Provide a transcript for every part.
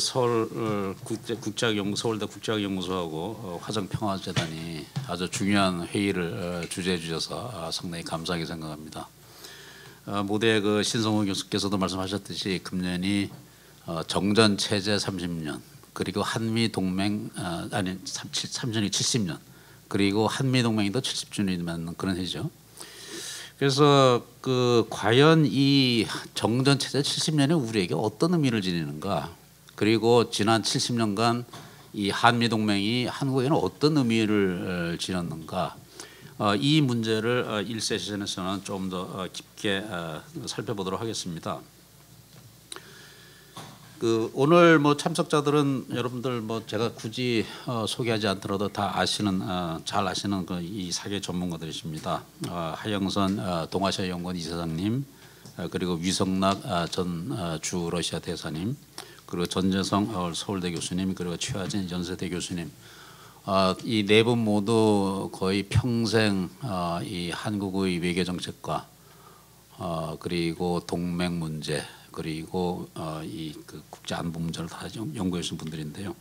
서울 서울대 국제학연구소하고 화정평화재단이 아주 중요한 회의를 주재해 주셔서 상당히 감사하게 생각합니다. 모두의 그 신성호 교수께서도 말씀하셨듯이 금년이 정전 체제 30년, 그리고 한미 동맹 30년이 70년, 그리고 한미 동맹이 또 70주년이 맞는 그런 해죠. 그래서 그 과연 이 정전 체제 70년이 우리에게 어떤 의미를 지니는가, 그리고 지난 70년간 이 한미 동맹이 한국에는 어떤 의미를 지녔는가, 이 문제를 1세션에서는 좀 더 깊게 살펴보도록 하겠습니다. 오늘 참석자들은 여러분들 제가 굳이 소개하지 않더라도 다 아시는 잘 아시는 이 사계 전문가들이십니다. 하영선 동아시아연구원 이사장님, 그리고 위성락 전 주 러시아 대사님, 그리고 전재성 서울대 교수님, 그리고 최하진 연세대 교수님. 이 네 분 모두 거의 평생 이 한국의 외교 정책과 그리고 동맹 문제, 그리고 이 국제 안보 문제를 다 연구해 주신 분들인데요.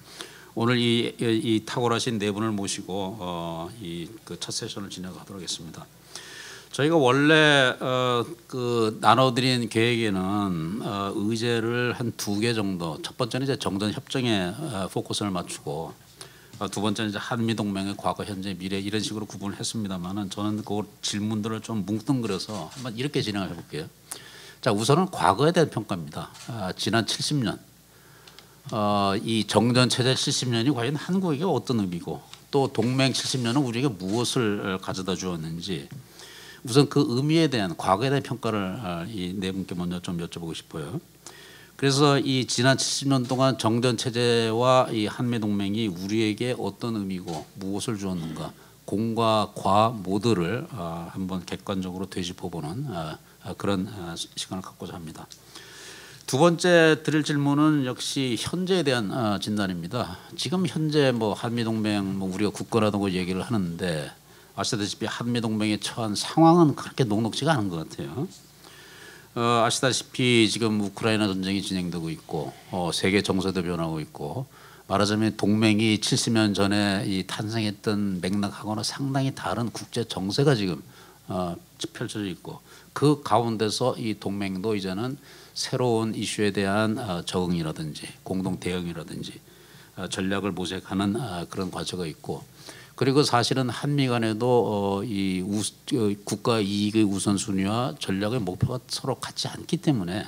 오늘 이 탁월하신 네 분을 모시고 이 첫 세션을 진행하도록 하겠습니다. 저희가 원래 나눠드린 계획에는 의제를 한 2개 정도, 첫 번째는 이제 정전 협정에 포커스를 맞추고, 두 번째는 이제 한미 동맹의 과거, 현재, 미래 이런 식으로 구분을 했습니다만은 저는 그 질문들을 좀 뭉뚱그려서 한번 이렇게 진행을 해볼게요. 자, 우선은 과거에 대한 평가입니다. 지난 70년, 이 정전 체제 70년이 과연 한국에게 어떤 의미고, 또 동맹 70년은 우리에게 무엇을 가져다 주었는지, 우선 그 의미에 대한 과거에 대한 평가를 이 네 분께 먼저 좀 여쭤보고 싶어요. 그래서 이 지난 70년 동안 정전 체제와 이 한미 동맹이 우리에게 어떤 의미고 무엇을 주었는가, 공과 과 모두를 한번 객관적으로 되짚어보는 그런 시간을 갖고자 합니다. 두 번째 드릴 질문은 역시 현재에 대한 진단입니다. 지금 현재 한미 동맹 우리가 굳건하다고 얘기를 하는데, 아시다시피 한미 동맹에 처한 상황은 그렇게 녹록지가 않은 것 같아요. 아시다시피 지금 우크라이나 전쟁이 진행되고 있고, 세계 정세도 변하고 있고, 말하자면 동맹이 70년 전에 이 탄생했던 맥락하고는 상당히 다른 국제 정세가 지금 펼쳐져 있고, 그 가운데서 이 동맹도 이제는 새로운 이슈에 대한 적응이라든지 공동 대응이라든지 전략을 모색하는 그런 과제가 있고, 그리고 사실은 한미 간에도 이 국가 이익의 우선순위와 전략의 목표가 서로 같지 않기 때문에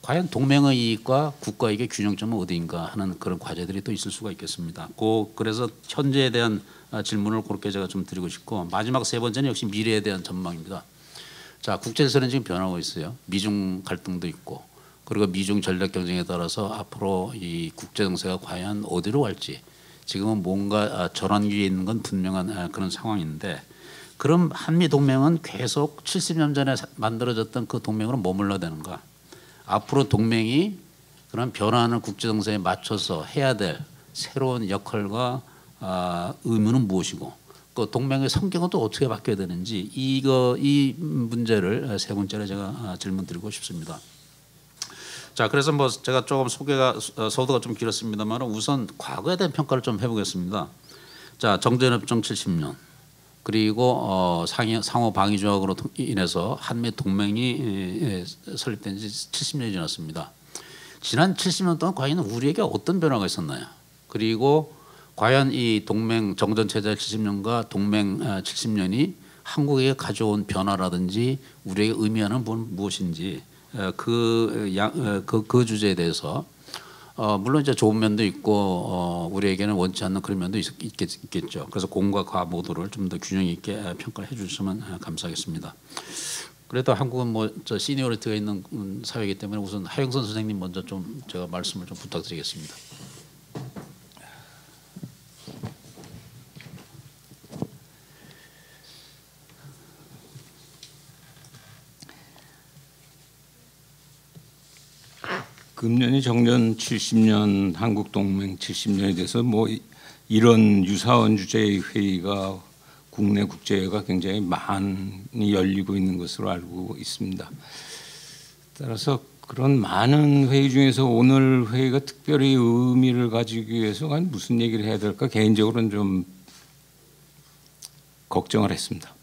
과연 동맹의 이익과 국가 이익의 균형점은 어디인가 하는 그런 과제들이 또 있을 수가 있겠습니다. 그래서 현재에 대한 질문을 그렇게 제가 좀 드리고 싶고, 마지막 세 번째는 역시 미래에 대한 전망입니다. 자, 국제사는 지금 변하고 있어요. 미중 갈등도 있고, 그리고 미중 전략 경쟁에 따라서 앞으로 이 국제 정세가 과연 어디로 갈지, 지금은 뭔가 전환기에 있는 건 분명한 그런 상황인데, 그럼 한미 동맹은 계속 70년 전에 만들어졌던 그 동맹으로 머물러야 되는가? 앞으로 동맹이 그런 변화하는 국제 정세에 맞춰서 해야 될 새로운 역할과 의무는 무엇이고, 그 동맹의 성격은 또 어떻게 바뀌어야 되는지, 이 문제를 세 번째로 제가 질문드리고 싶습니다. 자, 그래서 제가 조금 서두가 좀 길었습니다만 우선 과거에 대한 평가를 좀 해보겠습니다. 자, 정전협정 70년, 그리고 상호 방위 조약으로 인해서 한미 동맹이 설립된 지 70년이 지났습니다. 지난 70년 동안 과연 우리에게 어떤 변화가 있었나요? 그리고 과연 이 동맹 정전 체제 70년과 동맹 70년이 한국에게 가져온 변화라든지 우리에게 의미하는 무엇인지, 그 주제에 대해서 물론 이제 좋은 면도 있고 우리에게는 원치 않는 그런 면도 있겠죠. 그래서 공과 과 모두를 좀 더 균형 있게 평가를 해주시면 감사하겠습니다. 그래도 한국은 저 시니어리티가 있는 사회이기 때문에 우선 하영선 선생님 먼저 좀 제가 말씀을 좀 부탁드리겠습니다. 금년이 정전 70년, 한국 동맹 70년에 대해서 이런 유사한 주제의 회의가 국내 국제회가 굉장히 많이 열리고 있는 것으로 알고 있습니다. 따라서 그런 많은 회의 중에서 오늘 회의가 특별히 의미를 가지기 위해서 무슨 얘기를 해야 될까 개인적으로는 좀 걱정을 했습니다.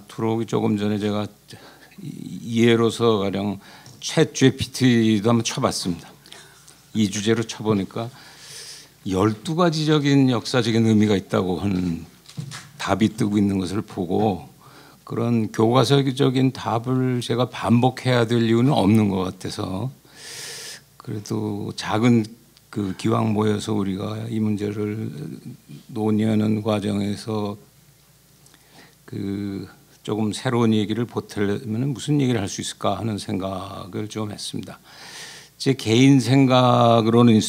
들어오기 조금 전에 제가 이해로서 가령 챗GPT도 한번 쳐봤습니다. 이 주제로 쳐보니까 12가지적인 역사적인 의미가 있다고 하는 답이 뜨고 있는 것을 보고 그런 교과서적인 답을 제가 반복해야 될 이유는 없는 것 같아서 그래도 작은 그 기왕 모여서 우리가 이 문제를 논의하는 과정에서 그 조금 새로운 얘기를 보태려면 무슨 얘기를 할 수 있을까 하는 생각을 좀 했습니다. 제 개인 생각으로는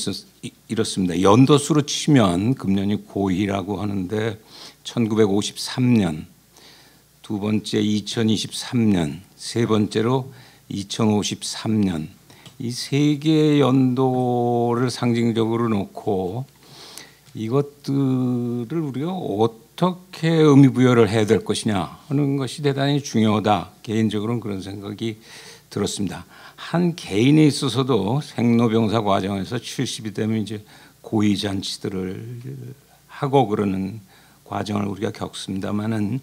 이렇습니다. 연도수로 치면 금년이 고2라고 하는데 1953년, 두 번째 2023년, 세 번째로 2053년 이 세 개의 연도를 상징적으로 놓고 이것들을 우리가 어떻게 의미 부여를 해야 될 것이냐 하는 것이 대단히 중요하다. 개인적으로는 그런 생각이 들었습니다. 한 개인에 있어서도 생로병사 과정에서 70이 되면 이제 고위 잔치들을 하고 그러는 과정을 우리가 겪습니다만은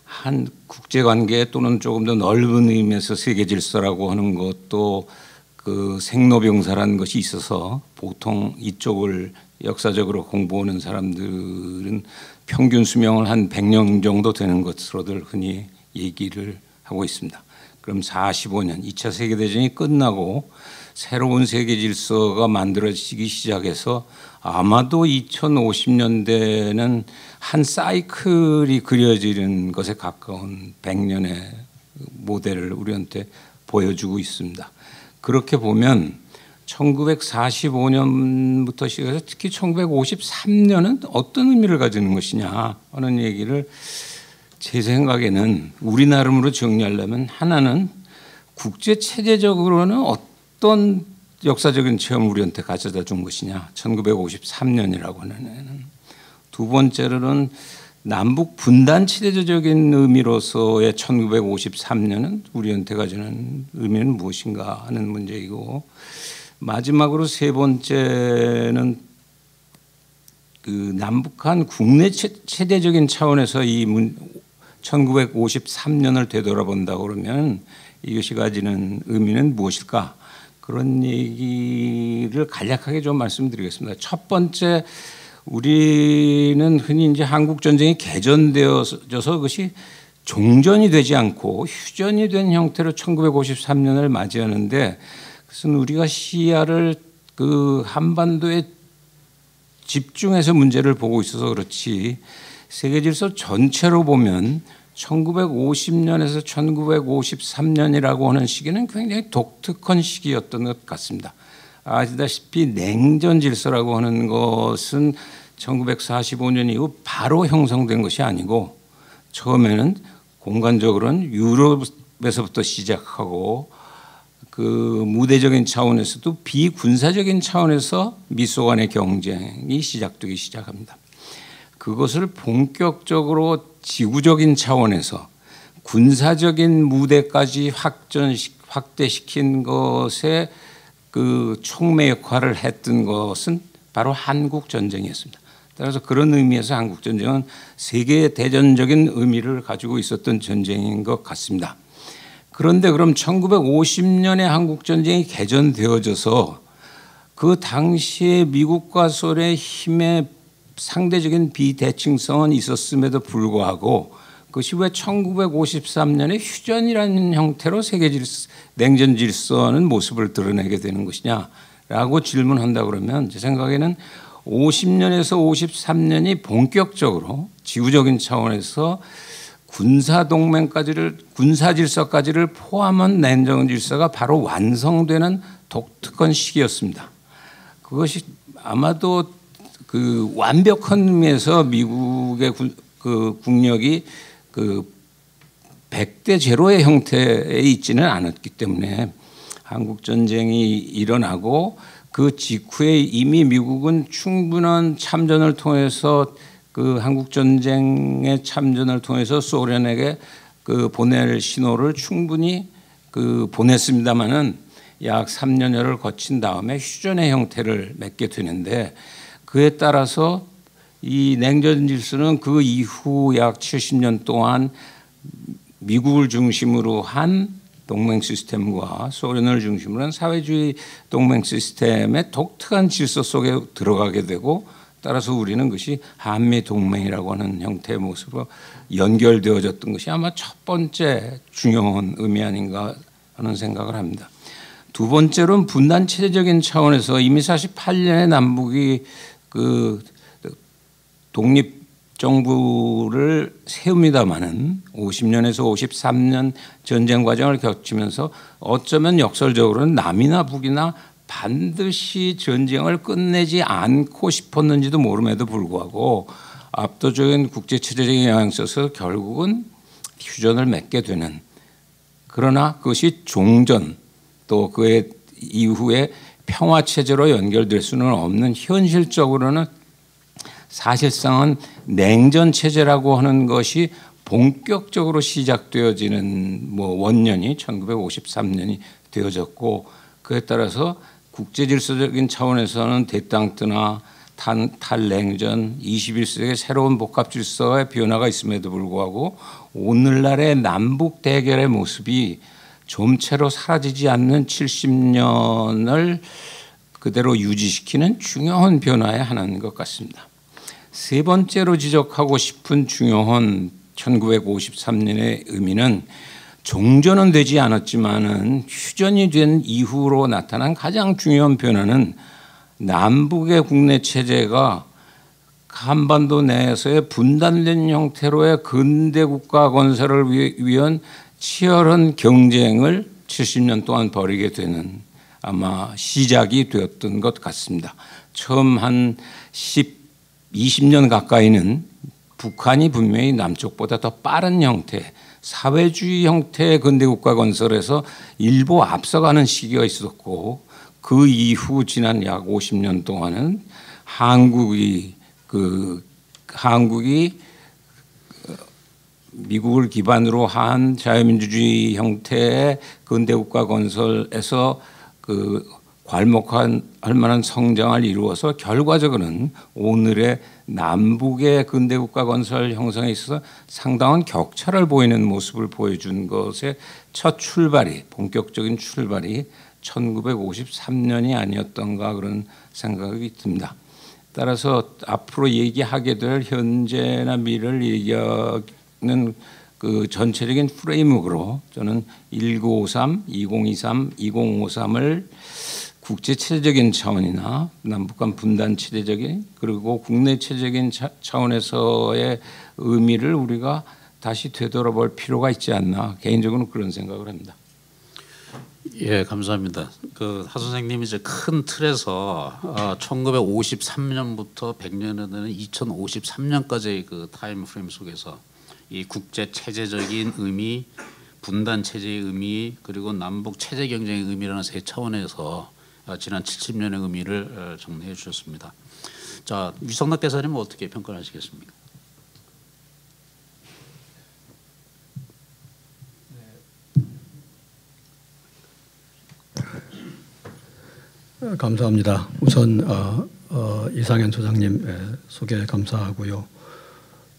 한 국제관계 또는 조금 더 넓은 의미에서 세계 질서라고 하는 것도 그 생로병사라는 것이 있어서 보통 이쪽을 역사적으로 공부하는 사람들은 평균 수명을 한 100년 정도 되는 것으로들 흔히 얘기를 하고 있습니다. 그럼 45년 2차 세계대전이 끝나고 새로운 세계 질서가 만들어지기 시작해서 아마도 2050년대는 한 사이클이 그려지는 것에 가까운 100년의 모델을 우리한테 보여주고 있습니다. 그렇게 보면 1945년부터 시작해서 특히 1953년은 어떤 의미를 가지는 것이냐 하는 얘기를 제 생각에는 우리 나름으로 정리하려면 하나는 국제 체제적으로는 어떤 역사적인 체험을 우리한테 가져다 준 것이냐 1953년이라고 하는 해는 두 번째로는 남북 분단 체제적인 의미로서의 1953년은 우리한테 가지는 의미는 무엇인가 하는 문제이고 마지막으로 세 번째는 그 남북한 국내 체제적인 차원에서 이 1953년을 되돌아본다고 그러면 이것이 가지는 의미는 무엇일까? 그런 얘기를 간략하게 좀 말씀드리겠습니다. 첫 번째, 우리는 흔히 이제 한국 전쟁이 개전되어서 그것이 종전이 되지 않고 휴전이 된 형태로 1953년을 맞이하는데 그것은 우리가 시야를 그 한반도에 집중해서 문제를 보고 있어서 그렇지 세계 질서 전체로 보면 1950년에서 1953년이라고 하는 시기는 굉장히 독특한 시기였던 것 같습니다. 아시다시피 냉전 질서라고 하는 것은 1945년 이후 바로 형성된 것이 아니고 처음에는 공간적으로는 유럽에서부터 시작하고 그 무대적인 차원에서도 비군사적인 차원에서 미소 간의 경쟁이 시작되기 시작합니다. 그것을 본격적으로 지구적인 차원에서 군사적인 무대까지 확대시킨 것에 그 촉매 역할을 했던 것은 바로 한국 전쟁이었습니다. 따라서 그런 의미에서 한국 전쟁은 세계 대전적인 의미를 가지고 있었던 전쟁인 것 같습니다. 그런데 그럼 1950년에 한국 전쟁이 개전되어져서 그 당시에 미국과 소련의 힘의 상대적인 비대칭성은 있었음에도 불구하고 그것이 왜 1953년에 휴전이라는 형태로 세계 질서, 냉전 질서는 모습을 드러내게 되는 것이냐라고 질문한다 그러면 제 생각에는 50년에서 53년이 본격적으로 지구적인 차원에서 군사 질서까지를 포함한 냉전 질서가 바로 완성되는 독특한 시기였습니다. 그것이 아마도 그 완벽한 의미에서 미국의 그 국력이 그 100대 제로의 형태에 있지는 않았기 때문에 한국 전쟁이 일어나고 그 직후에 이미 미국은 충분한 참전을 통해서 그 한국 전쟁의 참전을 통해서 소련에게 그 보낼 신호를 충분히 보냈습니다마는 약 3년여를 거친 다음에 휴전의 형태를 맺게 되는데, 그에 따라서 이 냉전 질서는 그 이후 약 70년 동안 미국을 중심으로 한 동맹 시스템과 소련을 중심으로 한 사회주의 동맹 시스템의 독특한 질서 속에 들어가게 되고, 따라서 우리는 그것이 한미 동맹이라고 하는 형태의 모습으로 연결되어졌던 것이 아마 첫 번째 중요한 의미 아닌가 하는 생각을 합니다. 두 번째로는 분단 체제적인 차원에서 이미 48년에 남북이 그 독립 정부를 세웁니다마는 50년에서 53년 전쟁 과정을 거치면서 어쩌면 역설적으로는 남이나 북이나 반드시 전쟁을 끝내지 않고 싶었는지도 모름에도 불구하고 압도적인 국제체제적인 영향을 써서 결국은 휴전을 맺게 되는, 그러나 그것이 종전 또 그의 이후에 평화체제로 연결될 수는 없는, 현실적으로는 사실상은 냉전체제라고 하는 것이 본격적으로 시작되어지는 원년이 1953년이 되어졌고, 그에 따라서 국제질서적인 차원에서는 대땅뜨나 탈냉전, 21세기의 새로운 복합질서의 변화가 있음에도 불구하고 오늘날의 남북 대결의 모습이 좀채로 사라지지 않는 70년을 그대로 유지시키는 중요한 변화의 하나인 것 같습니다. 세 번째로 지적하고 싶은 중요한 1953년의 의미는, 종전은 되지 않았지만은 휴전이 된 이후로 나타난 가장 중요한 변화는 남북의 국내 체제가 한반도 내에서의 분단된 형태로의 근대 국가 건설을 위한 치열한 경쟁을 70년 동안 벌이게 되는 아마 시작이 되었던 것 같습니다. 처음 한 20년 가까이는 북한이 분명히 남쪽보다 더 빠른 형태, 사회주의 형태의 근대국가 건설에서 일부 앞서가는 시기가 있었고, 그 이후 지난 약 50년 동안은 한국이 미국을 기반으로 한 자유민주주의 형태의 근대국가 건설에서 괄목할 만한 성장을 이루어서 결과적으로는 오늘의 남북의 근대국가 건설 형성에 있어서 상당한 격차를 보이는 모습을 보여준 것의 첫 출발이, 본격적인 출발이 1953년이 아니었던가 그런 생각이 듭니다. 따라서 앞으로 얘기하게 될 현재나 미래를 얘기하는 그 전체적인 프레임워크로 저는 1953, 2023, 2053을 국제체제적인 차원이나 남북 간 분단 체제적인 그리고 국내 체제적인 차원에서의 의미를 우리가 다시 되돌아볼 필요가 있지 않나, 개인적으로는 그런 생각을 합니다. 예, 감사합니다. 하 선생님이 이제 큰 틀에서 1953년부터 100년에 되는 2053년까지의 그 타임 프레임 속에서 이 국제 체제적인 의미, 분단 체제의 의미, 그리고 남북 체제 경쟁의 의미라는 세 차원에서 지난 70년의 의미를 정리해 주셨습니다. 자, 유성락 대사님은 어떻게 평가하시겠습니까? 감사합니다. 우선 이상현 소장님 소개 감사하고요.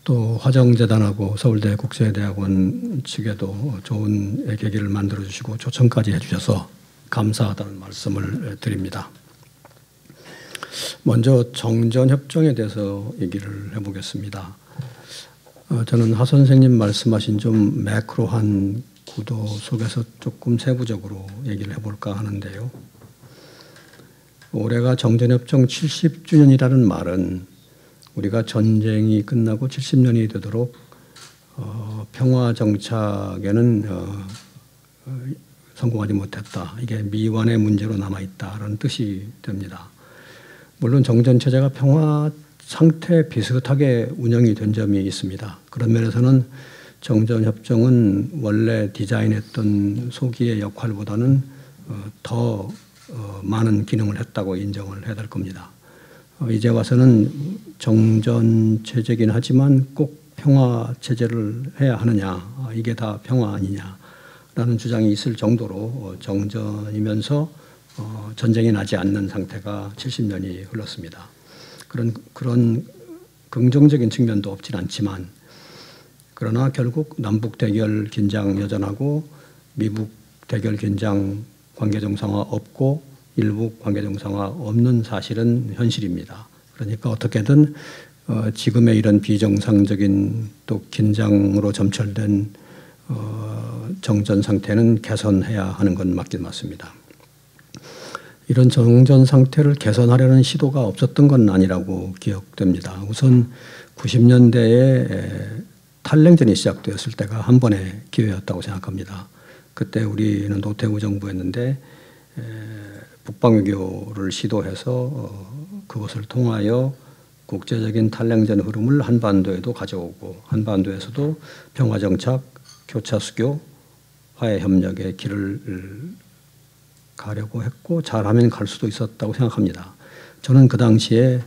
또 화정재단하고 서울대 국제대학원 측에도 좋은 계기를 만들어 주시고 초청까지 해주셔서 감사하다는 말씀을 드립니다. 먼저 정전협정에 대해서 얘기를 해보겠습니다. 저는 하 선생님 말씀하신 좀 매크로한 구도 속에서 조금 세부적으로 얘기를 해볼까 하는데요. 올해가 정전협정 70주년이라는 말은 우리가 전쟁이 끝나고 70년이 되도록 평화 정착에는 성공하지 못했다. 이게 미완의 문제로 남아있다라는 뜻이 됩니다. 물론 정전체제가 평화 상태 비슷하게 운영이 된 점이 있습니다. 그런 면에서는 정전협정은 원래 디자인했던 소기의 역할보다는 더 많은 기능을 했다고 인정을 해야 될 겁니다. 이제 와서는 정전체제긴 하지만 꼭 평화체제를 해야 하느냐, 이게 다 평화 아니냐, 라는 주장이 있을 정도로 정전이면서 전쟁이 나지 않는 상태가 70년이 흘렀습니다. 그런 긍정적인 측면도 없진 않지만, 그러나 결국 남북 대결 긴장 여전하고 미북 대결 긴장 관계 정상화 없고 일북 관계 정상화 없는 사실은 현실입니다. 그러니까 어떻게든 지금의 이런 비정상적인 또 긴장으로 점철된 정전 상태는 개선해야 하는 건 맞긴 맞습니다. 이런 정전 상태를 개선하려는 시도가 없었던 건 아니라고 기억됩니다. 우선 90년대에 탈냉전이 시작되었을 때가 한 번의 기회였다고 생각합니다. 그때 우리는 노태우 정부였는데 북방외교를 시도해서 그것을 통하여 국제적인 탈냉전 흐름을 한반도에도 가져오고 한반도에서도 평화정착, 교차수교, 화해협력의 길을 가려고 했고 잘하면 갈 수도 있었다고 생각합니다. 저는 그 당시에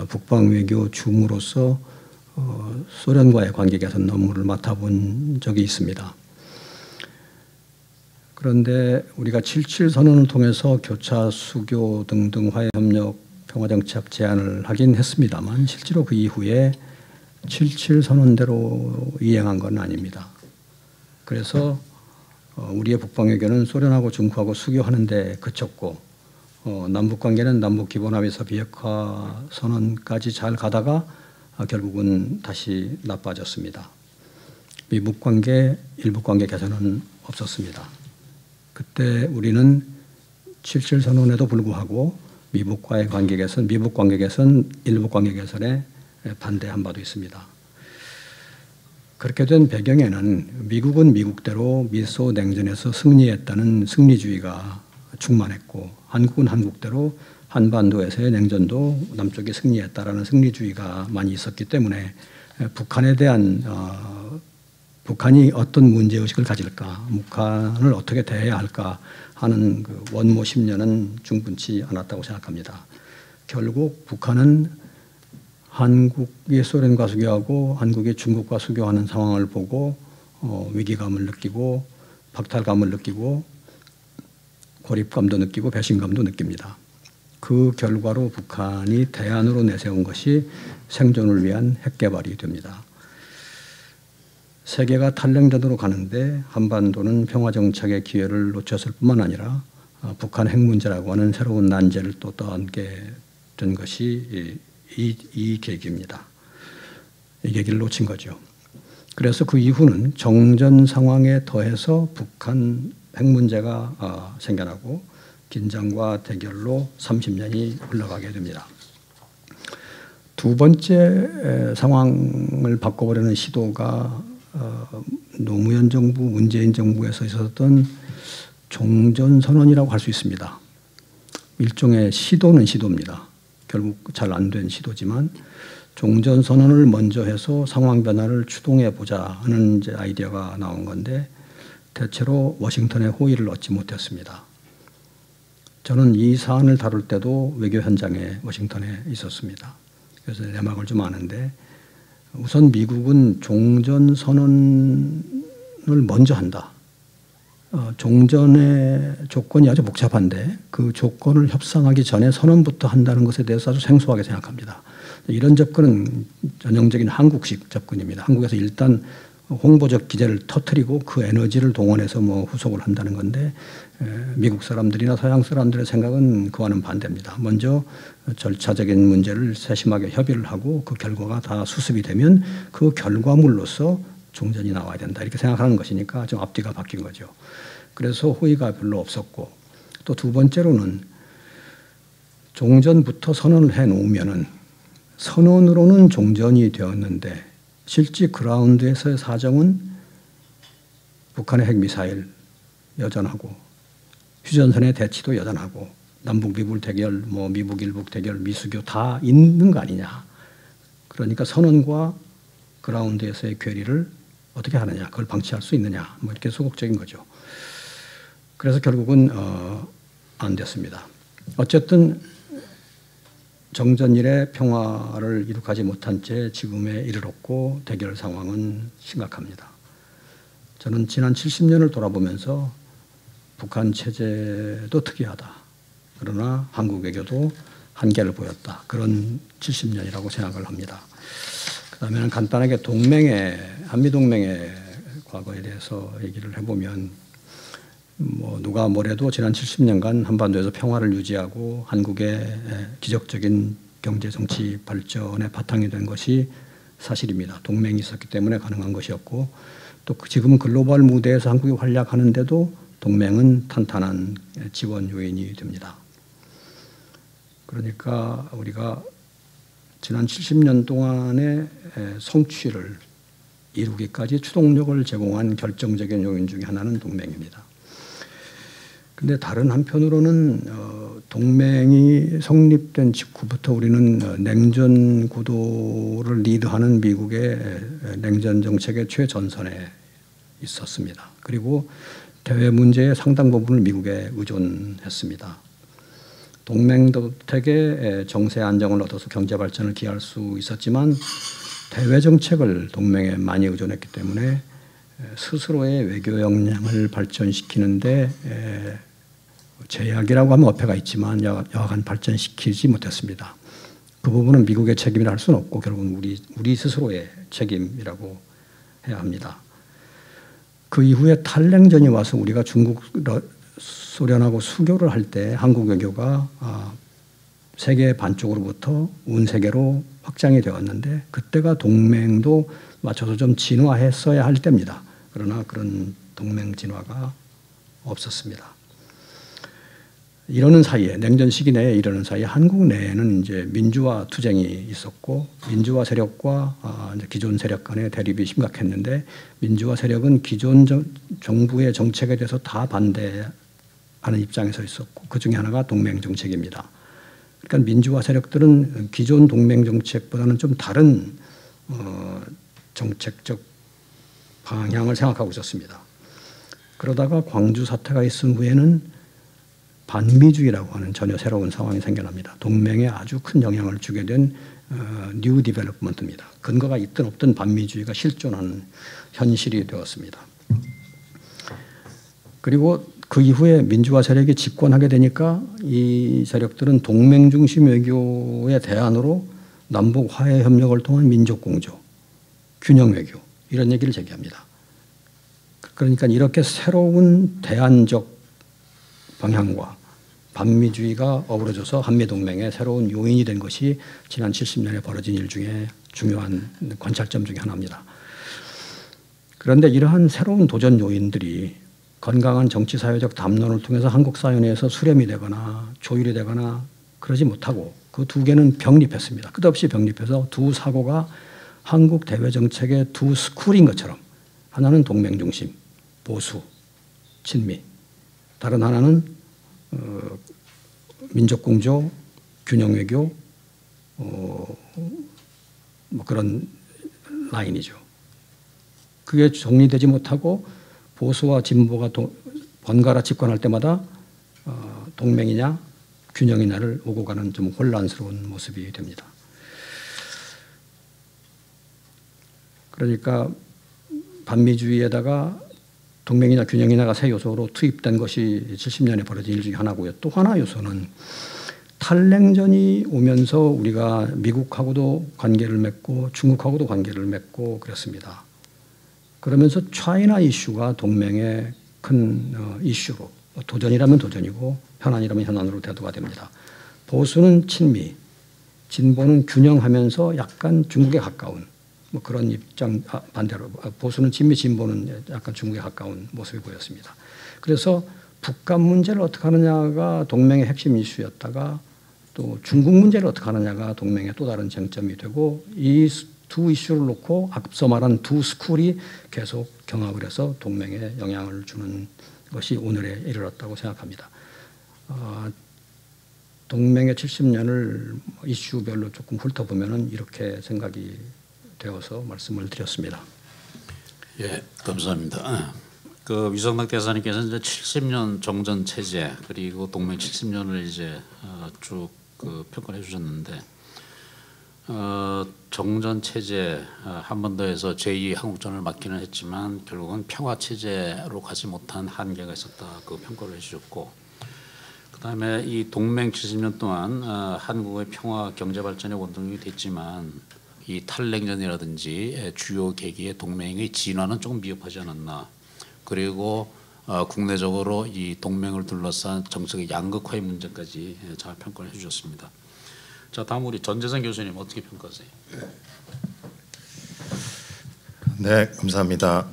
북방외교 주무로서 소련과의 관계 개선 업무를 맡아본 적이 있습니다. 그런데 우리가 77 선언을 통해서 교차, 수교 등등 화해협력, 평화정착 제안을 하긴 했습니다만 실제로 그 이후에 77 선언대로 이행한 건 아닙니다. 그래서 우리의 북방외교는 소련하고 중국하고 수교하는 데 그쳤고 남북관계는 남북기본합의서 비핵화 선언까지 잘 가다가 결국은 다시 나빠졌습니다. 미북관계, 일북관계 개선은 없었습니다. 그때 우리는 77 선언에도 불구하고 미북과의 관계 개선, 미북 관계 개선, 일북 관계 개선에 반대한 바도 있습니다. 그렇게 된 배경에는 미국은 미국대로 미소 냉전에서 승리했다는 승리주의가 충만했고 한국은 한국대로 한반도에서의 냉전도 남쪽이 승리했다라는 승리주의가 많이 있었기 때문에 북한에 대한 북한이 어떤 문제의식을 가질까, 북한을 어떻게 대해야 할까 하는 그 원모 심려는 충분치 않았다고 생각합니다. 결국 북한은 한국이 소련과 수교하고 한국이 중국과 수교하는 상황을 보고 위기감을 느끼고 박탈감을 느끼고 고립감도 느끼고 배신감도 느낍니다. 그 결과로 북한이 대안으로 내세운 것이 생존을 위한 핵개발이 됩니다. 세계가 탈냉전으로 가는데 한반도는 평화정착의 기회를 놓쳤을 뿐만 아니라 북한 핵 문제라고 하는 새로운 난제를 또 떠안게 된 것이 이 계기입니다. 이 계기를 놓친 거죠. 그래서 그 이후는 정전 상황에 더해서 북한 핵 문제가 생겨나고 긴장과 대결로 30년이 흘러가게 됩니다. 두 번째 상황을 바꿔보려는 시도가 노무현 정부, 문재인 정부에서 있었던 종전선언이라고 할 수 있습니다. 일종의 시도는 시도입니다. 결국 잘 안 된 시도지만 종전선언을 먼저 해서 상황 변화를 추동해 보자 하는 이제 아이디어가 나온 건데 대체로 워싱턴의 호의를 얻지 못했습니다. 저는 이 사안을 다룰 때도 외교 현장에 워싱턴에 있었습니다. 그래서 내막을 좀 아는데 우선 미국은 종전선언을 먼저 한다. 종전의 조건이 아주 복잡한데 그 조건을 협상하기 전에 선언부터 한다는 것에 대해서 아주 생소하게 생각합니다. 이런 접근은 전형적인 한국식 접근입니다. 한국에서 일단 홍보적 기제를 터뜨리고 그 에너지를 동원해서 뭐 후속을 한다는 건데 미국 사람들이나 서양 사람들의 생각은 그와는 반대입니다. 먼저 절차적인 문제를 세심하게 협의를 하고 그 결과가 다 수습이 되면 그 결과물로서 종전이 나와야 된다 이렇게 생각하는 것이니까 좀 앞뒤가 바뀐 거죠. 그래서 호의가 별로 없었고 또 두 번째로는 종전부터 선언을 해놓으면은 선언으로는 종전이 되었는데 실제 그라운드에서의 사정은 북한의 핵미사일 여전하고 휴전선의 대치도 여전하고 남북 미북 대결, 뭐 미북 일북 대결, 미수교 다 있는 거 아니냐. 그러니까 선언과 그라운드에서의 괴리를 어떻게 하느냐, 그걸 방치할 수 있느냐, 뭐 이렇게 소극적인 거죠. 그래서 결국은 안 됐습니다. 어쨌든 정전 이래 평화를 이룩하지 못한 채 지금에 이르렀고 대결 상황은 심각합니다. 저는 지난 70년을 돌아보면서 북한 체제도 특이하다. 그러나 한국 외교도 한계를 보였다. 그런 70년이라고 생각을 합니다. 그다음에는 간단하게 한미동맹의 과거에 대해서 얘기를 해보면 뭐 누가 뭐래도 지난 70년간 한반도에서 평화를 유지하고 한국의 기적적인 경제 정치 발전의 바탕이 된 것이 사실입니다. 동맹이 있었기 때문에 가능한 것이었고 또 지금 글로벌 무대에서 한국이 활약하는데도 동맹은 탄탄한 지원 요인이 됩니다. 그러니까 우리가 지난 70년 동안의 성취를 이루기까지 추동력을 제공한 결정적인 요인 중에 하나는 동맹입니다. 근데 다른 한편으로는 동맹이 성립된 직후부터 우리는 냉전 구도를 리드하는 미국의 냉전 정책의 최전선에 있었습니다. 그리고 대외 문제의 상당 부분을 미국에 의존했습니다. 동맹 덕택에 정세 안정을 얻어서 경제 발전을 기할 수 있었지만 대외 정책을 동맹에 많이 의존했기 때문에 스스로의 외교 역량을 발전시키는데 제약이라고 하면 어폐가 있지만 여하간 발전시키지 못했습니다. 그 부분은 미국의 책임이라 할 수는 없고 결국은 우리 스스로의 책임이라고 해야 합니다. 그 이후에 탈냉전이 와서 우리가 중국, 소련하고 수교를 할 때 한국 외교가 세계 반쪽으로부터 온 세계로 확장이 되었는데 그때가 동맹도 맞춰서 좀 진화했어야 할 때입니다. 그러나 그런 동맹 진화가 없었습니다. 이러는 사이에 냉전 시기 내에 이러는 사이에 한국 내에는 이제 민주화 투쟁이 있었고 민주화 세력과 이제 기존 세력 간의 대립이 심각했는데 민주화 세력은 기존 정부의 정책에 대해서 다 반대하는 입장에 서 있었고 그 중에 하나가 동맹 정책입니다. 그러니까 민주화 세력들은 기존 동맹 정책보다는 좀 다른 정책적 방향을 생각하고 있었습니다. 그러다가 광주 사태가 있은 후에는 반미주의라고 하는 전혀 새로운 상황이 생겨납니다. 동맹에 아주 큰 영향을 주게 된 뉴 디벨롭먼트입니다. 근거가 있든 없든 반미주의가 실존하는 현실이 되었습니다. 그리고 그 이후에 민주화 세력이 집권하게 되니까 이 세력들은 동맹 중심 외교의 대안으로 남북 화해 협력을 통한 민족 공조, 균형 외교 이런 얘기를 제기합니다. 그러니까 이렇게 새로운 대안적 방향과 반미주의가 어우러져서 한미동맹의 새로운 요인이 된 것이 지난 70년에 벌어진 일 중에 중요한 관찰점 중에 하나입니다. 그런데 이러한 새로운 도전 요인들이 건강한 정치사회적 담론을 통해서 한국 사회 내에서 수렴이 되거나 조율이 되거나 그러지 못하고 그 두 개는 병립했습니다. 끝없이 병립해서 두 사고가 한국 대외 정책의 두 스쿨인 것처럼 하나는 동맹 중심, 보수, 친미, 다른 하나는 민족 공조, 균형 외교, 뭐 그런 라인이죠. 그게 정리되지 못하고 보수와 진보가 번갈아 집권할 때마다 동맹이냐 균형이냐를 오고 가는 좀 혼란스러운 모습이 됩니다. 그러니까 반미주의에다가 동맹이나 균형이나가 새 요소로 투입된 것이 70년에 벌어진 일 중에 하나고요. 또 하나 요소는 탈냉전이 오면서 우리가 미국하고도 관계를 맺고 중국하고도 관계를 맺고 그랬습니다. 그러면서 차이나 이슈가 동맹의 큰 이슈로 도전이라면 도전이고 현안이라면 현안으로 대두가 됩니다. 보수는 친미, 진보는 균형하면서 약간 중국에 가까운 뭐 그런 입장 반대로 보수는 친미, 진보는 약간 중국에 가까운 모습이 보였습니다. 그래서 북한 문제를 어떻게 하느냐가 동맹의 핵심 이슈였다가 또 중국 문제를 어떻게 하느냐가 동맹의 또 다른 쟁점이 되고 이 두 이슈를 놓고 앞서 말한 두 스쿨이 계속 경합을 해서 동맹에 영향을 주는 것이 오늘에 이르렀다고 생각합니다. 동맹의 70년을 이슈별로 조금 훑어보면 이렇게 생각이 되어서 말씀을 드렸습니다. 예, 감사합니다. 그 위성락 대사님께서는 이제 70년 정전 체제 그리고 동맹 70년을 이제 쭉 그 평가를 해주셨는데 정전 체제 한반도에서 제2 한국전을 맡기는 했지만 결국은 평화 체제로 가지 못한 한계가 있었다. 그 평가를 해주셨고, 그다음에 이 동맹 70년 동안 한국의 평화 경제 발전의 원동력이 됐지만 이 탈냉전이라든지 주요 계기의 동맹의 진화는 조금 미흡하지 않았나. 그리고 국내적으로 이 동맹을 둘러싼 정책의 양극화의 문제까지 잘 평가를 해주셨습니다. 자, 다음 우리 전재산 교수님 어떻게 평가하세요? 네, 감사합니다.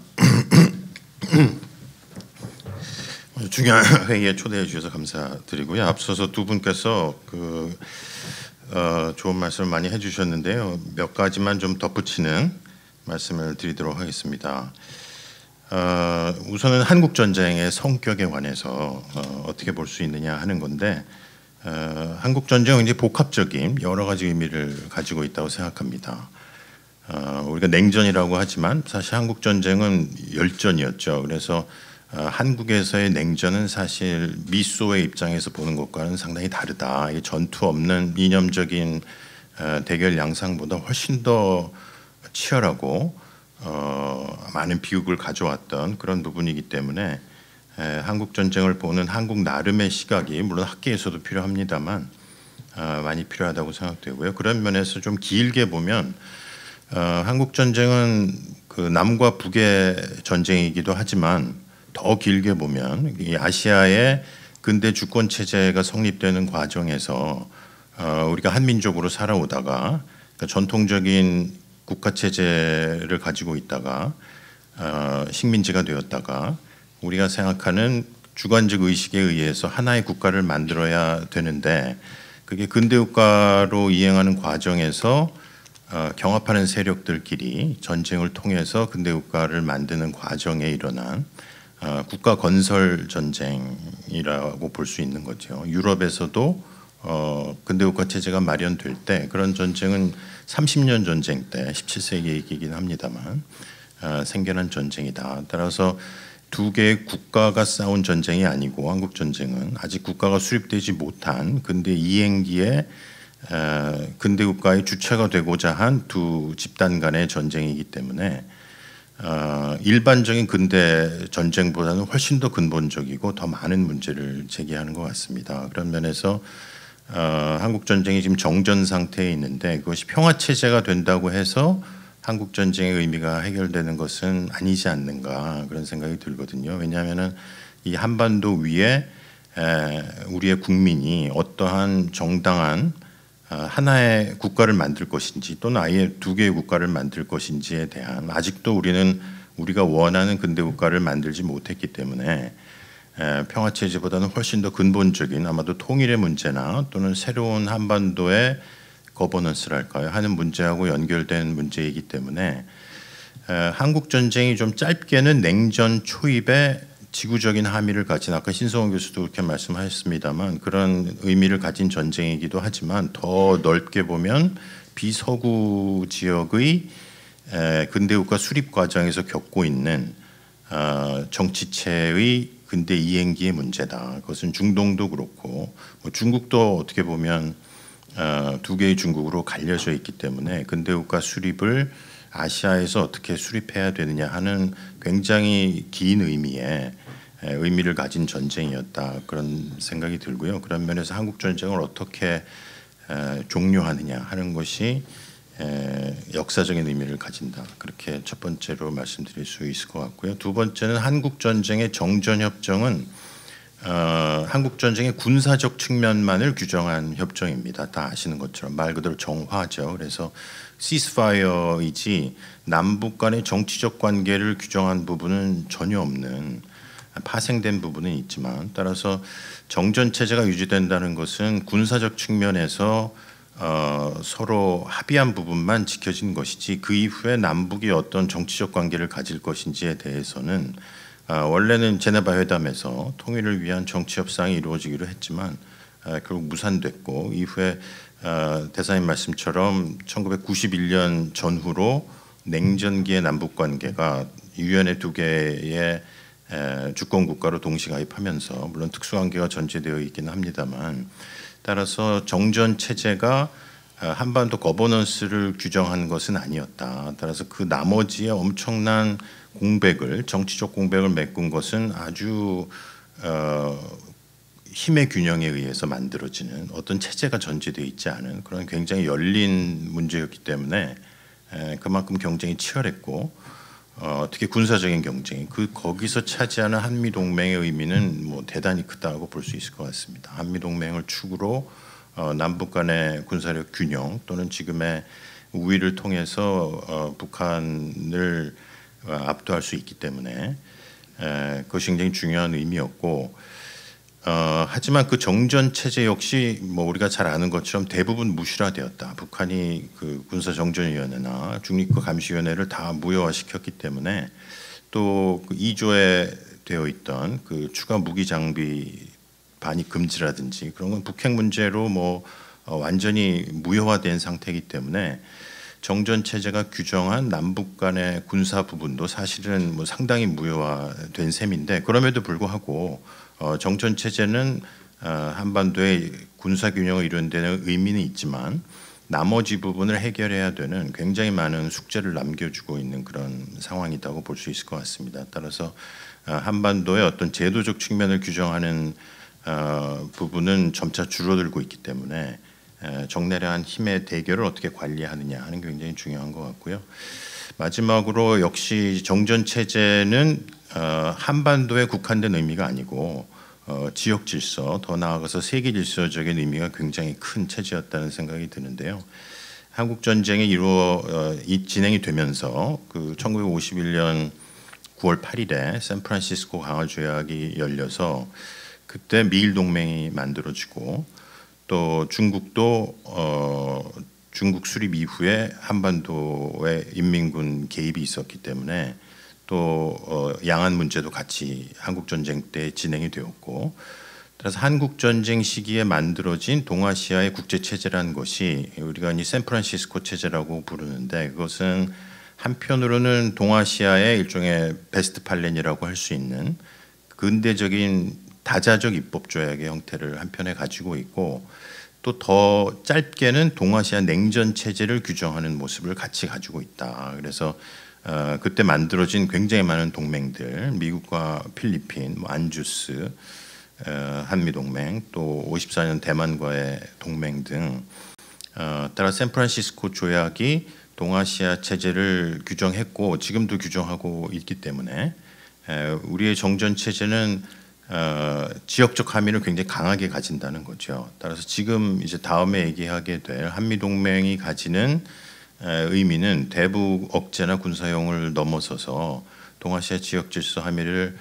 중요한 회의에 초대해 주셔서 감사드리고요. 앞서서 두 분께서 좋은 말씀을 많이 해주셨는데요. 몇 가지만 좀 덧붙이는 말씀을 드리도록 하겠습니다. 우선은 한국 전쟁의 성격에 관해서 어떻게 볼 수 있느냐 하는 건데, 한국 전쟁은 이제 복합적인 여러 가지 의미를 가지고 있다고 생각합니다. 우리가 냉전이라고 하지만 사실 한국 전쟁은 열전이었죠. 그래서 한국에서의 냉전은 사실 미소의 입장에서 보는 것과는 상당히 다르다. 이게 전투 없는 이념적인 대결 양상보다 훨씬 더 치열하고 많은 비극을 가져왔던 그런 부분이기 때문에 한국 전쟁을 보는 한국 나름의 시각이 물론 학계에서도 필요합니다만 많이 필요하다고 생각되고요. 그런 면에서 좀 길게 보면 한국 전쟁은 그 남과 북의 전쟁이기도 하지만 더 길게 보면 이 아시아의 근대 주권 체제가 성립되는 과정에서 우리가 한민족으로 살아오다가 그러니까 전통적인 국가 체제를 가지고 있다가 식민지가 되었다가 우리가 생각하는 주관적 의식에 의해서 하나의 국가를 만들어야 되는데, 그게 근대 국가로 이행하는 과정에서 경합하는 세력들끼리 전쟁을 통해서 근대 국가를 만드는 과정에 일어난 국가 건설 전쟁이라고 볼 수 있는 거죠. 유럽에서도 근대 국가 체제가 마련될 때 그런 전쟁은 30년 전쟁 때 17세기 얘기이긴 합니다만 생겨난 전쟁이다. 따라서 두 개의 국가가 싸운 전쟁이 아니고 한국 전쟁은 아직 국가가 수립되지 못한 근대 이행기에 근대 국가의 주체가 되고자 한 두 집단 간의 전쟁이기 때문에 일반적인 근대 전쟁보다는 훨씬 더 근본적이고 더 많은 문제를 제기하는 것 같습니다. 그런 면에서 한국 전쟁이 지금 정전 상태에 있는데 그것이 평화 체제가 된다고 해서 한국 전쟁의 의미가 해결되는 것은 아니지 않는가 그런 생각이 들거든요. 왜냐하면은 이 한반도 위에 우리의 국민이 어떠한 정당한 하나의 국가를 만들 것인지 또는 아예 두 개의 국가를 만들 것인지에 대한 아직도 우리는 우리가 원하는 근대 국가를 만들지 못했기 때문에 평화 체제보다는 훨씬 더 근본적인 아마도 통일의 문제나 또는 새로운 한반도의 거버넌스랄까요 하는 문제하고 연결된 문제이기 때문에 한국 전쟁이 좀 짧게는 냉전 초입에 지구적인 함의를 가진 아까 신성원 교수도 그렇게 말씀하셨습니다만 그런 의미를 가진 전쟁이기도 하지만 더 넓게 보면 비서구 지역의 근대국가 수립 과정에서 겪고 있는 정치체의 근대 이행기의 문제다. 그것은 중동도 그렇고 뭐 중국도 어떻게 보면 두 개의 중국으로 갈려져 있기 때문에 근대국가 수립을 아시아에서 어떻게 수립해야 되느냐 하는 굉장히 긴 의미를 가진 전쟁이었다 그런 생각이 들고요. 그런 면에서 한국 전쟁을 어떻게 종료하느냐 하는 것이 역사적인 의미를 가진다. 그렇게 첫 번째로 말씀드릴 수 있을 것 같고요. 두 번째는 한국 전쟁의 정전 협정은 한국 전쟁의 군사적 측면만을 규정한 협정입니다. 다 아시는 것처럼 말 그대로 정화죠. 그래서 시스파이어이지 남북 간의 정치적 관계를 규정한 부분은 전혀 없는 파생된 부분은 있지만 따라서 정전 체제가 유지된다는 것은 군사적 측면에서 서로 합의한 부분만 지켜진 것이지 그 이후에 남북이 어떤 정치적 관계를 가질 것인지에 대해서는 원래는 제네바 회담에서 통일을 위한 정치 협상이 이루어지기로 했지만 결국 무산됐고 이후에 대사님 말씀처럼 1991년 전후로 냉전기의 남북 관계가 유엔의 두 개의 주권 국가로 동시 가입하면서 물론 특수관계가 전제되어 있기는 합니다만 따라서 정전 체제가 한반도 거버넌스를 규정한 것은 아니었다. 따라서 그 나머지의 엄청난 공백을 정치적 공백을 메꾼 것은 아주 힘의 균형에 의해서 만들어지는 어떤 체제가 전제되어 있지 않은 그런 굉장히 열린 문제였기 때문에 그만큼 경쟁이 치열했고 특히 군사적인 경쟁이 거기서 차지하는 한미 동맹의 의미는 뭐 대단히 크다고 볼 수 있을 것 같습니다. 한미 동맹을 축으로 남북 간의 군사력 균형 또는 지금의 우위를 통해서 북한을 압도할 수 있기 때문에 그것이 굉장히 중요한 의미였고 하지만 그 정전 체제 역시 뭐 우리가 잘 아는 것처럼 대부분 무실화되었다. 북한이 그 군사정전위원회나 중립국 감시위원회를 다 무효화시켰기 때문에 또 그 2조에 되어 있던 그 추가 무기 장비 반입 금지라든지 그런 건 북핵 문제로 뭐 완전히 무효화된 상태이기 때문에 정전 체제가 규정한 남북 간의 군사 부분도 사실은 뭐 상당히 무효화된 셈인데 그럼에도 불구하고 정전 체제는 한반도의 군사 균형을 이루는 데는 의미는 있지만 나머지 부분을 해결해야 되는 굉장히 많은 숙제를 남겨주고 있는 그런 상황이라고 볼 수 있을 것 같습니다. 따라서 한반도의 어떤 제도적 측면을 규정하는 부분은 점차 줄어들고 있기 때문에 적나라한 힘의 대결을 어떻게 관리하느냐 하는 게 굉장히 중요한 것 같고요. 마지막으로 역시 정전 체제는 한반도에 국한된 의미가 아니고 지역 질서, 더 나아가서 세계 질서적인 의미가 굉장히 큰 체제였다는 생각이 드는데요. 한국 전쟁이 진행이 되면서 그 1951년 9월 8일에 샌프란시스코 강화 조약이 열려서 그때 미일 동맹이 만들어지고 또 중국도 중국 수립 이후에 한반도에 인민군 개입이 있었기 때문에 또 양안 문제도 같이 한국 전쟁 때 진행이 되었고 그래서 한국 전쟁 시기에 만들어진 동아시아의 국제 체제라는 것이 우리가 이 샌프란시스코 체제라고 부르는데 그것은 한편으로는 동아시아의 일종의 베스트팔렌이라고 할 수 있는 근대적인 다자적 입법 조약의 형태를 한편에 가지고 있고 또 더 짧게는 동아시아 냉전 체제를 규정하는 모습을 같이 가지고 있다. 그래서 그때 만들어진 굉장히 많은 동맹들, 미국과 필리핀, 뭐 안주스, 한미 동맹, 또 54년 대만과의 동맹 등 따라 샌프란시스코 조약이 동아시아 체제를 규정했고 지금도 규정하고 있기 때문에 우리의 정전 체제는 지역적 함의를 굉장히 강하게 가진다는 거죠. 따라서 지금 이제 다음에 얘기하게 될 한미 동맹이 가지는 의미는 대북 억제나 군사용을 넘어서서 동아시아 지역 질서 함의를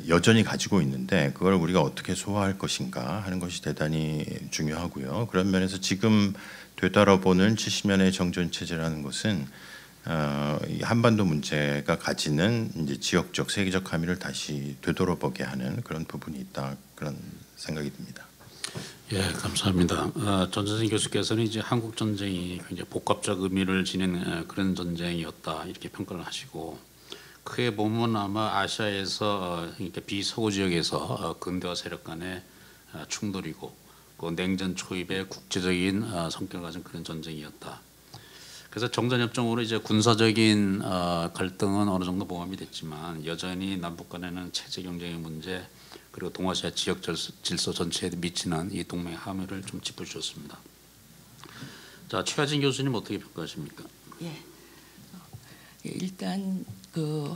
여전히 가지고 있는데 그걸 우리가 어떻게 소화할 것인가 하는 것이 대단히 중요하고요. 그런 면에서 지금 되돌아보는 70년의 정전 체제라는 것은 이 한반도 문제가 가지는 이제 지역적 세계적 함의를 다시 되돌아보게 하는 그런 부분이 있다 그런 생각이 듭니다. 예, 감사합니다. 전재생 교수께서는 이제 한국 전쟁이 굉장히 복합적 의미를 지닌 그런 전쟁이었다 이렇게 평가를 하시고 크게 보면 아마 아시아에서 그러니까 비서구 지역에서 근대화 세력 간의 충돌이고 그 냉전 초입의 국제적인 성격을 가진 그런 전쟁이었다. 그래서 정전협정으로 이제 군사적인 갈등은 어느 정도 봉합이 됐지만 여전히 남북 간에는 체제 경쟁의 문제 그리고 동아시아 지역 질서 전체에 미치는 이 동맹 함의를 좀 짚어주셨습니다. 자, 최하진 교수님 어떻게 평가하십니까? 예. 일단 그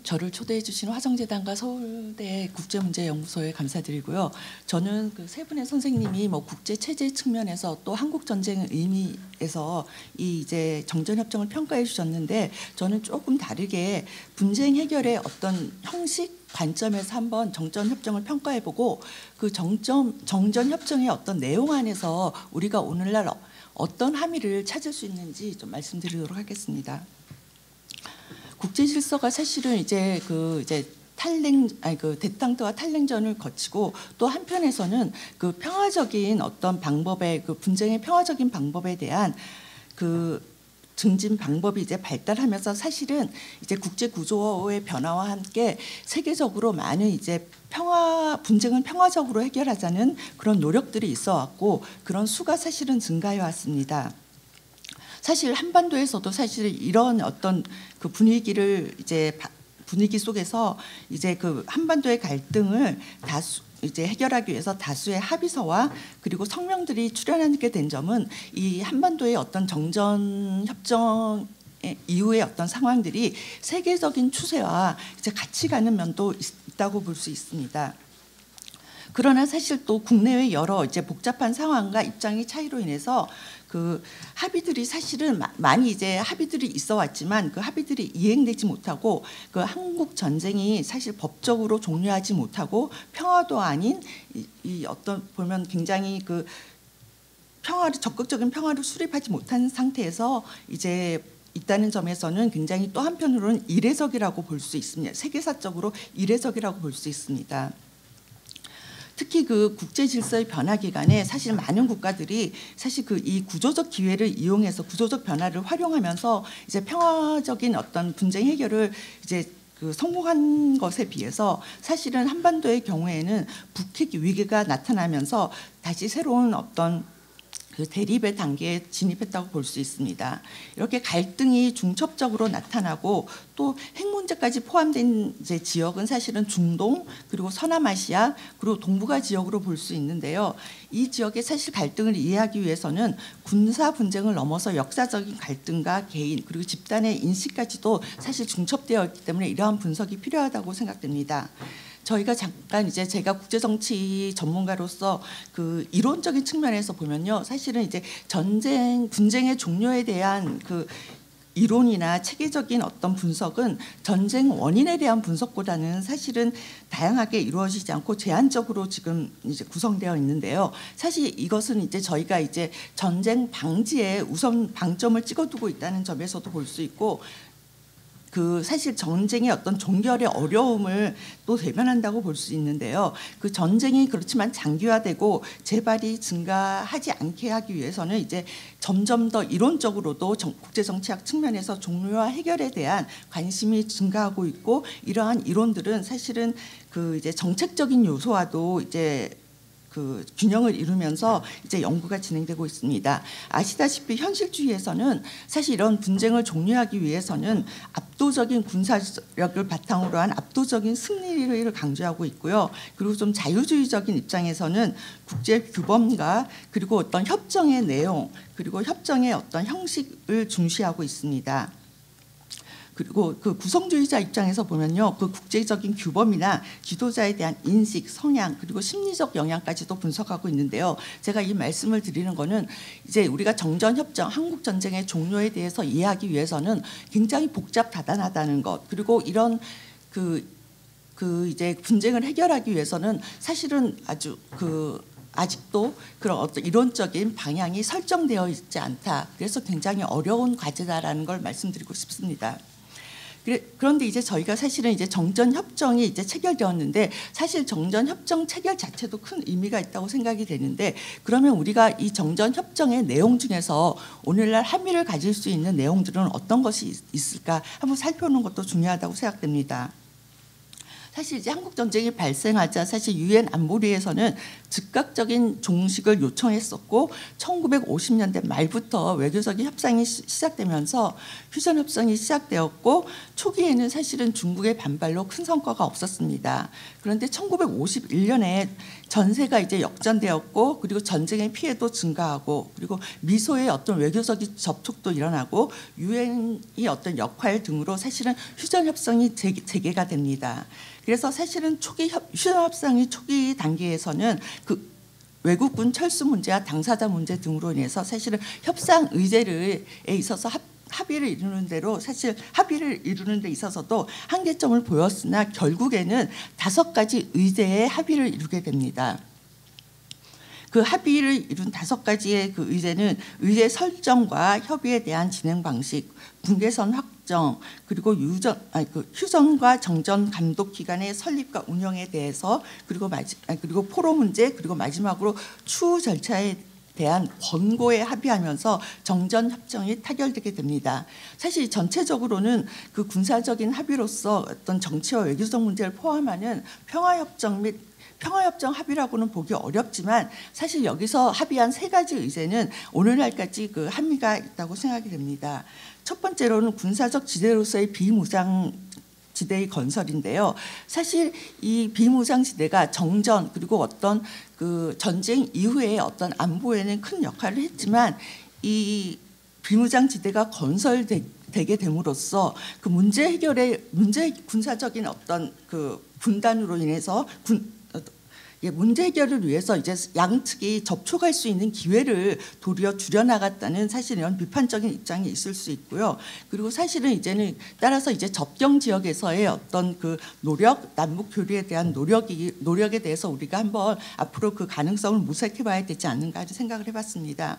저를 초대해 주신 화정재단과 서울대 국제문제연구소에 감사드리고요. 저는 그 세 분의 선생님이 뭐 국제 체제 측면에서 또 한국 전쟁의 의미에서 이 이제 정전 협정을 평가해 주셨는데 저는 조금 다르게 분쟁 해결의 어떤 형식 관점에서 한번 정전 협정을 평가해 보고 그 정전 협정의 어떤 내용 안에서 우리가 오늘날 어떤 함의를 찾을 수 있는지 좀 말씀드리도록 하겠습니다. 국제 질서가 사실은 이제 대탕트와 탈냉전을 거치고 또 한편에서는 그 평화적인 어떤 방법의 그 분쟁의 평화적인 방법에 대한 그 증진 방법이 이제 발달하면서 사실은 이제 국제 구조의 변화와 함께 세계적으로 많은 이제 분쟁은 평화적으로 해결하자는 그런 노력들이 있어 왔고 그런 수가 사실은 증가해 왔습니다. 사실 한반도에서도 사실 이런 어떤 그 분위기 속에서 이제 그 한반도의 갈등을 이제 해결하기 위해서 다수의 합의서와 그리고 성명들이 출연하게 된 점은 이 한반도의 어떤 정전 협정 이후의 어떤 상황들이 세계적인 추세와 이제 같이 가는 면도 있다고 볼 수 있습니다. 그러나 사실 또 국내외 여러 이제 복잡한 상황과 입장의 차이로 인해서 그 합의들이 사실은 많이 이제 합의들이 있어 왔지만 그 합의들이 이행되지 못하고 그 한국 전쟁이 사실 법적으로 종료하지 못하고 평화도 아닌 이 어떤 보면 굉장히 그 적극적인 평화를 수립하지 못한 상태에서 이제 있다는 점에서는 굉장히 또 한편으로는 이례적이라고 볼 수 있습니다. 세계사적으로 이례적이라고 볼 수 있습니다. 특히 그 국제 질서의 변화 기간에 사실 많은 국가들이 사실 그 이 구조적 기회를 이용해서 구조적 변화를 활용하면서 이제 평화적인 어떤 분쟁 해결을 이제 그 성공한 것에 비해서 사실은 한반도의 경우에는 북핵 위기가 나타나면서 다시 새로운 어떤 그 대립의 단계에 진입했다고 볼 수 있습니다. 이렇게 갈등이 중첩적으로 나타나고 또 핵 문제까지 포함된 이제 지역은 사실은 중동 그리고 서남아시아 그리고 동북아 지역으로 볼 수 있는데요. 이 지역의 사실 갈등을 이해하기 위해서는 군사 분쟁을 넘어서 역사적인 갈등과 개인 그리고 집단의 인식까지도 사실 중첩되어 있기 때문에 이러한 분석이 필요하다고 생각됩니다. 저희가 잠깐 이제 제가 국제정치 전문가로서 그 이론적인 측면에서 보면요, 사실은 이제 분쟁의 종료에 대한 그 이론이나 체계적인 어떤 분석은 전쟁 원인에 대한 분석보다는 사실은 다양하게 이루어지지 않고 제한적으로 지금 이제 구성되어 있는데요. 사실 이것은 이제 저희가 이제 전쟁 방지에 우선 방점을 찍어두고 있다는 점에서도 볼 수 있고. 그 사실 전쟁의 어떤 종결의 어려움을 또 대변한다고 볼 수 있는데요. 그 전쟁이 그렇지만 장기화되고 재발이 증가하지 않게 하기 위해서는 이제 점점 더 이론적으로도 국제 정치학 측면에서 종료와 해결에 대한 관심이 증가하고 있고 이러한 이론들은 사실은 그 이제 정책적인 요소와도 이제 그 균형을 이루면서 이제 연구가 진행되고 있습니다. 아시다시피 현실주의에서는 사실 이런 분쟁을 종료하기 위해서는 압도적인 군사력을 바탕으로 한 압도적인 승리를 강조하고 있고요. 그리고 좀 자유주의적인 입장에서는 국제 규범과 그리고 어떤 협정의 내용 그리고 협정의 어떤 형식을 중시하고 있습니다. 그리고 그 구성주의자 입장에서 보면요, 그 국제적인 규범이나 지도자에 대한 인식, 성향 그리고 심리적 영향까지도 분석하고 있는데요. 제가 이 말씀을 드리는 거는 이제 우리가 정전협정, 한국 전쟁의 종료에 대해서 이해하기 위해서는 굉장히 복잡다단하다는 것, 그리고 이런 그 이제 분쟁을 해결하기 위해서는 사실은 아주 아직도 그런 어떤 이론적인 방향이 설정되어 있지 않다. 그래서 굉장히 어려운 과제다라는 걸 말씀드리고 싶습니다. 그런데 이제 저희가 사실은 이제 정전협정이 이제 체결되었는데 사실 정전협정 체결 자체도 큰 의미가 있다고 생각이 되는데 그러면 우리가 이 정전협정의 내용 중에서 오늘날 함의를 가질 수 있는 내용들은 어떤 것이 있을까 한번 살펴보는 것도 중요하다고 생각됩니다. 사실 이제 한국 전쟁이 발생하자 사실 유엔 안보리에서는 즉각적인 종식을 요청했었고 1950년대 말부터 외교적인 협상이 시작되면서 휴전 협상이 시작되었고 초기에는 사실은 중국의 반발로 큰 성과가 없었습니다. 그런데 1951년에 전세가 이제 역전되었고 그리고 전쟁의 피해도 증가하고 그리고 미소의 어떤 외교적인 접촉도 일어나고 유엔이 어떤 역할 등으로 사실은 휴전 협상이 재개가 됩니다. 그래서 사실은 휴전 협상의 초기 단계에서는 그 외국군 철수 문제와 당사자 문제 등으로 인해서 사실은 협상 의제에 있어서 합의를 이루는 대로 사실 합의를 이루는 데 있어서도 한계점을 보였으나 결국에는 5가지 의제의 합의를 이루게 됩니다. 그 합의를 이룬 5가지의 그 의제는 의제 설정과 협의에 대한 진행 방식, 분계선 확정, 그리고 휴전과 정전 감독 기관의 설립과 운영에 대해서 그리고 포로 문제, 그리고 마지막으로 추후 절차에 대한 권고에 합의하면서 정전 협정이 타결되게 됩니다. 사실 전체적으로는 그 군사적인 합의로서 어떤 정치와 외교적 문제를 포함하는 평화협정 및 평화협정 합의라고는 보기 어렵지만 사실 여기서 합의한 3가지 의제는 오늘날까지 그 한미가 있다고 생각이 됩니다. 첫 번째로는 군사적 지대로서의 비무장 지대의 건설인데요. 사실 이 비무장 지대가 정전 그리고 어떤 그 전쟁 이후에 어떤 안보에는 큰 역할을 했지만 이 비무장 지대가 건설되게 됨으로써 그 문제 해결의 군사적인 어떤 그 분단으로 인해서 문제 해결을 위해서 이제 양측이 접촉할 수 있는 기회를 도리어 줄여나갔다는 사실 이런 비판적인 입장이 있을 수 있고요. 그리고 사실은 이제는 따라서 이제 접경 지역에서의 어떤 그 노력, 남북 교류에 대한 노력에 대해서 우리가 한번 앞으로 그 가능성을 모색해봐야 되지 않는가 하는 생각을 해봤습니다.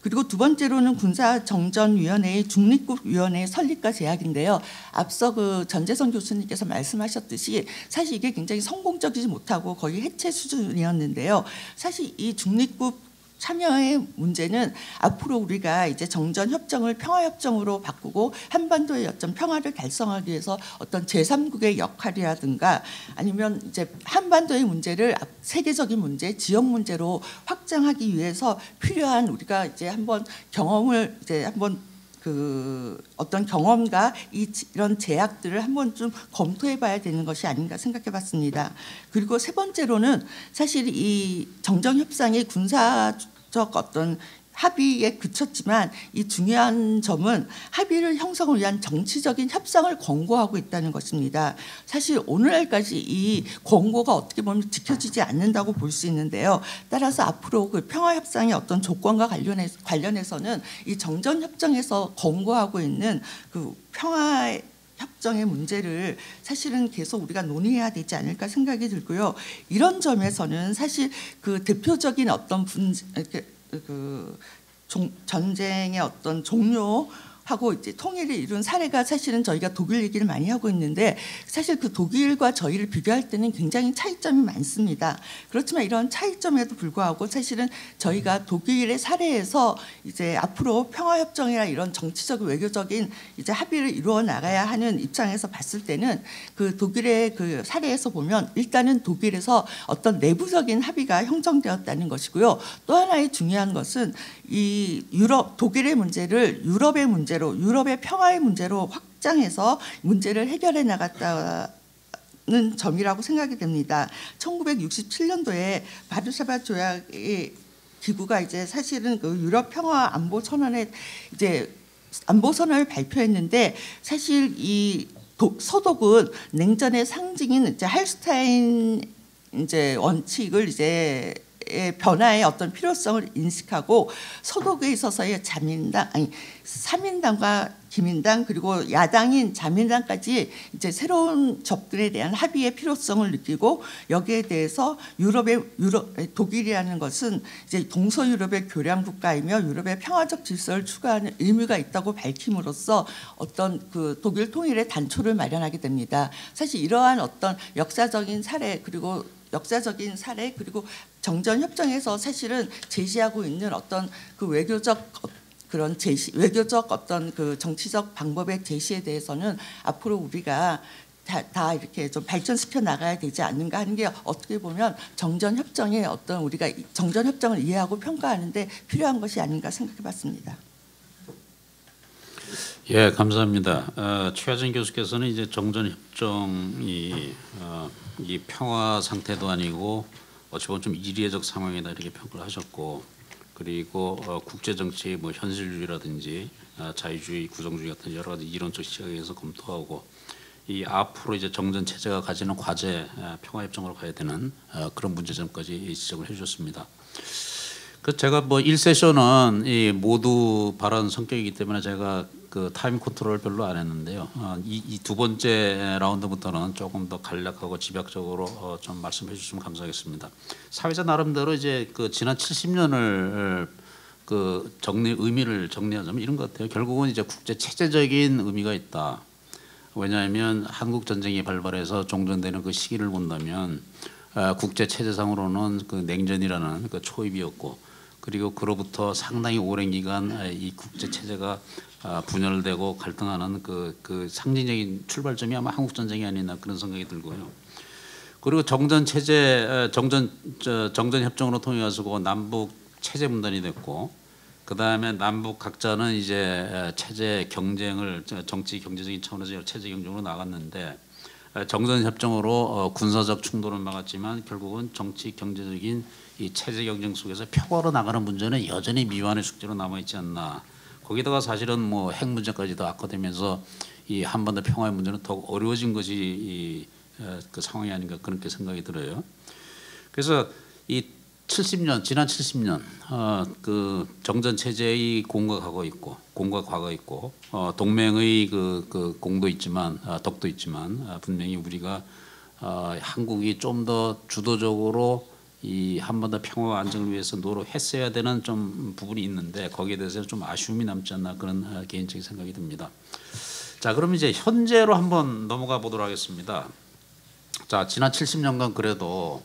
그리고 두 번째로는 군사정전위원회의 중립국위원회의 설립과 제약인데요. 앞서 그 전재성 교수님께서 말씀하셨듯이 사실 이게 굉장히 성공적이지 못하고 거의 해체 수준이었는데요. 사실 이 중립국 참여의 문제는 앞으로 우리가 이제 정전협정을 평화협정으로 바꾸고 한반도의 어떤 평화를 달성하기 위해서 어떤 제3국의 역할이라든가 아니면 이제 한반도의 문제를 세계적인 문제, 지역 문제로 확장하기 위해서 필요한 우리가 이제 한번 경험을 이제 한번 그 어떤 경험과 이런 제약들을 한번 좀 검토해봐야 되는 것이 아닌가 생각해봤습니다. 그리고 세 번째로는 사실 이 정전협상의 군사적 어떤 합의에 그쳤지만 이 중요한 점은 합의를 형성을 위한 정치적인 협상을 권고하고 있다는 것입니다. 사실 오늘날까지 이 권고가 어떻게 보면 지켜지지 않는다고 볼 수 있는데요. 따라서 앞으로 그 평화협상의 어떤 조건과 관련해서는 이 정전협정에서 권고하고 있는 그 평화협정의 문제를 사실은 계속 우리가 논의해야 되지 않을까 생각이 들고요. 이런 점에서는 사실 그 대표적인 어떤 전쟁의 어떤 종료하고 이제 통일을 이룬 사례가 사실은 저희가 독일 얘기를 많이 하고 있는데 사실 그 독일과 저희를 비교할 때는 굉장히 차이점이 많습니다. 그렇지만 이런 차이점에도 불구하고 사실은 저희가 독일의 사례에서 이제 앞으로 평화협정이나 이런 정치적 외교적인 이제 합의를 이루어 나가야 하는 입장에서 봤을 때는 그 독일의 그 사례에서 보면 일단은 독일에서 어떤 내부적인 합의가 형성되었다는 것이고요. 또 하나의 중요한 것은 이 독일의 문제를 유럽의 문제로, 유럽의 평화의 문제로 확장해서 문제를 해결해 나갔다는 점이라고 생각이 됩니다. 1967년도에 바르샤바 조약의 기구가 이제 사실은 그 유럽 평화 안보 선언에 이제 안보 선언을 발표했는데 사실 이 서독은 냉전의 상징인 이제 할슈타인 이제 원칙을 이제 변화의 어떤 필요성을 인식하고 서독에 있어서의 삼인당과 기민당 그리고 야당인 자민당까지 이제 새로운 접근에 대한 합의의 필요성을 느끼고 여기에 대해서 독일이라는 것은 이제 동서유럽의 교량 국가이며 유럽의 평화적 질서를 추구하는 의무가 있다고 밝힘으로써 어떤 그 독일 통일의 단초를 마련하게 됩니다. 사실 이러한 어떤 역사적인 사례 그리고 정전협정에서 사실은 제시하고 있는 어떤 그 외교적 어떤 그 정치적 방법의 제시에 대해서는 앞으로 우리가 다 이렇게 좀 발전시켜 나가야 되지 않는가 하는 게 어떻게 보면 정전협정의 어떤 우리가 정전협정을 이해하고 평가하는데 필요한 것이 아닌가 생각해봤습니다. 예, 감사합니다. 최하정 교수께서는 이제 정전협정이 이 평화 상태도 아니고 어찌 보면 좀 이례적 상황이다 이렇게 평가를 하셨고, 그리고 국제 정치 뭐 현실주의라든지 자유주의, 구성주의 같은 여러 가지 이론적 시각에서 검토하고 이 앞으로 이제 정전 체제가 가지는 과제, 평화협정으로 가야 되는 그런 문제점까지 지적을 해주셨습니다. 그 제가 뭐 1세션은 이 모두 발언 성격이기 때문에 제가 그 타임 컨트롤 별로 안 했는데요. 이 두 번째 라운드부터는 조금 더 간략하고 집약적으로 좀 말씀해 주시면 감사하겠습니다. 사회자 나름대로 이제 그 지난 70년을 그 의미를 정리하자면 이런 것 같아요. 결국은 이제 국제 체제적인 의미가 있다. 왜냐하면 한국 전쟁이 발발해서 종전되는 그 시기를 본다면 국제 체제상으로는 그 냉전이라는 그 초입이었고, 그리고 그로부터 상당히 오랜 기간 이 국제 체제가 분열되고 갈등하는 그 상징적인 출발점이 아마 한국 전쟁이 아니나 그런 생각이 들고요. 그리고 정전 체제 정전 협정으로 통해 가지고 남북 체제 분단이 됐고, 그 다음에 남북 각자는 이제 체제 경쟁을 정치 경제적인 차원에서 체제 경쟁으로 나갔는데, 정전 협정으로 군사적 충돌을 막았지만 결국은 정치 경제적인 이 체제 경쟁 속에서 평화로 나가는 문제는 여전히 미완의 숙제로 남아 있지 않나. 거기다가 사실은 뭐 핵 문제까지도 악화되면서 이 한반도 평화의 문제는 더욱 어려워진 것이 그 상황이 아닌가 그렇게 생각이 들어요. 그래서 이 70년 지난 70년 그 정전 체제의 공과가 있고 동맹의 그 공도 있지만 덕도 있지만 분명히 우리가 한국이 좀 더 주도적으로 이 한반도 평화와 안정을 위해서 노력했어야 되는 좀 부분이 있는데 거기에 대해서 좀 아쉬움이 남지 않나 그런 개인적인 생각이 듭니다. 자, 그럼 이제 현재로 한번 넘어가 보도록 하겠습니다. 자, 지난 70년간 그래도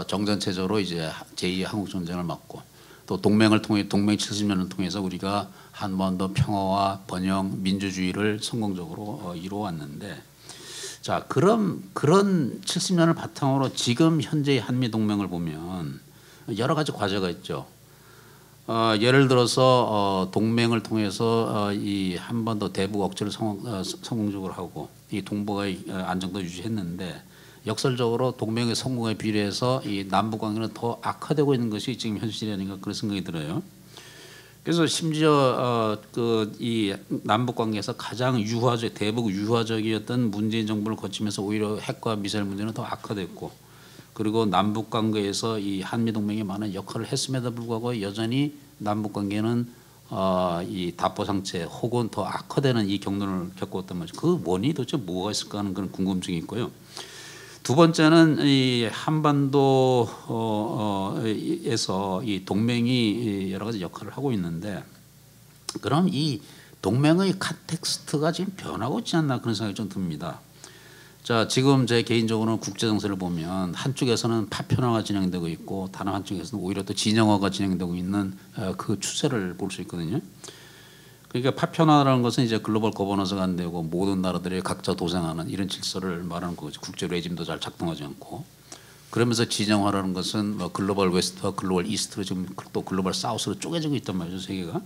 정전 체제로 이제 제2의 한국 전쟁을 막고 또 동맹을 통해 동맹 70년을 통해서 우리가 한반도 평화와 번영 민주주의를 성공적으로 이루어왔는데, 자, 그런 70년을 바탕으로 지금 현재의 한미 동맹을 보면 여러 가지 과제가 있죠. 예를 들어서 동맹을 통해서 이 한반도 대북 억제를 성공적으로 하고 이 동북아의 안정도 유지했는데, 역설적으로 동맹의 성공에 비례해서 이 남북 관계는 더 악화되고 있는 것이 지금 현실이 아닌가 그런 생각이 들어요. 그래서 심지어 그 이 남북 관계에서 가장 대북 유화적이었던 문재인 정부를 거치면서 오히려 핵과 미사일 문제는 더 악화됐고, 그리고 남북 관계에서 이 한미 동맹이 많은 역할을 했음에도 불구하고 여전히 남북 관계는 이 답보상체 혹은 더 악화되는 이 경로를 겪었단 말이죠. 그 원인이 도대체 뭐가 있을까 하는 그런 궁금증이 있고요. 두 번째는 이 한반도에서 이 동맹이 여러 가지 역할을 하고 있는데, 그럼 이 동맹의 컨텍스트가 지금 변하고 있지 않나 그런 생각이 좀 듭니다. 자, 지금 제 개인적으로는 국제 정세를 보면 한쪽에서는 파편화가 진행되고 있고 다른 한쪽에서는 오히려 또 진영화가 진행되고 있는 그 추세를 볼 수 있거든요. 그러니까 파편화라는 것은 이제 글로벌 거버넌스가 안 되고 모든 나라들이 각자 도생하는 이런 질서를 말하는 거죠. 국제 레짐도 잘 작동하지 않고. 그러면서 진영화라는 것은 뭐 글로벌 웨스트와 글로벌 이스트로 지금 또 글로벌 사우스로 쪼개지고 있단 말이죠, 세계가.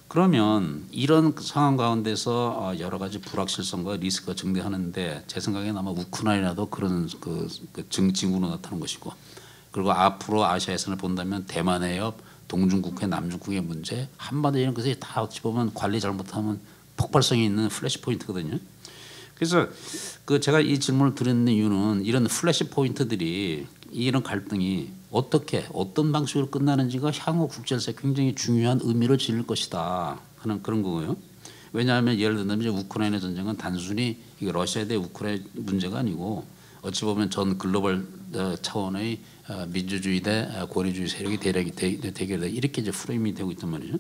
그러면 이런 상황 가운데서 여러 가지 불확실성과 리스크가 증대하는데, 제 생각에는 아마 우크라이나도 그런 그 징후로 나타나는 것이고, 그리고 앞으로 아시아 예선을 본다면 대만 해협, 동중국해, 남중국해 문제, 한반도 이런 것이 다 어찌 보면 관리 잘못하면 폭발성이 있는 플래시 포인트거든요. 그래서 그 제가 이 질문을 드리는 이유는 이런 플래시 포인트들이 이런 갈등이 어떻게 어떤 방식으로 끝나는지가 향후 국제에서 굉장히 중요한 의미를 지닐 것이다 하는 그런 거고요. 왜냐하면 예를 들면 이제 우크라이나 전쟁은 단순히 이게 러시아 대 우크라이나 문제가 아니고 어찌 보면 전 글로벌 차원의 민주주의 대 권위주의 세력이 대결돼 이렇게 이제 프레임이 되고 있단 말이죠.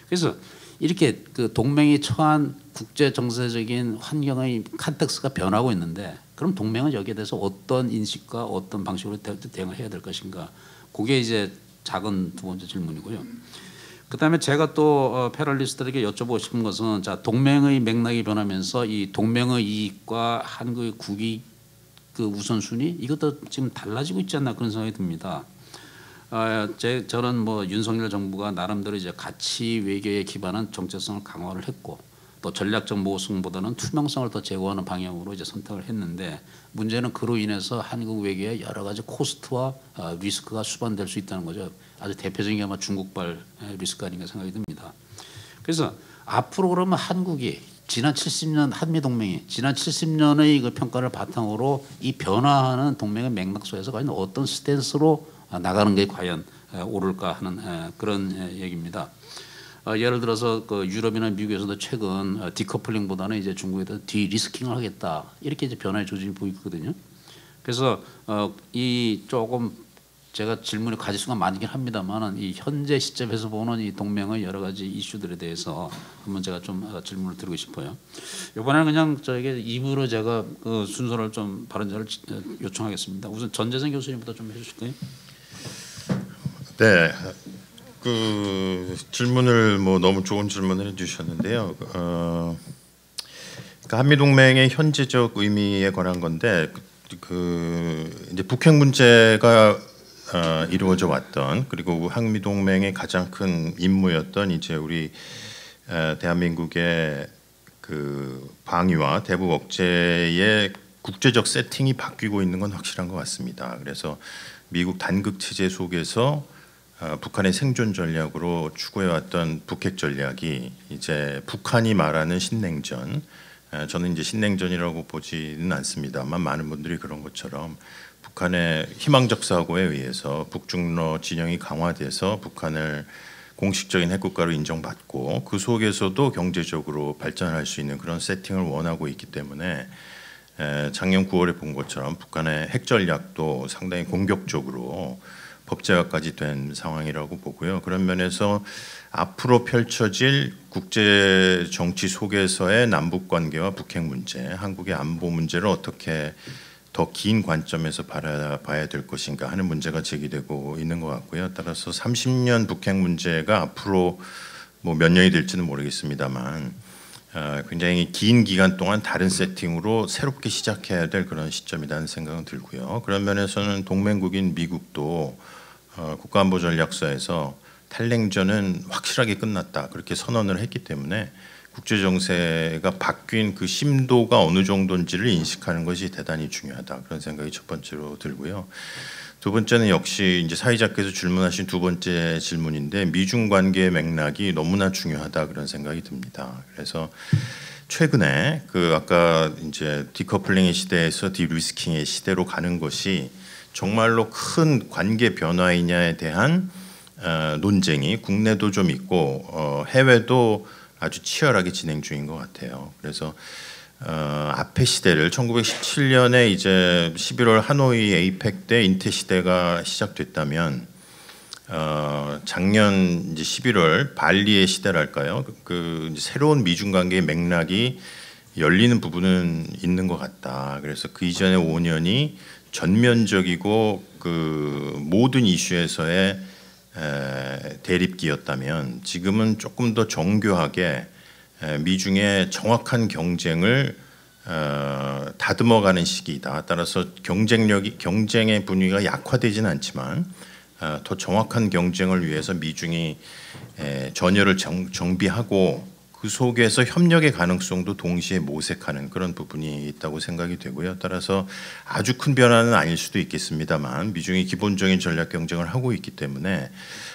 그래서 이렇게 그 동맹이 처한 국제 정세적인 환경의 컨텍스트가 변하고 있는데, 그럼 동맹은 여기에 대해서 어떤 인식과 어떤 방식으로 대응을 해야 될 것인가? 그게 이제 작은 두 번째 질문이고요. 그다음에 제가 또 패널리스트들에게 여쭤보고 싶은 것은, 자, 동맹의 맥락이 변하면서 이 동맹의 이익과 한국의 국익 그 우선순위 이것도 지금 달라지고 있지 않나 그런 생각이 듭니다. 저는 뭐 윤석열 정부가 나름대로 이제 가치 외교에 기반한 정체성을 강화를 했고, 또 전략적 모호성보다는 투명성을 더 제고하는 방향으로 이제 선택을 했는데, 문제는 그로 인해서 한국 외교에 여러 가지 코스트와 리스크가 수반될 수 있다는 거죠. 아주 대표적인 게 아마 중국발 리스크 아닌가 생각이 듭니다. 그래서 앞으로 그러면 한국이 지난 70년 한미 동맹이 지난 70년의 그 평가를 바탕으로 이 변화하는 동맹의 맥락 속에서 과연 어떤 스탠스로 나가는 게 과연 옳을까 하는 그런 얘기입니다. 예를 들어서 그 유럽이나 미국에서도 최근 디커플링보다는 이제 중국에 대해서 디리스킹을 하겠다 이렇게 이제 변화의 조짐이 보이거든요. 그래서 이 조금 제가 질문을 가질 수가 많긴 합니다만은 이 현재 시점에서 보는 이 동맹의 여러 가지 이슈들에 대해서 한번 제가 좀 질문을 드리고 싶어요. 이번에는 그냥 저에게 입으로 제가 그 순서를 좀 발언자를 요청하겠습니다. 우선 전재생 교수님부터 좀 해주실까요? 네, 그 질문을 뭐 너무 좋은 질문을 해주셨는데요. 그러니까 한미 동맹의 현재적 의미에 관한 건데 그 이제 북핵 문제가 이루어져 왔던 그리고 한미 동맹의 가장 큰 임무였던 이제 우리 대한민국의 그 방위와 대북 억제의 국제적 세팅이 바뀌고 있는 건 확실한 것 같습니다. 그래서 미국 단극 체제 속에서 북한의 생존 전략으로 추구해왔던 북핵 전략이 이제 북한이 말하는 신냉전, 저는 이제 신냉전이라고 보지는 않습니다만 많은 분들이 그런 것처럼 북한의 희망적 사고에 의해서 북중러 진영이 강화돼서 북한을 공식적인 핵국가로 인정받고 그 속에서도 경제적으로 발전할 수 있는 그런 세팅을 원하고 있기 때문에 작년 9월에 본 것처럼 북한의 핵 전략도 상당히 공격적으로 법제화까지 된 상황이라고 보고요. 그런 면에서 앞으로 펼쳐질 국제 정치 속에서의 남북 관계와 북핵 문제, 한국의 안보 문제를 어떻게 더 긴 관점에서 바라봐야 될 것인가 하는 문제가 제기되고 있는 것 같고요. 따라서 30년 북핵 문제가 앞으로 뭐 몇 년이 될지는 모르겠습니다만 굉장히 긴 기간 동안 다른 세팅으로 새롭게 시작해야 될 그런 시점이라는 생각은 들고요. 그런 면에서는 동맹국인 미국도 국가안보전략서에서 탈냉전은 확실하게 끝났다 그렇게 선언을 했기 때문에 국제 정세가 바뀐 그 심도가 어느 정도인지를 인식하는 것이 대단히 중요하다 그런 생각이 첫 번째로 들고요. 두 번째는 역시 이제 사회자께서 질문하신 두 번째 질문인데 미중 관계의 맥락이 너무나 중요하다 그런 생각이 듭니다. 그래서 최근에 그 아까 이제 디커플링의 시대에서 디리스킹의 시대로 가는 것이 정말로 큰 관계 변화이냐에 대한 논쟁이 국내도 좀 있고 해외도 아주 치열하게 진행 중인 것 같아요. 그래서 앞의 시대를 1917년에 이제 11월 하노이 에이펙 때 인태 시대가 시작됐다면 작년 이제 11월 발리의 시대랄까요? 그 이제 새로운 미중 관계의 맥락이 열리는 부분은 있는 것 같다. 그래서 그 이전의 5년이 전면적이고 그 모든 이슈에서의 대립기였다면 지금은 조금 더 정교하게 미중의 정확한 경쟁을 다듬어가는 시기이다. 따라서 경쟁의 분위기가 약화되지는 않지만 더 정확한 경쟁을 위해서 미중이 전열을 정비하고 그 속에서 협력의 가능성도 동시에 모색하는 그런 부분이 있다고 생각이 되고요. 따라서 아주 큰 변화는 아닐 수도 있겠습니다만 미중이 기본적인 전략 경쟁을 하고 있기 때문에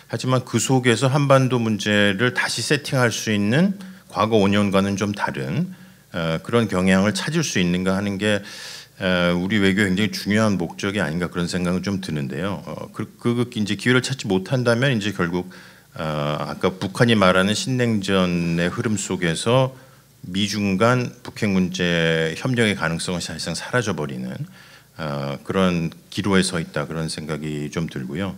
하지만 그 속에서 한반도 문제를 다시 세팅할 수 있는 과거 5년과는 좀 다른 그런 경향을 찾을 수 있는가 하는 게 우리 외교의 굉장히 중요한 목적이 아닌가 그런 생각은 좀 드는데요. 그 이제 기회를 찾지 못한다면 이제 결국 아까 북한이 말하는 신냉전의 흐름 속에서 미중 간 북핵 문제 협력의 가능성은 사실상 사라져버리는 그런 기로에 서 있다 그런 생각이 좀 들고요.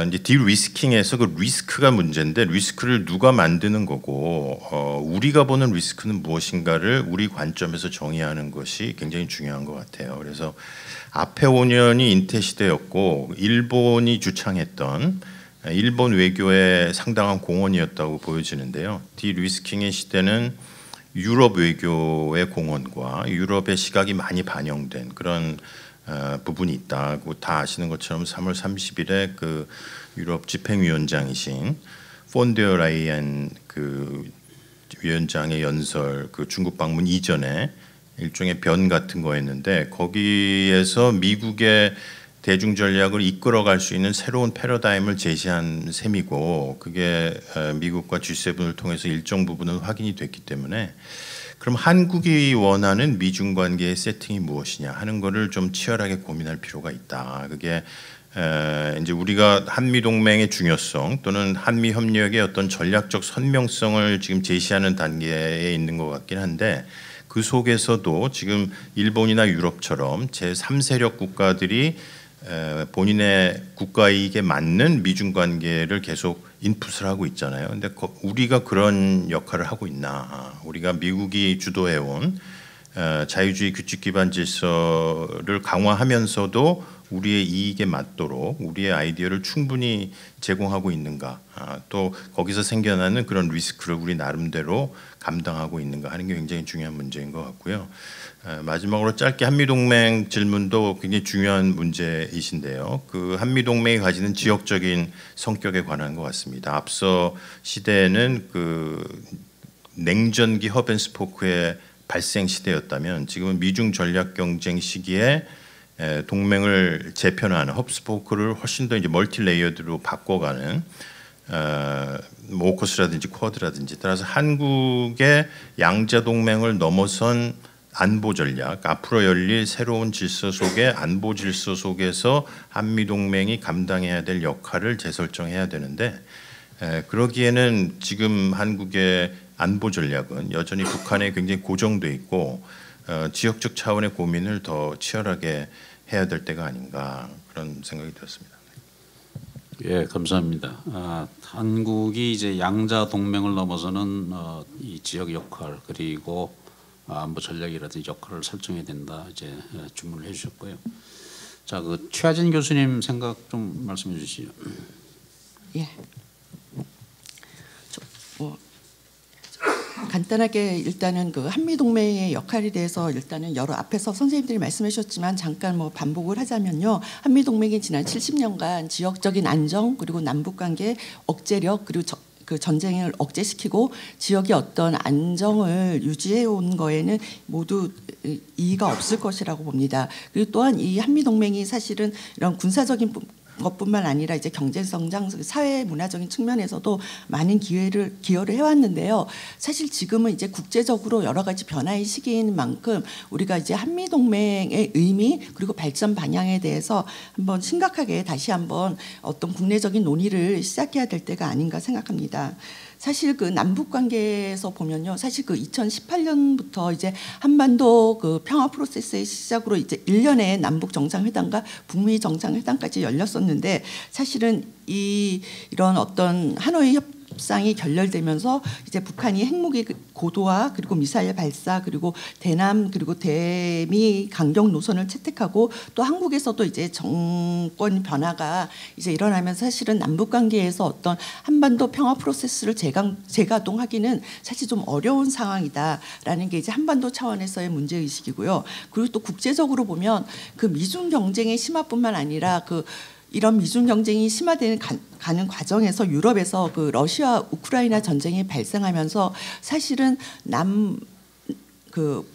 이제 디리스킹에서 그 리스크가 문제인데 리스크를 누가 만드는 거고 우리가 보는 리스크는 무엇인가를 우리 관점에서 정의하는 것이 굉장히 중요한 것 같아요. 그래서 앞에 5년이 인태 시대였고 일본이 주창했던 일본 외교의 상당한 공헌이었다고 보여지는데요. 디리스킹의 시대는 유럽 외교의 공헌과 유럽의 시각이 많이 반영된 그런 부분이 있다고 다 아시는 것처럼 3월 30일에 그 유럽 집행위원장이신 폰데어 라이엔 그 위원장의 연설 그 중국 방문 이전에 일종의 변 같은 거였는데 거기에서 미국의 대중 전략을 이끌어갈 수 있는 새로운 패러다임을 제시한 셈이고 그게 미국과 G7을 통해서 일정 부분은 확인이 됐기 때문에 그럼 한국이 원하는 미중 관계의 세팅이 무엇이냐 하는 거를 좀 치열하게 고민할 필요가 있다. 그게 이제 우리가 한미 동맹의 중요성 또는 한미 협력의 어떤 전략적 선명성을 지금 제시하는 단계에 있는 것 같긴 한데 그 속에서도 지금 일본이나 유럽처럼 제3세력 국가들이 본인의 국가 이익에 맞는 미중 관계를 계속 인풋을 하고 있잖아요. 근데 우리가 그런 역할을 하고 있나? 우리가 미국이 주도해 온 자유주의 규칙 기반 질서를 강화하면서도 우리의 이익에 맞도록 우리의 아이디어를 충분히 제공하고 있는가, 또 거기서 생겨나는 그런 리스크를 우리 나름대로 감당하고 있는가 하는 게 굉장히 중요한 문제인 것 같고요. 마지막으로 짧게 한미동맹 질문도 굉장히 중요한 문제이신데요. 그 한미동맹이 가지는 지역적인 성격에 관한 것 같습니다. 앞서 시대에는 그 냉전기 허벤스포크의 발생 시대였다면 지금은 미중 전략 경쟁 시기에 동맹을 재편하는 헙스포크를 훨씬 더 이제 멀티레이어드로 바꿔가는 오커스라든지 쿼드라든지, 따라서 한국의 양자 동맹을 넘어선 안보 전략, 앞으로 열릴 새로운 질서 속에 안보 질서 속에서 한미 동맹이 감당해야 될 역할을 재설정해야 되는데, 그러기에는 지금 한국의 안보 전략은 여전히 북한에 굉장히 고정돼 있고 지역적 차원의 고민을 더 치열하게 해야 될 때가 아닌가, 그런 생각이 들었습니다. 예, 감사합니다. 한국이 이제 양자 동맹을 넘어서는 이 지역 역할 그리고 안보 전략이라든지 역할을 설정해야 된다, 이제 주문을 해주셨고요. 자, 그 최하진 교수님 생각 좀 말씀해 주시죠. 예. 간단하게 일단은 그 한미 동맹의 역할에 대해서 일단은 여러 앞에서 선생님들이 말씀해 주셨지만 잠깐 뭐 반복을 하자면요. 한미 동맹이 지난 70년간 지역적인 안정 그리고 남북 관계 억제력 그리고 그 전쟁을 억제시키고 지역의 어떤 안정을 유지해 온 거에는 모두 이의가 없을 것이라고 봅니다. 그리고 또한 이 한미 동맹이 사실은 이런 군사적인 것뿐만 아니라 이제 경제 성장, 사회 문화적인 측면에서도 많은 기여를 해왔는데요. 사실 지금은 이제 국제적으로 여러 가지 변화의 시기인 만큼 우리가 이제 한미 동맹의 의미 그리고 발전 방향에 대해서 한번 심각하게 다시 한번 어떤 국내적인 논의를 시작해야 될 때가 아닌가 생각합니다. 사실 그 남북 관계에서 보면요, 사실 그 2018년부터 이제 한반도 그 평화 프로세스의 시작으로 이제 1년의 남북 정상회담과 북미 정상회담까지 열렸었는데, 사실은 이런 어떤 하노이 협상이 결렬되면서 이제 북한이 핵무기 고도화 그리고 미사일 발사 그리고 대남 그리고 대미 강경 노선을 채택하고 또 한국에서도 이제 정권 변화가 이제 일어나면서 사실은 남북 관계에서 어떤 한반도 평화 프로세스를 재가동하기는 사실 좀 어려운 상황이다라는 게 이제 한반도 차원에서의 문제 의식이고요. 그리고 또 국제적으로 보면 그 미중 경쟁의 심화뿐만 아니라 이런 미중 경쟁이 심화되는 가는 과정에서 유럽에서 그 러시아 우크라이나 전쟁이 발생하면서 사실은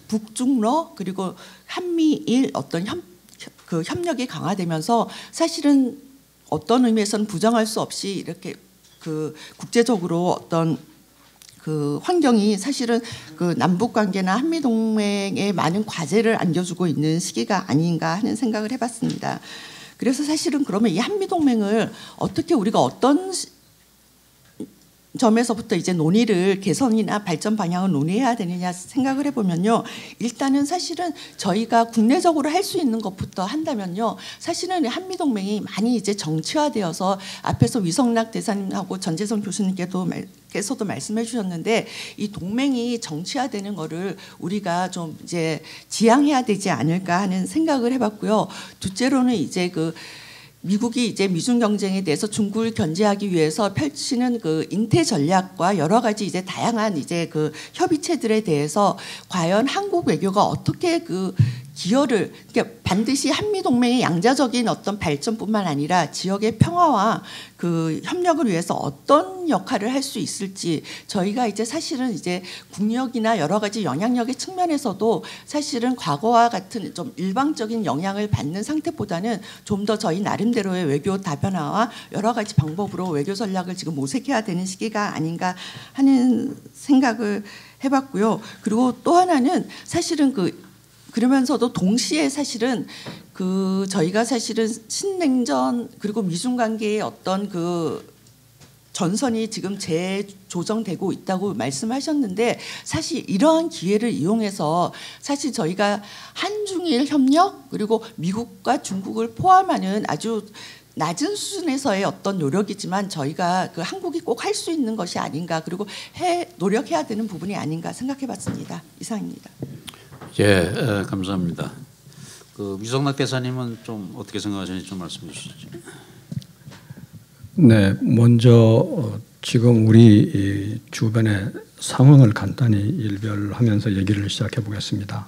북중러 그리고 한미일 어떤 협력이 강화되면서 사실은 어떤 의미에서는 부정할 수 없이 이렇게 그 국제적으로 어떤 그 환경이 사실은 그 남북 관계나 한미 동맹에 많은 과제를 안겨주고 있는 시기가 아닌가 하는 생각을 해봤습니다. 그래서 사실은 그러면 이 한미동맹을 어떻게 우리가 어떤 점에서부터 이제 논의를 개선이나 발전 방향을 논의해야 되느냐 생각을 해보면요. 일단은 사실은 저희가 국내적으로 할 수 있는 것부터 한다면요. 사실은 한미동맹이 많이 이제 정치화되어서 앞에서 위성락 대사님하고 전재성 교수님께서도 말씀해 주셨는데, 이 동맹이 정치화되는 거를 우리가 좀 이제 지양해야 되지 않을까 하는 생각을 해봤고요. 둘째로는 이제 미국이 이제 미중 경쟁에 대해서 중국을 견제하기 위해서 펼치는 그 인태 전략과 여러 가지 이제 다양한 이제 그 협의체들에 대해서 과연 한국 외교가 어떻게 그 기여를, 그러니까 반드시 한미 동맹의 양자적인 어떤 발전뿐만 아니라 지역의 평화와 그 협력을 위해서 어떤 역할을 할 수 있을지, 저희가 이제 사실은 이제 국력이나 여러 가지 영향력의 측면에서도 사실은 과거와 같은 좀 일방적인 영향을 받는 상태보다는 좀 더 저희 나름대로의 외교 다변화와 여러 가지 방법으로 외교 전략을 지금 모색해야 되는 시기가 아닌가 하는 생각을 해봤고요. 그리고 또 하나는 사실은 그러면서도 동시에 사실은 저희가 사실은 신냉전 그리고 미중 관계의 어떤 전선이 지금 재조정되고 있다고 말씀하셨는데, 사실 이러한 기회를 이용해서 사실 저희가 한중일 협력 그리고 미국과 중국을 포함하는 아주 낮은 수준에서의 어떤 노력이지만 저희가 한국이 꼭 할 수 있는 것이 아닌가, 그리고 노력해야 되는 부분이 아닌가 생각해봤습니다. 이상입니다. 예, 감사합니다. 그 유성락 대사님은 좀 어떻게 생각하시는지 좀 말씀해 주시죠. 네, 먼저 지금 우리 이 주변의 상황을 간단히 일별하면서 얘기를 시작해 보겠습니다.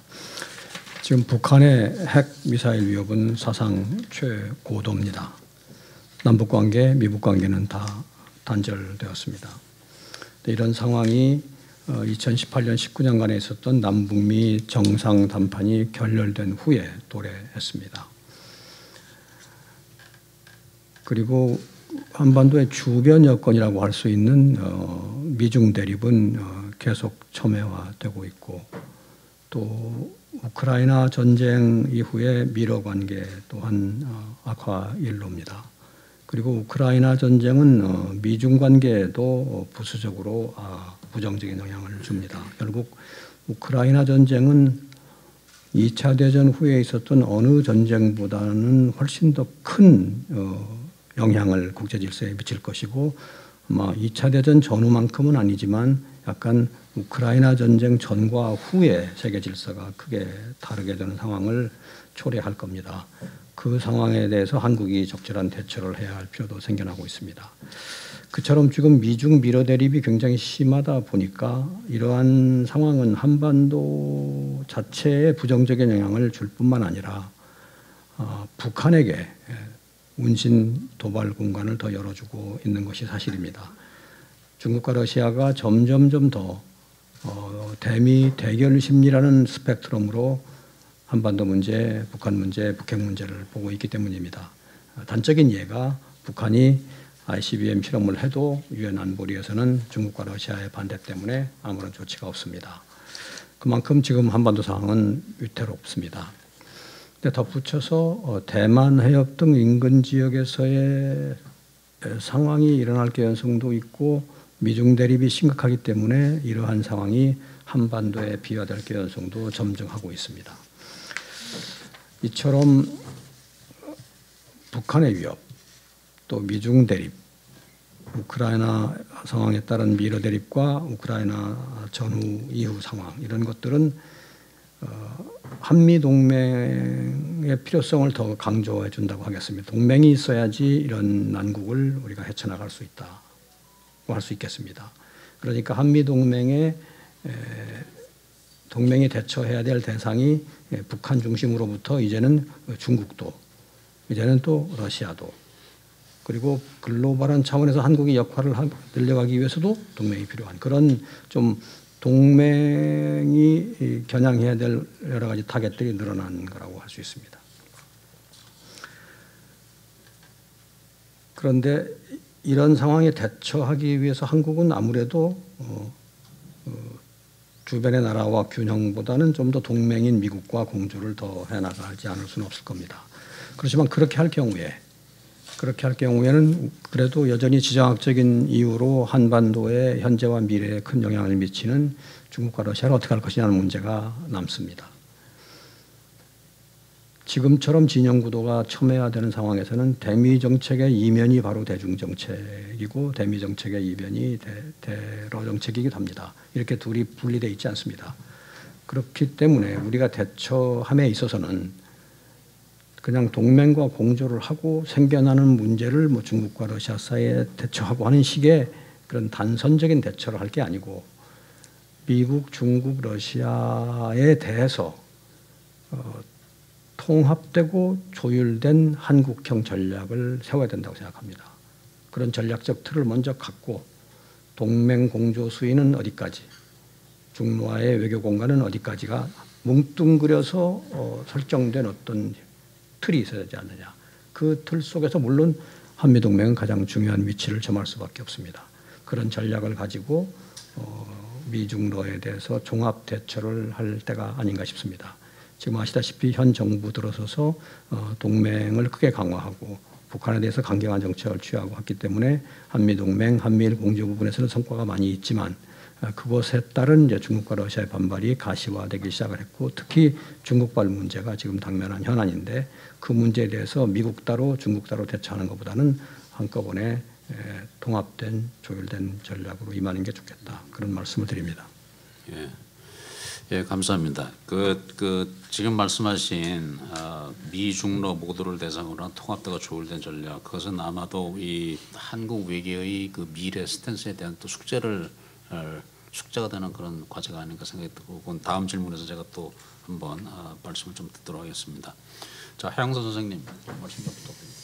지금 북한의 핵 미사일 위협은 사상 최고도입니다. 남북 관계, 미북 관계는 다 단절되었습니다. 이런 상황이 2018년 19년간에 있었던 남북미 정상 담판이 결렬된 후에 도래했습니다. 그리고 한반도의 주변 여건이라고 할 수 있는 미중 대립은 계속 첨예화되고 있고, 또 우크라이나 전쟁 이후에 미러 관계 또한 악화일로입니다. 그리고 우크라이나 전쟁은 미중 관계에도 부수적으로 부정적인 영향을 줍니다. 결국 우크라이나 전쟁은 2차 대전 후에 있었던 어느 전쟁보다는 훨씬 더 큰 영향을 국제 질서에 미칠 것이고, 아마 2차 대전 전후만큼은 아니지만 약간 우크라이나 전쟁 전과 후에 세계 질서가 크게 다르게 되는 상황을 초래할 겁니다. 그 상황에 대해서 한국이 적절한 대처를 해야 할 필요도 생겨나고 있습니다. 그처럼 지금 미중 미러 대립이 굉장히 심하다 보니까 이러한 상황은 한반도 자체에 부정적인 영향을 줄 뿐만 아니라 북한에게 운신 도발 공간을 더 열어주고 있는 것이 사실입니다. 중국과 러시아가 점점점 더 대미 대결 심리라는 스펙트럼으로 한반도 문제, 북한 문제, 북핵 문제를 보고 있기 때문입니다. 단적인 예가 북한이 ICBM 실험을 해도 유엔 안보리에서는 중국과 러시아의 반대 때문에 아무런 조치가 없습니다. 그만큼 지금 한반도 상황은 위태롭습니다. 덧붙여서 대만 해협 등 인근 지역에서의 상황이 일어날 가능성도 있고, 미중 대립이 심각하기 때문에 이러한 상황이 한반도에 비화될 가능성도 점증하고 있습니다. 이처럼 북한의 위협, 또 미중 대립, 우크라이나 상황에 따른 미러 대립과 우크라이나 전후 이후 상황, 이런 것들은 한미 동맹의 필요성을 더 강조해 준다고 하겠습니다. 동맹이 있어야지 이런 난국을 우리가 헤쳐나갈 수 있다고 할 수 있겠습니다. 그러니까 한미 동맹이 대처해야 될 대상이 북한 중심으로부터 이제는 중국도, 이제는 또 러시아도, 그리고 글로벌한 차원에서 한국이 역할을 늘려가기 위해서도 동맹이 필요한 그런 좀 동맹이 겨냥해야 될 여러 가지 타겟들이 늘어난 거라고 할 수 있습니다. 그런데 이런 상황에 대처하기 위해서 한국은 아무래도 주변의 나라와 균형보다는 좀 더 동맹인 미국과 공조를 더 해나가지 않을 수는 없을 겁니다. 그렇지만 그렇게 할 경우에는 그래도 여전히 지정학적인 이유로 한반도의 현재와 미래에 큰 영향을 미치는 중국과 러시아를 어떻게 할 것이냐는 문제가 남습니다. 지금처럼 진영 구도가 첨예화되는 상황에서는 대미 정책의 이면이 바로 대중 정책이고, 대미 정책의 이면이 대러 정책이기도 합니다. 이렇게 둘이 분리되어 있지 않습니다. 그렇기 때문에 우리가 대처함에 있어서는 그냥 동맹과 공조를 하고 생겨나는 문제를 중국과 러시아 사이에 대처하고 하는 식의 그런 단선적인 대처를 할 게 아니고, 미국, 중국, 러시아에 대해서 통합되고 조율된 한국형 전략을 세워야 된다고 생각합니다. 그런 전략적 틀을 먼저 갖고, 동맹 공조 수위는 어디까지, 중로와의 외교 공간은 어디까지가 뭉뚱그려서 설정된 어떤 틀이 있어야 되지 않느냐. 그 틀 속에서 물론 한미동맹은 가장 중요한 위치를 점할 수밖에 없습니다. 그런 전략을 가지고 미중로에 대해서 종합 대처를 할 때가 아닌가 싶습니다. 지금 아시다시피 현 정부 들어서서 동맹을 크게 강화하고 북한에 대해서 강경한 정책을 취하고 했기 때문에 한미동맹, 한미일 공조 부분에서는 성과가 많이 있지만, 그것에 따른 이제 중국과 러시아의 반발이 가시화되기 시작을 했고, 특히 중국발 문제가 지금 당면한 현안인데, 그 문제에 대해서 미국 따로 중국 따로 대처하는 것보다는 한꺼번에 통합된 조율된 전략으로 임하는 게 좋겠다, 그런 말씀을 드립니다. 예. 예, 감사합니다. 지금 말씀하신 미중로 모두를 대상으로 한 통합도가 조율된 전략, 그것은 아마도 이 한국 외교의 그 미래 스탠스에 대한 또 숙제가 되는 그런 과제가 아닌가 생각이 들고, 그건 다음 질문에서 제가 또 한번 말씀을 좀 듣도록 하겠습니다. 자, 하영선 선생님 말씀 좀 부탁드립니다.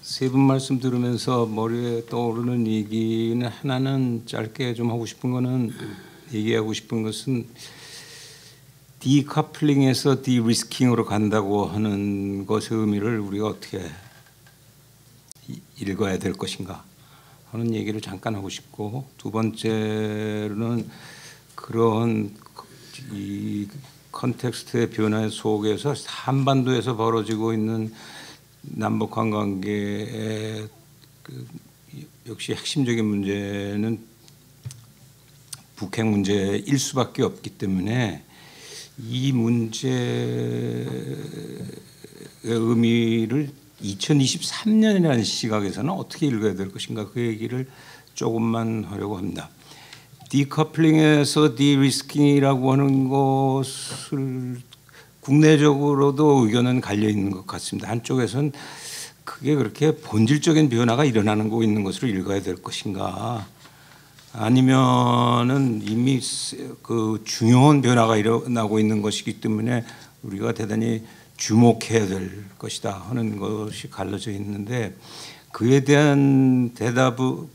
세 분 말씀 들으면서 머리에 떠오르는 얘기는, 하나는 짧게 좀 하고 싶은 거는, 얘기하고 싶은 것은 디커플링에서 디리스킹으로 간다고 하는 것의 의미를 우리가 어떻게 읽어야 될 것인가 하는 얘기를 잠깐 하고 싶고, 두 번째로는 그런 이 컨텍스트의 변화 속에서 한반도에서 벌어지고 있는 남북한 관계의 역시 핵심적인 문제는 북핵 문제일 수밖에 없기 때문에, 이 문제의 의미를 2023년이라는 시각에서는 어떻게 읽어야 될 것인가, 그 얘기를 조금만 하려고 합니다. 디커플링에서 디리스킹이라고 하는 것을 국내적으로도 의견은 갈려 있는 것 같습니다. 한쪽에서는 그게 그렇게 본질적인 변화가 일어나는 거 있는 것으로 읽어야 될 것인가, 아니면은 이미 그 중요한 변화가 일어나고 있는 것이기 때문에 우리가 대단히 주목해야 될 것이다 하는 것이 갈라져 있는데, 그에 대한 대답을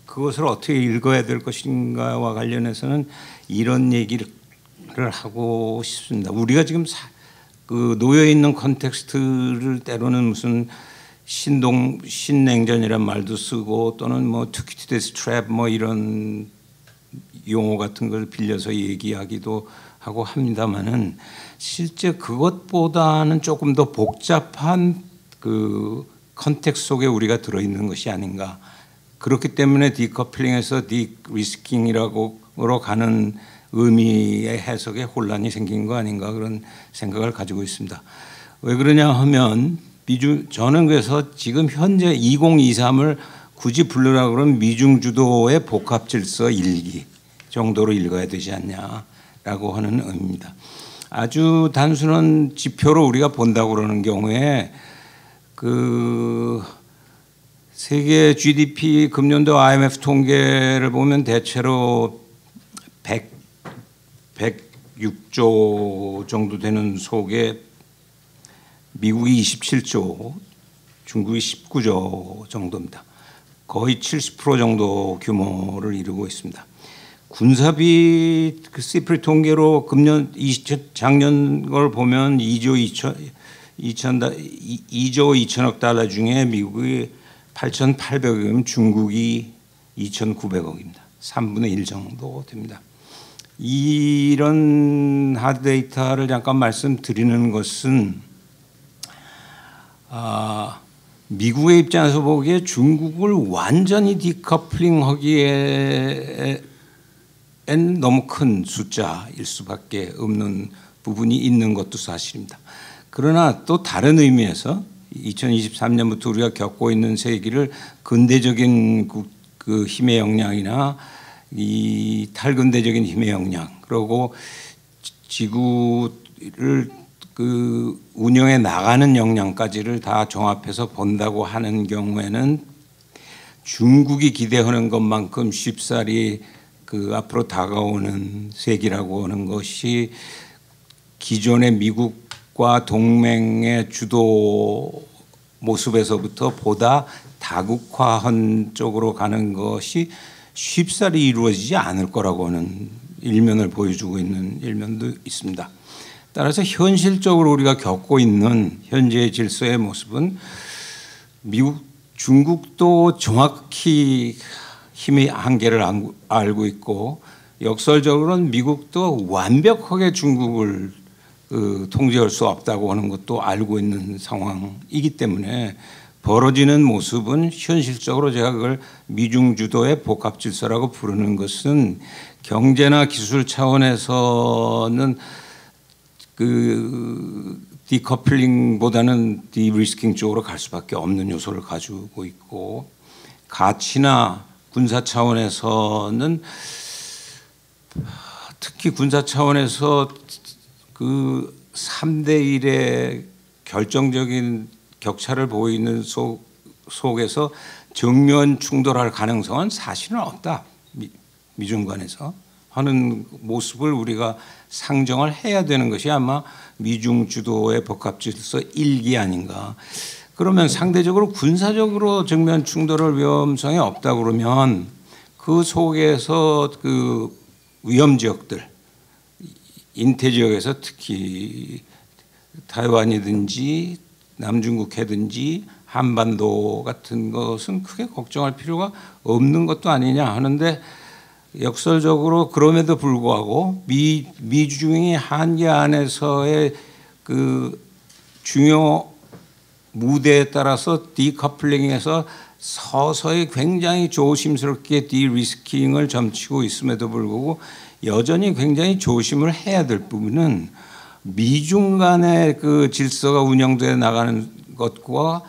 그것을 어떻게 읽어야 될 것인가와 관련해서는 이런 얘기를 하고 싶습니다. 우리가 지금 놓여 있는 컨텍스트를 때로는 무슨 신냉전이란 말도 쓰고, 또는 뭐 투키티데스 트랩 뭐 이런 용어 같은 걸 빌려서 얘기하기도 하고 합니다만은, 실제 그것보다는 조금 더 복잡한 그 컨텍스트 속에 우리가 들어 있는 것이 아닌가. 그렇기 때문에 디커플링에서 디리스킹이라고 가는 의미의 해석에 혼란이 생긴 거 아닌가, 그런 생각을 가지고 있습니다. 왜 그러냐 하면, 저는 그래서 지금 현재 2023을 굳이 부르라고 그러면 미중 주도의 복합 질서 1기 정도로 읽어야 되지 않냐라고 하는 의미입니다. 아주 단순한 지표로 우리가 본다고 그러는 경우에, 세계 GDP 금년도 IMF 통계를 보면 대체로 106조 정도 되는 속에 미국이 27조, 중국이 19조 정도입니다. 거의 70% 정도 규모를 이루고 있습니다. 군사비 시프리 통계로 작년 걸 보면 2조 2천억 달러 중에 미국이 8,800억이면 중국이 2,900억입니다. 3분의 1 정도 됩니다. 이런 하드 데이터를 잠깐 말씀드리는 것은, 미국의 입장에서 보기에 중국을 완전히 디커플링하기에는 너무 큰 숫자일 수밖에 없는 부분이 있는 것도 사실입니다. 그러나 또 다른 의미에서 2023년부터 우리가 겪고 있는 세기를 근대적인 그 힘의 역량이나 이 탈근대적인 힘의 역량, 그리고 지구를 그 운영해 나가는 역량까지를 다 종합해서 본다고 하는 경우에는, 중국이 기대하는 것만큼 쉽사리 그 앞으로 다가오는 세기라고 하는 것이 기존의 미국과 동맹의 주도 모습에서부터 보다 다국화한 쪽으로 가는 것이 쉽사리 이루어지지 않을 거라고 하는 일면을 보여주고 있는 일면도 있습니다. 따라서 현실적으로 우리가 겪고 있는 현재의 질서의 모습은, 중국도 정확히 힘의 한계를 알고 있고, 역설적으로는 미국도 완벽하게 중국을 통제할 수 없다고 하는 것도 알고 있는 상황이기 때문에, 벌어지는 모습은 현실적으로 제가 그걸 미중 주도의 복합 질서라고 부르는 것은, 경제나 기술 차원에서는 그 디커플링보다는 디리스킹 쪽으로 갈 수밖에 없는 요소를 가지고 있고, 가치나 군사 차원에서는 특히 군사 차원에서 그 3대 1의 결정적인 격차를 보이는 속에서 정면 충돌할 가능성은 사실은 없다. 미중 간에서 하는 모습을 우리가 상정을 해야 되는 것이 아마 미중 주도의 복합질서 1기 아닌가. 그러면 상대적으로 군사적으로 정면 충돌할 위험성이 없다 그러면 그 속에서 그 위험 지역들, 인태 지역에서 특히 타이완이든지 남중국해든지 한반도 같은 것은 크게 걱정할 필요가 없는 것도 아니냐 하는데 역설적으로 그럼에도 불구하고 미중이 한계 안에서의 그 중요 무대에 따라서 디커플링에서 서서히 굉장히 조심스럽게 디리스킹을 점치고 있음에도 불구하고 여전히 굉장히 조심을 해야 될 부분은 미중 간의 그 질서가 운영돼 나가는 것과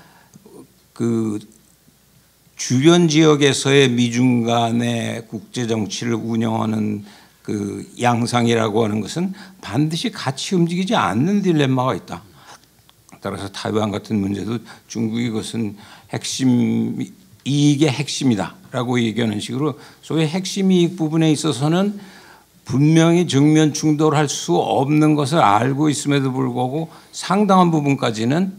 그 주변 지역에서의 미중 간의 국제 정치를 운영하는 그 양상이라고 하는 것은 반드시 같이 움직이지 않는 딜레마가 있다. 따라서 타이완 같은 문제도 중국이 그것은 핵심 이익의 핵심이다라고 얘기하는 식으로 소위 핵심 이익 부분에 있어서는 분명히 정면 충돌할 수 없는 것을 알고 있음에도 불구하고 상당한 부분까지는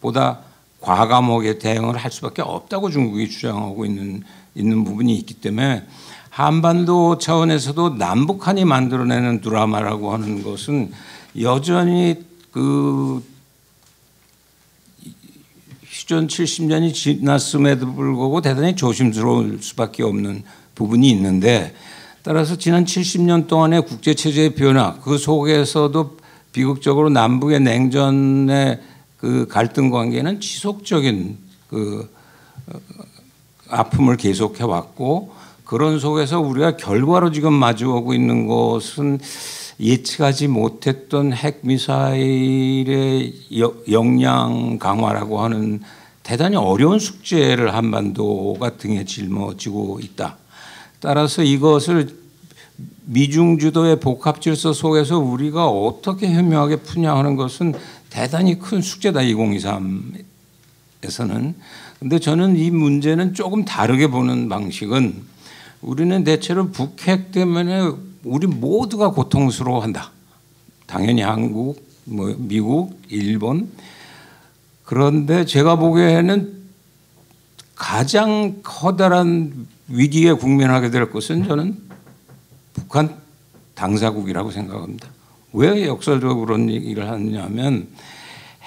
보다 과감하게 대응을 할 수밖에 없다고 중국이 주장하고 있는 부분이 있기 때문에 한반도 차원에서도 남북한이 만들어내는 드라마라고 하는 것은 여전히 그 휴전 70년이 지났음에도 불구하고 대단히 조심스러울 수밖에 없는 부분이 있는데 따라서 지난 70년 동안의 국제체제의 변화 그 속에서도 비극적으로 남북의 냉전의 그 갈등 관계는 지속적인 그 아픔을 계속해 왔고 그런 속에서 우리가 결과로 지금 마주하고 있는 것은 예측하지 못했던 핵미사일의 역량 강화라고 하는 대단히 어려운 숙제를 한반도가 등에 짊어지고 있다. 따라서 이것을 미중 주도의 복합 질서 속에서 우리가 어떻게 현명하게 푸냐 하는 것은 대단히 큰 숙제다. 2023에서는. 근데 저는 이 문제는 조금 다르게 보는 방식은 우리는 대체로 북핵 때문에 우리 모두가 고통스러워한다. 당연히 한국, 미국, 일본. 그런데 제가 보기에는 가장 커다란 위기에 국면하게 될 것은 저는 북한 당사국이라고 생각합니다. 왜 역설적으로 그런 얘기를 하느냐면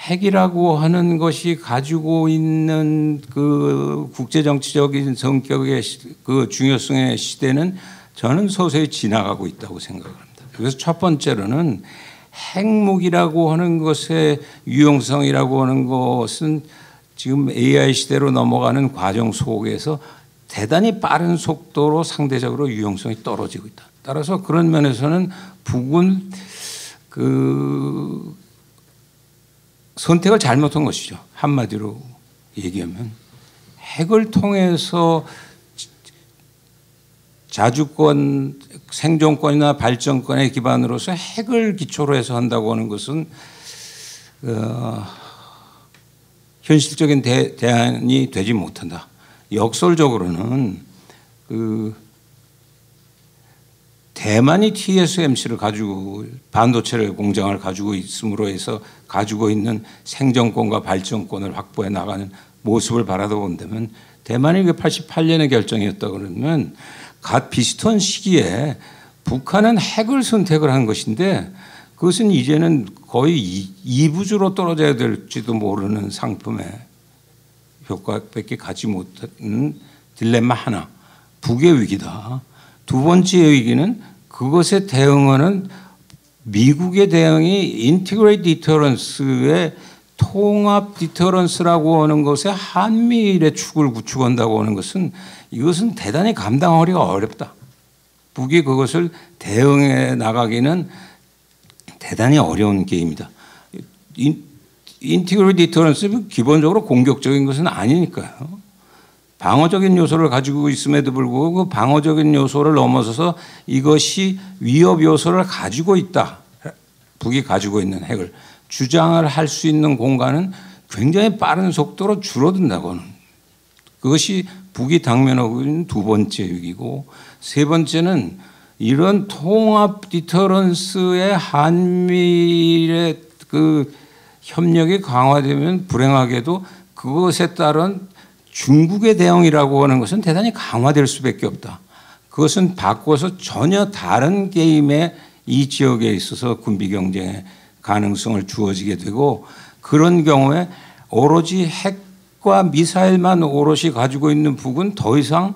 핵이라고 하는 것이 가지고 있는 그 국제정치적인 성격의 그 중요성의 시대는 저는 서서히 지나가고 있다고 생각합니다. 그래서 첫 번째로는 핵무기라고 하는 것의 유용성이라고 하는 것은 지금 AI 시대로 넘어가는 과정 속에서 대단히 빠른 속도로 상대적으로 유용성이 떨어지고 있다. 따라서 그런 면에서는 북은 그 선택을 잘못한 것이죠. 한마디로 얘기하면 핵을 통해서 자주권, 생존권이나 발전권의 기반으로서 핵을 기초로 해서 한다고 하는 것은 현실적인 대안이 되지 못한다. 역설적으로는 그 대만이 TSMC를 가지고 반도체를 공장을 가지고 있음으로 해서 가지고 있는 생존권과 발전권을 확보해 나가는 모습을 바라다 본다면 대만이 88년에 결정이었다 그러면 비슷한 시기에 북한은 핵을 선택을 한 것인데 그것은 이제는 거의 이부주로 떨어져야 될지도 모르는 상품의 효과밖에 가지 못하는 딜레마 하나. 북의 위기다. 두 번째 위기는 그것에 대응하는 미국의 대응이 인티그레이트 디터런스의 통합 디터런스라고 하는 것에 한미일의 축을 구축한다고 하는 것은 이것은 대단히 감당하기가 어렵다. 북이 그것을 대응해 나가기는 대단히 어려운 게임이다. 인티그레이트 디터런스는 기본적으로 공격적인 것은 아니니까요. 방어적인 요소를 가지고 있음에도 불구하고 그 방어적인 요소를 넘어서서 이것이 위협 요소를 가지고 있다. 북이 가지고 있는 핵을 주장을 할 수 있는 공간은 굉장히 빠른 속도로 줄어든다고는. 그것이 북이 당면하고 있는 두 번째 위기고, 세 번째는 이런 통합 디터런스의 한미일의 그 협력이 강화되면 불행하게도 그것에 따른 중국의 대응이라고 하는 것은 대단히 강화될 수밖에 없다. 그것은 바꿔서 전혀 다른 게임에 이 지역에 있어서 군비 경쟁의 가능성을 주어지게 되고, 그런 경우에 오로지 핵과 미사일만 오롯이 가지고 있는 북은 더 이상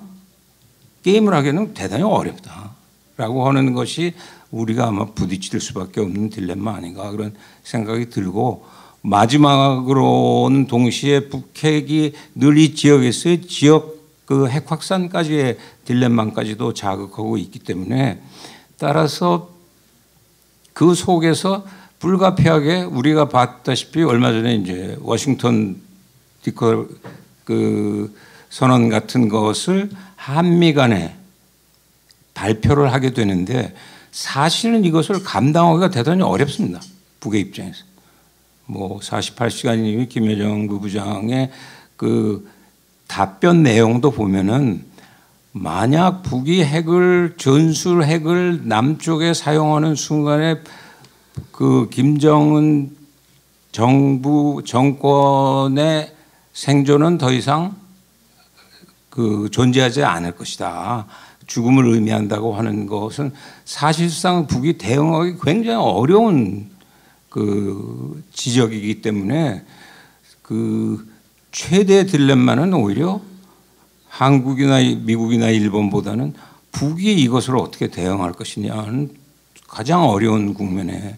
게임을 하기는 대단히 어렵다라고 하는 것이 우리가 아마 부딪힐 수밖에 없는 딜레마 아닌가 그런 생각이 들고, 마지막으로는 동시에 북핵이 늘 이 지역에서의 지역 그 핵 확산까지의 딜레마까지도 자극하고 있기 때문에, 따라서 그 속에서 불가피하게 우리가 봤다시피 얼마 전에 이제 워싱턴 그 선언 같은 것을 한미 간에 발표를 하게 되는데, 사실은 이것을 감당하기가 대단히 어렵습니다. 북의 입장에서. 뭐 48시간이면 김여정 부부장의 그 답변 내용도 보면은, 만약 북이 핵을 전술 핵을 남쪽에 사용하는 순간에 그 김정은 정부 정권의 생존은 더 이상 그 존재하지 않을 것이다. 죽음을 의미한다고 하는 것은 사실상 북이 대응하기 굉장히 어려운 그 지적이기 때문에, 그 최대 딜레마는 오히려 한국이나 미국이나 일본보다는 북이 이것을 어떻게 대응할 것이냐는 가장 어려운 국면에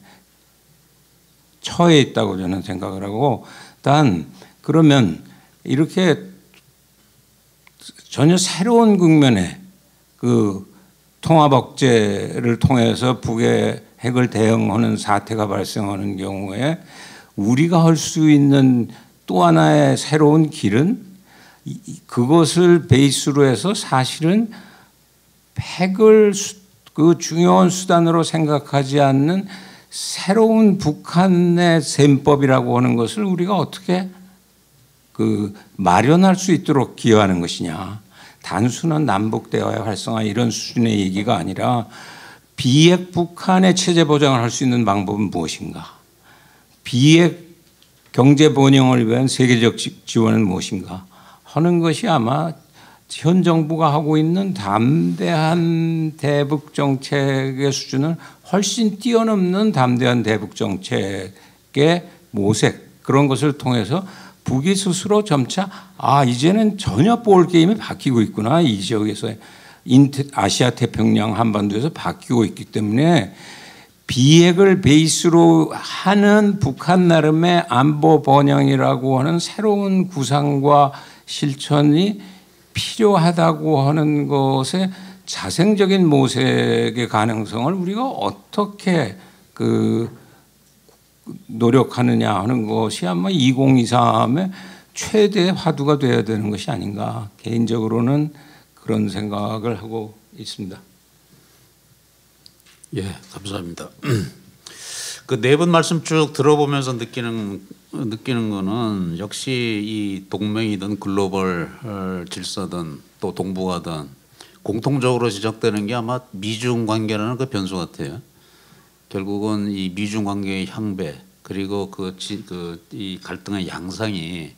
처해 있다고 저는 생각을 하고, 단 그러면 이렇게 전혀 새로운 국면에 그 통합 억제를 통해서 북의 핵을 대응하는 사태가 발생하는 경우에 우리가 할 수 있는 또 하나의 새로운 길은, 그것을 베이스로 해서 사실은 핵을 그 중요한 수단으로 생각하지 않는 새로운 북한의 셈법이라고 하는 것을 우리가 어떻게 그 마련할 수 있도록 기여하는 것이냐. 단순한 남북 대화의 활성화 이런 수준의 얘기가 아니라, 비핵 북한의 체제 보장을 할 수 있는 방법은 무엇인가? 비핵 경제 번영을 위한 세계적 지원은 무엇인가? 하는 것이 아마 현 정부가 하고 있는 담대한 대북 정책의 수준을 훨씬 뛰어넘는 담대한 대북 정책의 모색, 그런 것을 통해서 북이 스스로 점차 이제는 전혀 볼 게임이 바뀌고 있구나. 이 지역에서 아시아 태평양 한반도에서 바뀌고 있기 때문에, 비핵을 베이스로 하는 북한 나름의 안보 번영이라고 하는 새로운 구상과 실천이 필요하다고 하는 것에 자생적인 모색의 가능성을 우리가 어떻게 그 노력하느냐 하는 것이 아마 2023의 최대 화두가 되어야 되는 것이 아닌가, 개인적으로는 그런 생각을 하고 있습니다. 예, 감사합니다. 그 네 분 말씀 쭉 들어보면서 느끼는 거는, 역시 이 동맹이든 글로벌 질서든 또 동북아든 공통적으로 지적되는 게 아마 미중 관계라는 그 변수 같아요. 결국은 이 미중 관계의 향배, 그리고 이 갈등의 양상이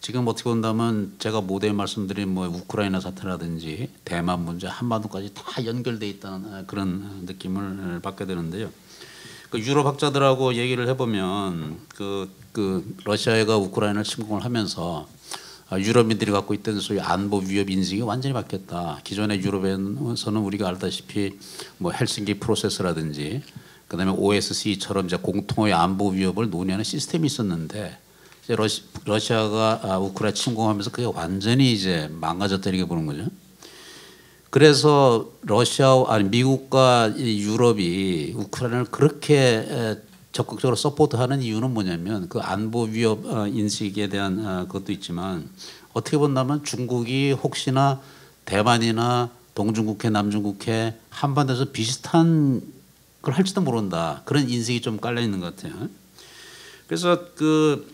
지금 어떻게 본다면, 제가 모두에 말씀드린 뭐 우크라이나 사태라든지 대만 문제, 한반도까지 다 연결돼 있다는 그런 느낌을 받게 되는데요. 그 유럽 학자들하고 얘기를 해보면, 그 러시아가 우크라이나를 침공을 하면서 유럽인들이 갖고 있던 소위 안보 위협 인식이 완전히 바뀌었다. 기존의 유럽에서는 우리가 알다시피 뭐 헬싱키 프로세스라든지 그다음에 OSCE처럼 이제 공통의 안보 위협을 논의하는 시스템이 있었는데, 이제 러시아가 우크라이나 침공하면서 그게 완전히 이제 망가졌다 이렇게 보는 거죠. 그래서 미국과 유럽이 우크라이나를 그렇게 적극적으로 서포트하는 이유는 뭐냐면 그 안보 위협 인식에 대한 것도 있지만 어떻게 본다면 중국이 혹시나 대만이나 동중국해, 남중국해, 한반도에서 비슷한 걸 할지도 모른다. 그런 인식이 좀 깔려 있는 것 같아요. 그래서 그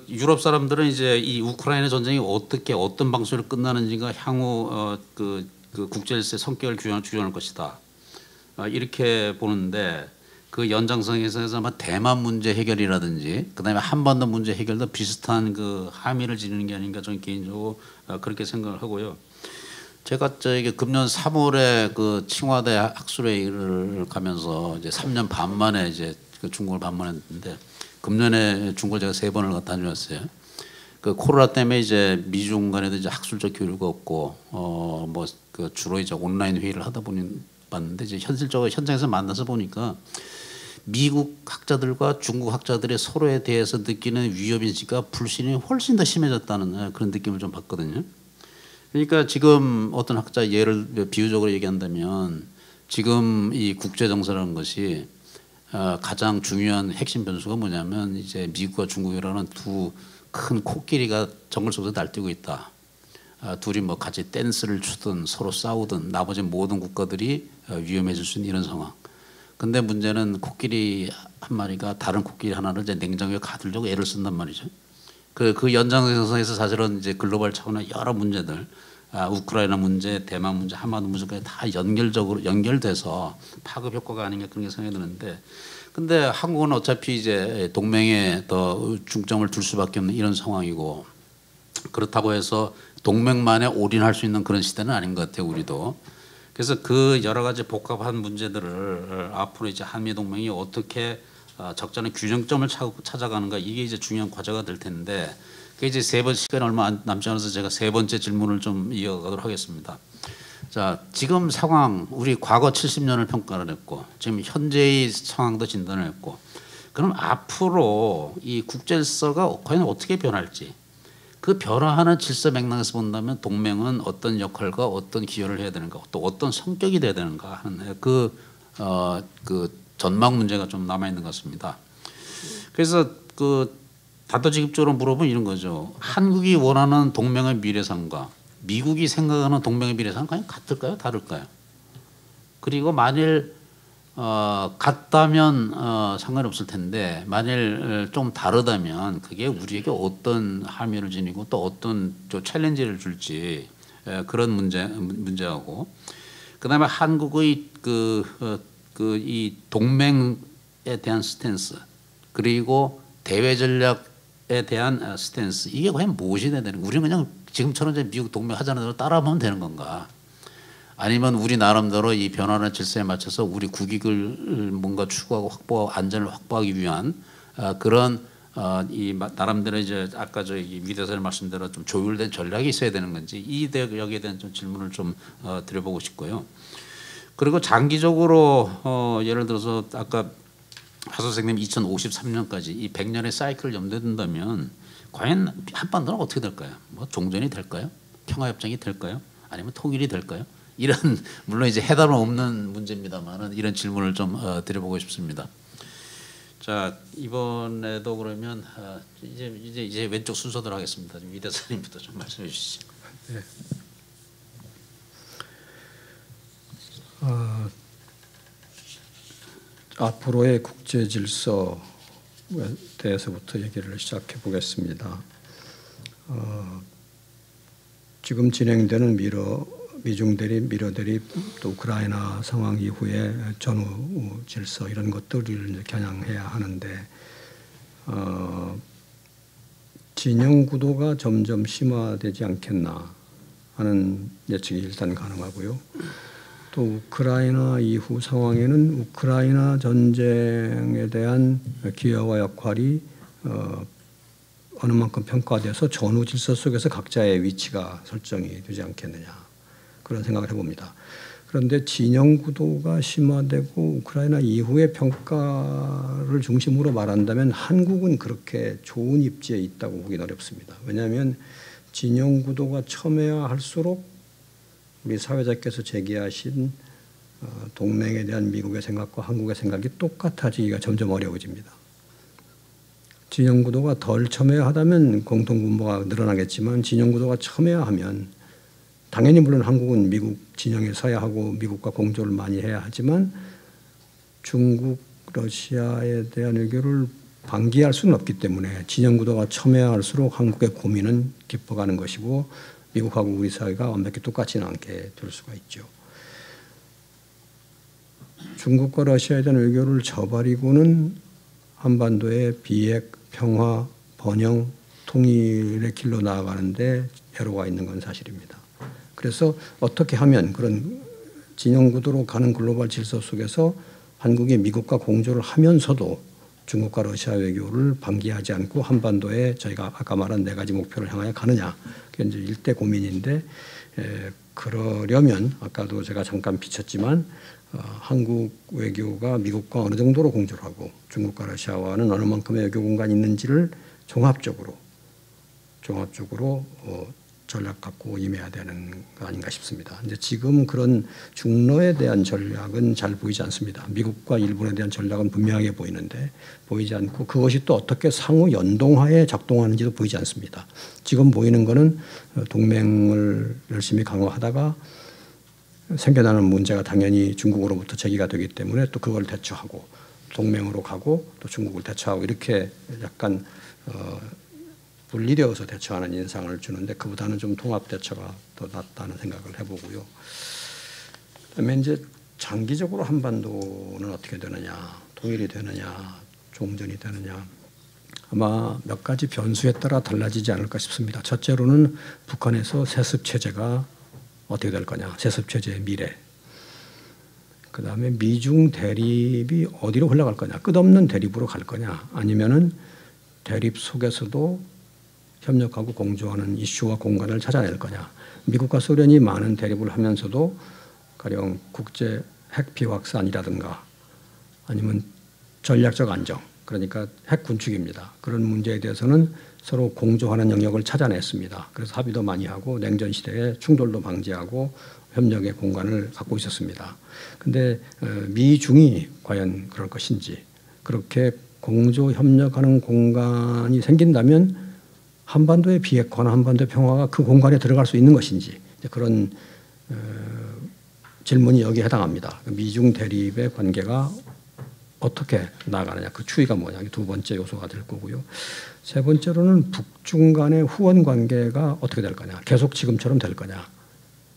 유럽 사람들은 이제 이 우크라이나 전쟁이 어떻게 어떤 방식으로 끝나는지가 향후 그 국제 질서의 성격을 규정할 것이다. 이렇게 보는데 그 연장선에서 아마 대만 문제 해결이라든지 그다음에 한반도 문제 해결도 비슷한 그 함의를 지니는 게 아닌가 저는 개인적으로 그렇게 생각을 하고요. 제가 저기 금년 3월에 그 칭화대 학술회의를 가면서 이제 3년 반 만에 이제 그 중국을 방문했는데 금년에 중국을 제가 3번을 갔다 다녀왔어요. 그 코로나 때문에 이제 미중 간에도 이제 학술적 교류가 없고 뭐 그 주로 이제 온라인 회의를 하다 보니 봤는데 이제 현실적으로 현장에서 만나서 보니까 미국 학자들과 중국 학자들의 서로에 대해서 느끼는 위협 인식과 불신이 훨씬 더 심해졌다는 그런 느낌을 좀 받거든요. 그러니까 지금 어떤 학자 예를 비유적으로 얘기한다면 지금 이 국제 정세라는 것이 가장 중요한 핵심 변수가 뭐냐면 이제 미국과 중국이라는 두 큰 코끼리가 정글 속에서 날뛰고 있다. 둘이 뭐 같이 댄스를 추든 서로 싸우든 나머지 모든 국가들이 위험해질 수 있는 이런 상황. 근데 문제는 코끼리 한 마리가 다른 코끼리 하나를 이제 냉장고에 가두려고 애를 쓴단 말이죠. 그 연장선에서 사실은 이제 글로벌 차원의 여러 문제들, 우크라이나 문제, 대만 문제, 한반도 문제까지 다 연결돼서 파급 효과가 아닌가 그런 게 생각이 드는데, 근데 한국은 어차피 이제 동맹에 더 중점을 둘 수밖에 없는 이런 상황이고, 그렇다고 해서 동맹만에 올인할 수 있는 그런 시대는 아닌 것 같아요, 우리도. 그래서 그 여러 가지 복잡한 문제들을 앞으로 이제 한미 동맹이 어떻게 적절한 균형점을 찾아가는가, 이게 이제 중요한 과제가 될 텐데, 그 이제 시간이 얼마 남지 않아서 제가 3번째 질문을 좀 이어가도록 하겠습니다. 자, 지금 상황, 우리 과거 70년을 평가를 했고 지금 현재의 상황도 진단을 했고, 그럼 앞으로 이 국제질서가 과연 어떻게 변할지, 그 변화하는 질서 맥락에서 본다면 동맹은 어떤 역할과 어떤 기여를 해야 되는가, 또 어떤 성격이 돼야 되는가 하는 그 전망 문제가 좀 남아 있는 것 같습니다. 그래서 그 단도직입적으로 물어보면 이런 거죠. 한국이 원하는 동맹의 미래상과 미국이 생각하는 동맹의 미래상은 과연 같을까요? 다를까요? 그리고 만일 같다면 상관이 없을 텐데 만일 좀 다르다면 그게 우리에게 어떤 함의를 지니고 또 어떤 챌린지를 줄지, 그런 문제하고, 그다음에 한국의 이 동맹에 대한 스탠스, 그리고 대외 전략에 대한 스탠스, 이게 과연 무엇이 돼야 되는 거예요? 우리는 그냥 지금처럼 이제 미국 동맹 하자는 대로 따라하면 되는 건가? 아니면 우리 나름대로 이 변화하는 질서에 맞춰서 우리 국익을 뭔가 추구하고 확보하고 안전을 확보하기 위한 그런 이 나름대로 이제 아까 저기 위대사님 말씀대로 좀 조율된 전략이 있어야 되는 건지, 이 여기에 대한 좀 질문을 좀 드려보고 싶고요. 그리고 장기적으로 예를 들어서 아까 하 선생님 2053년까지 이 100년의 사이클을 염두에 둔다면 과연 한반도는 어떻게 될까요? 뭐 종전이 될까요? 평화협정이 될까요? 아니면 통일이 될까요? 이런, 물론 이제 해답은 없는 문제입니다만은 이런 질문을 좀 드려보고 싶습니다. 자, 이번에도 그러면 이제 왼쪽 순서대로 하겠습니다. 위 대사님부터 좀 말씀해 주시죠. 네. 앞으로의 국제 질서에 대해서부터 얘기를 시작해 보겠습니다. 지금 진행되는 미중 대립, 미러 대립, 또 우크라이나 상황 이후에 전후 질서, 이런 것들을 이제 겨냥해야 하는데, 진영 구도가 점점 심화되지 않겠나 하는 예측이 일단 가능하고요. 또 우크라이나 이후 상황에는 우크라이나 전쟁에 대한 기여와 역할이 어느 만큼 평가돼서 전후 질서 속에서 각자의 위치가 설정이 되지 않겠느냐, 그런 생각을 해봅니다. 그런데 진영 구도가 심화되고 우크라이나 이후의 평가를 중심으로 말한다면 한국은 그렇게 좋은 입지에 있다고 보기는 어렵습니다. 왜냐하면 진영 구도가 첨예화할수록 우리 사회자께서 제기하신 동맹에 대한 미국의 생각과 한국의 생각이 똑같아지기가 점점 어려워집니다. 진영 구도가 덜 첨예하다면 공통 분모가 늘어나겠지만 진영 구도가 첨예하면 당연히 물론 한국은 미국 진영에 서야 하고 미국과 공조를 많이 해야 하지만 중국, 러시아에 대한 외교를 방기할 수는 없기 때문에 진영 구도가 첨예할수록 한국의 고민은 깊어가는 것이고 미국하고 우리 사회가 완벽히 똑같지는 않게 될 수가 있죠. 중국과 러시아에 대한 외교를 저버리고는 한반도의 비핵, 평화, 번영, 통일의 길로 나아가는데 애로가 있는 건 사실입니다. 그래서 어떻게 하면 그런 진영 구도로 가는 글로벌 질서 속에서 한국이 미국과 공조를 하면서도 중국과 러시아 외교를 방기하지 않고 한반도에 저희가 아까 말한 4가지 목표를 향하여 가느냐. 그게 이제 일대 고민인데 그러려면 아까도 제가 잠깐 비쳤지만 한국 외교가 미국과 어느 정도로 공조를 하고 중국과 러시아와는 어느 만큼의 외교 공간이 있는지를 종합적으로 전략 갖고 임해야 되는 거 아닌가 싶습니다. 이제 지금 그런 중러에 대한 전략은 잘 보이지 않습니다. 미국과 일본에 대한 전략은 분명하게 보이지 않고 그것이 또 어떻게 상호 연동하에 작동하는지도 보이지 않습니다. 지금 보이는 거는 동맹을 열심히 강화하다가 생겨나는 문제가 당연히 중국으로부터 제기가 되기 때문에 또 그걸 대처하고 동맹으로 가고 또 중국을 대처하고 이렇게 약간 분리되어서 대처하는 인상을 주는데 그보다는 좀 통합 대처가 더 낫다는 생각을 해보고요. 그다음에 이제 장기적으로 한반도는 어떻게 되느냐, 통일이 되느냐, 종전이 되느냐 아마 몇 가지 변수에 따라 달라지지 않을까 싶습니다. 첫째로는 북한에서 세습 체제가 어떻게 될 거냐, 세습 체제의 미래. 그다음에 미중 대립이 어디로 흘러갈 거냐, 끝없는 대립으로 갈 거냐, 아니면은 대립 속에서도 협력하고 공조하는 이슈와 공간을 찾아낼 거냐. 미국과 소련이 많은 대립을 하면서도 가령 국제 핵 비확산이라든가 아니면 전략적 안정, 그러니까 핵 군축입니다. 그런 문제에 대해서는 서로 공조하는 영역을 찾아냈습니다. 그래서 합의도 많이 하고 냉전 시대에 충돌도 방지하고 협력의 공간을 갖고 있었습니다. 그런데 미중이 과연 그럴 것인지, 그렇게 공조 협력하는 공간이 생긴다면 한반도의 비핵화나 한반도의 평화가 그 공간에 들어갈 수 있는 것인지, 그런 질문이 여기에 해당합니다. 미중 대립의 관계가 어떻게 나아가느냐, 그 추이가 뭐냐, 두 번째 요소가 될 거고요. 세 번째로는 북중 간의 후원 관계가 어떻게 될 거냐, 계속 지금처럼 될 거냐,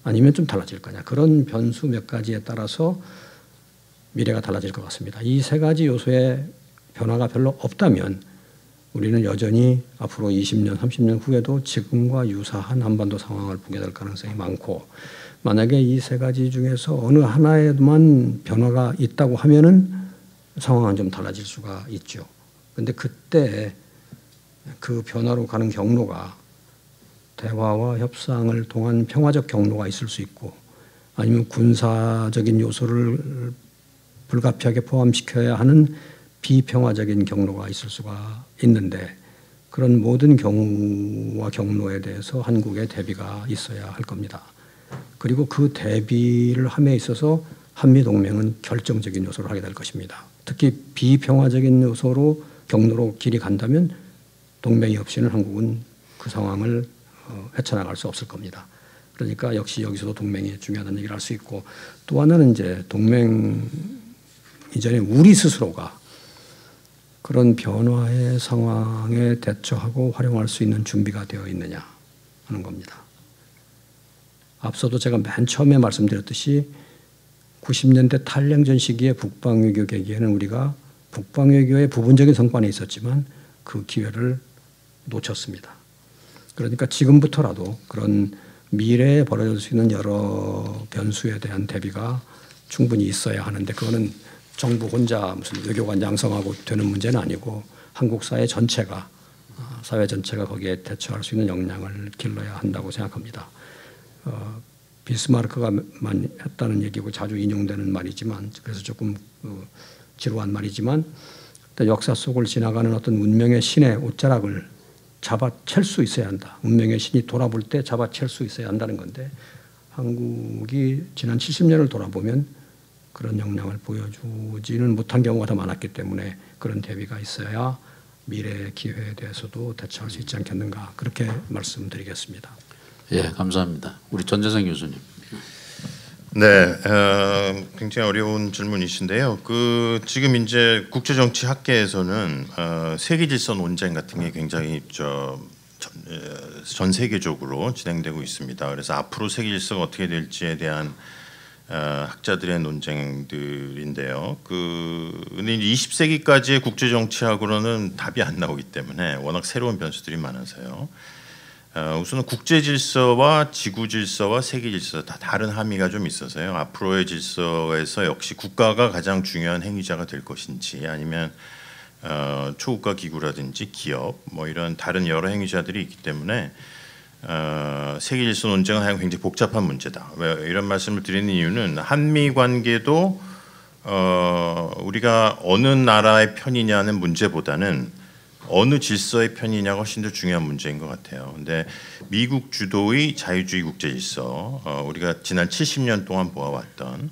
아니면 좀 달라질 거냐, 그런 변수 몇 가지에 따라서 미래가 달라질 것 같습니다. 이 세 가지 요소의 변화가 별로 없다면 우리는 여전히 앞으로 20년, 30년 후에도 지금과 유사한 한반도 상황을 보게 될 가능성이 많고, 만약에 이 세 가지 중에서 어느 하나에만 변화가 있다고 하면은 상황은 좀 달라질 수가 있죠. 그런데 그때 그 변화로 가는 경로가 대화와 협상을 통한 평화적 경로가 있을 수 있고, 아니면 군사적인 요소를 불가피하게 포함시켜야 하는 비평화적인 경로가 있을 수가 있는데, 그런 모든 경우와 경로에 대해서 한국의 대비가 있어야 할 겁니다. 그리고 그 대비를 함에 있어서 한미동맹은 결정적인 요소를 하게 될 것입니다. 특히 비평화적인 요소로 경로로 길이 간다면 동맹이 없이는 한국은 그 상황을 헤쳐나갈 수 없을 겁니다. 그러니까 역시 여기서도 동맹이 중요하다는 얘기를 할 수 있고, 또 하나는 이제 동맹 이전에 우리 스스로가 그런 변화의 상황에 대처하고 활용할 수 있는 준비가 되어 있느냐 하는 겁니다. 앞서도 제가 맨 처음에 말씀드렸듯이 90년대 탈냉전 시기에 북방외교 계기에는 우리가 북방외교의 부분적인 성과는 있었지만 그 기회를 놓쳤습니다. 그러니까 지금부터라도 그런 미래에 벌어질 수 있는 여러 변수에 대한 대비가 충분히 있어야 하는데, 그거는 정부 혼자 무슨 외교관 양성하고 되는 문제는 아니고 한국 사회 전체가 거기에 대처할 수 있는 역량을 길러야 한다고 생각합니다. 비스마르크가 많이 했다는 얘기고 자주 인용되는 말이지만, 그래서 조금 지루한 말이지만, 역사 속을 지나가는 어떤 운명의 신의 옷자락을 잡아챌 수 있어야 한다. 운명의 신이 돌아볼 때 잡아챌 수 있어야 한다는 건데, 한국이 지난 70년을 돌아보면 그런 역량을 보여주지는 못한 경우가 더 많았기 때문에 그런 대비가 있어야 미래 기회에 대해서도 대처할 수 있지 않겠는가 그렇게 말씀드리겠습니다. 예, 감사합니다. 우리 전재성 교수님. 네, 굉장히 어려운 질문이신데요. 지금 이제 국제정치학계에서는 세계질서 논쟁 같은 게 굉장히 전 세계적으로 진행되고 있습니다. 그래서 앞으로 세계질서가 어떻게 될지에 대한 학자들의 논쟁들인데요. 근데 20세기까지의 국제정치학으로는 답이 안 나오기 때문에 워낙 새로운 변수들이 많아서요. 우선은 국제 질서와 지구 질서와 세계 질서 다 다른 함의가 좀 있어서요. 앞으로의 질서에서 역시 국가가 가장 중요한 행위자가 될 것인지 아니면 초국가 기구라든지 기업 뭐 이런 다른 여러 행위자들이 있기 때문에 세계 질서 논쟁은 하여간 굉장히 복잡한 문제다. 왜 이런 말씀을 드리는 이유는 한미 관계도 우리가 어느 나라의 편이냐는 문제보다는 어느 질서의 편이냐가 훨씬 더 중요한 문제인 것 같아요. 근데 미국 주도의 자유주의 국제 질서, 우리가 지난 70년 동안 보아왔던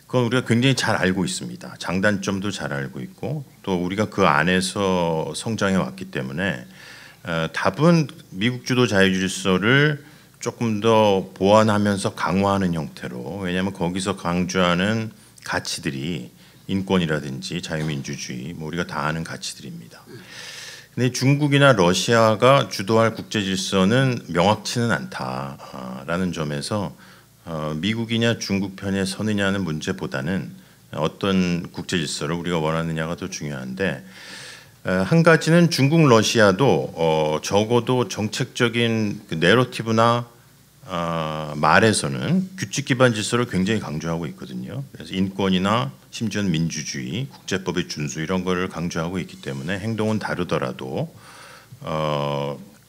그건 우리가 굉장히 잘 알고 있습니다. 장단점도 잘 알고 있고 또 우리가 그 안에서 성장해 왔기 때문에 답은 미국 주도 자유주의 질서를 조금 더 보완하면서 강화하는 형태로, 왜냐하면 거기서 강조하는 가치들이 인권이라든지 자유민주주의, 뭐 우리가 다 아는 가치들입니다. 근데 중국이나 러시아가 주도할 국제 질서는 명확치는 않다라는 점에서 미국이냐 중국 편에 서느냐는 문제보다는 어떤 국제 질서를 우리가 원하느냐가 더 중요한데, 한 가지는 중국 러시아도 적어도 정책적인 그 내러티브나 말에서는 규칙 기반 질서를 굉장히 강조하고 있거든요. 그래서 인권이나 심지어는 민주주의, 국제법의 준수 이런 거를 강조하고 있기 때문에 행동은 다르더라도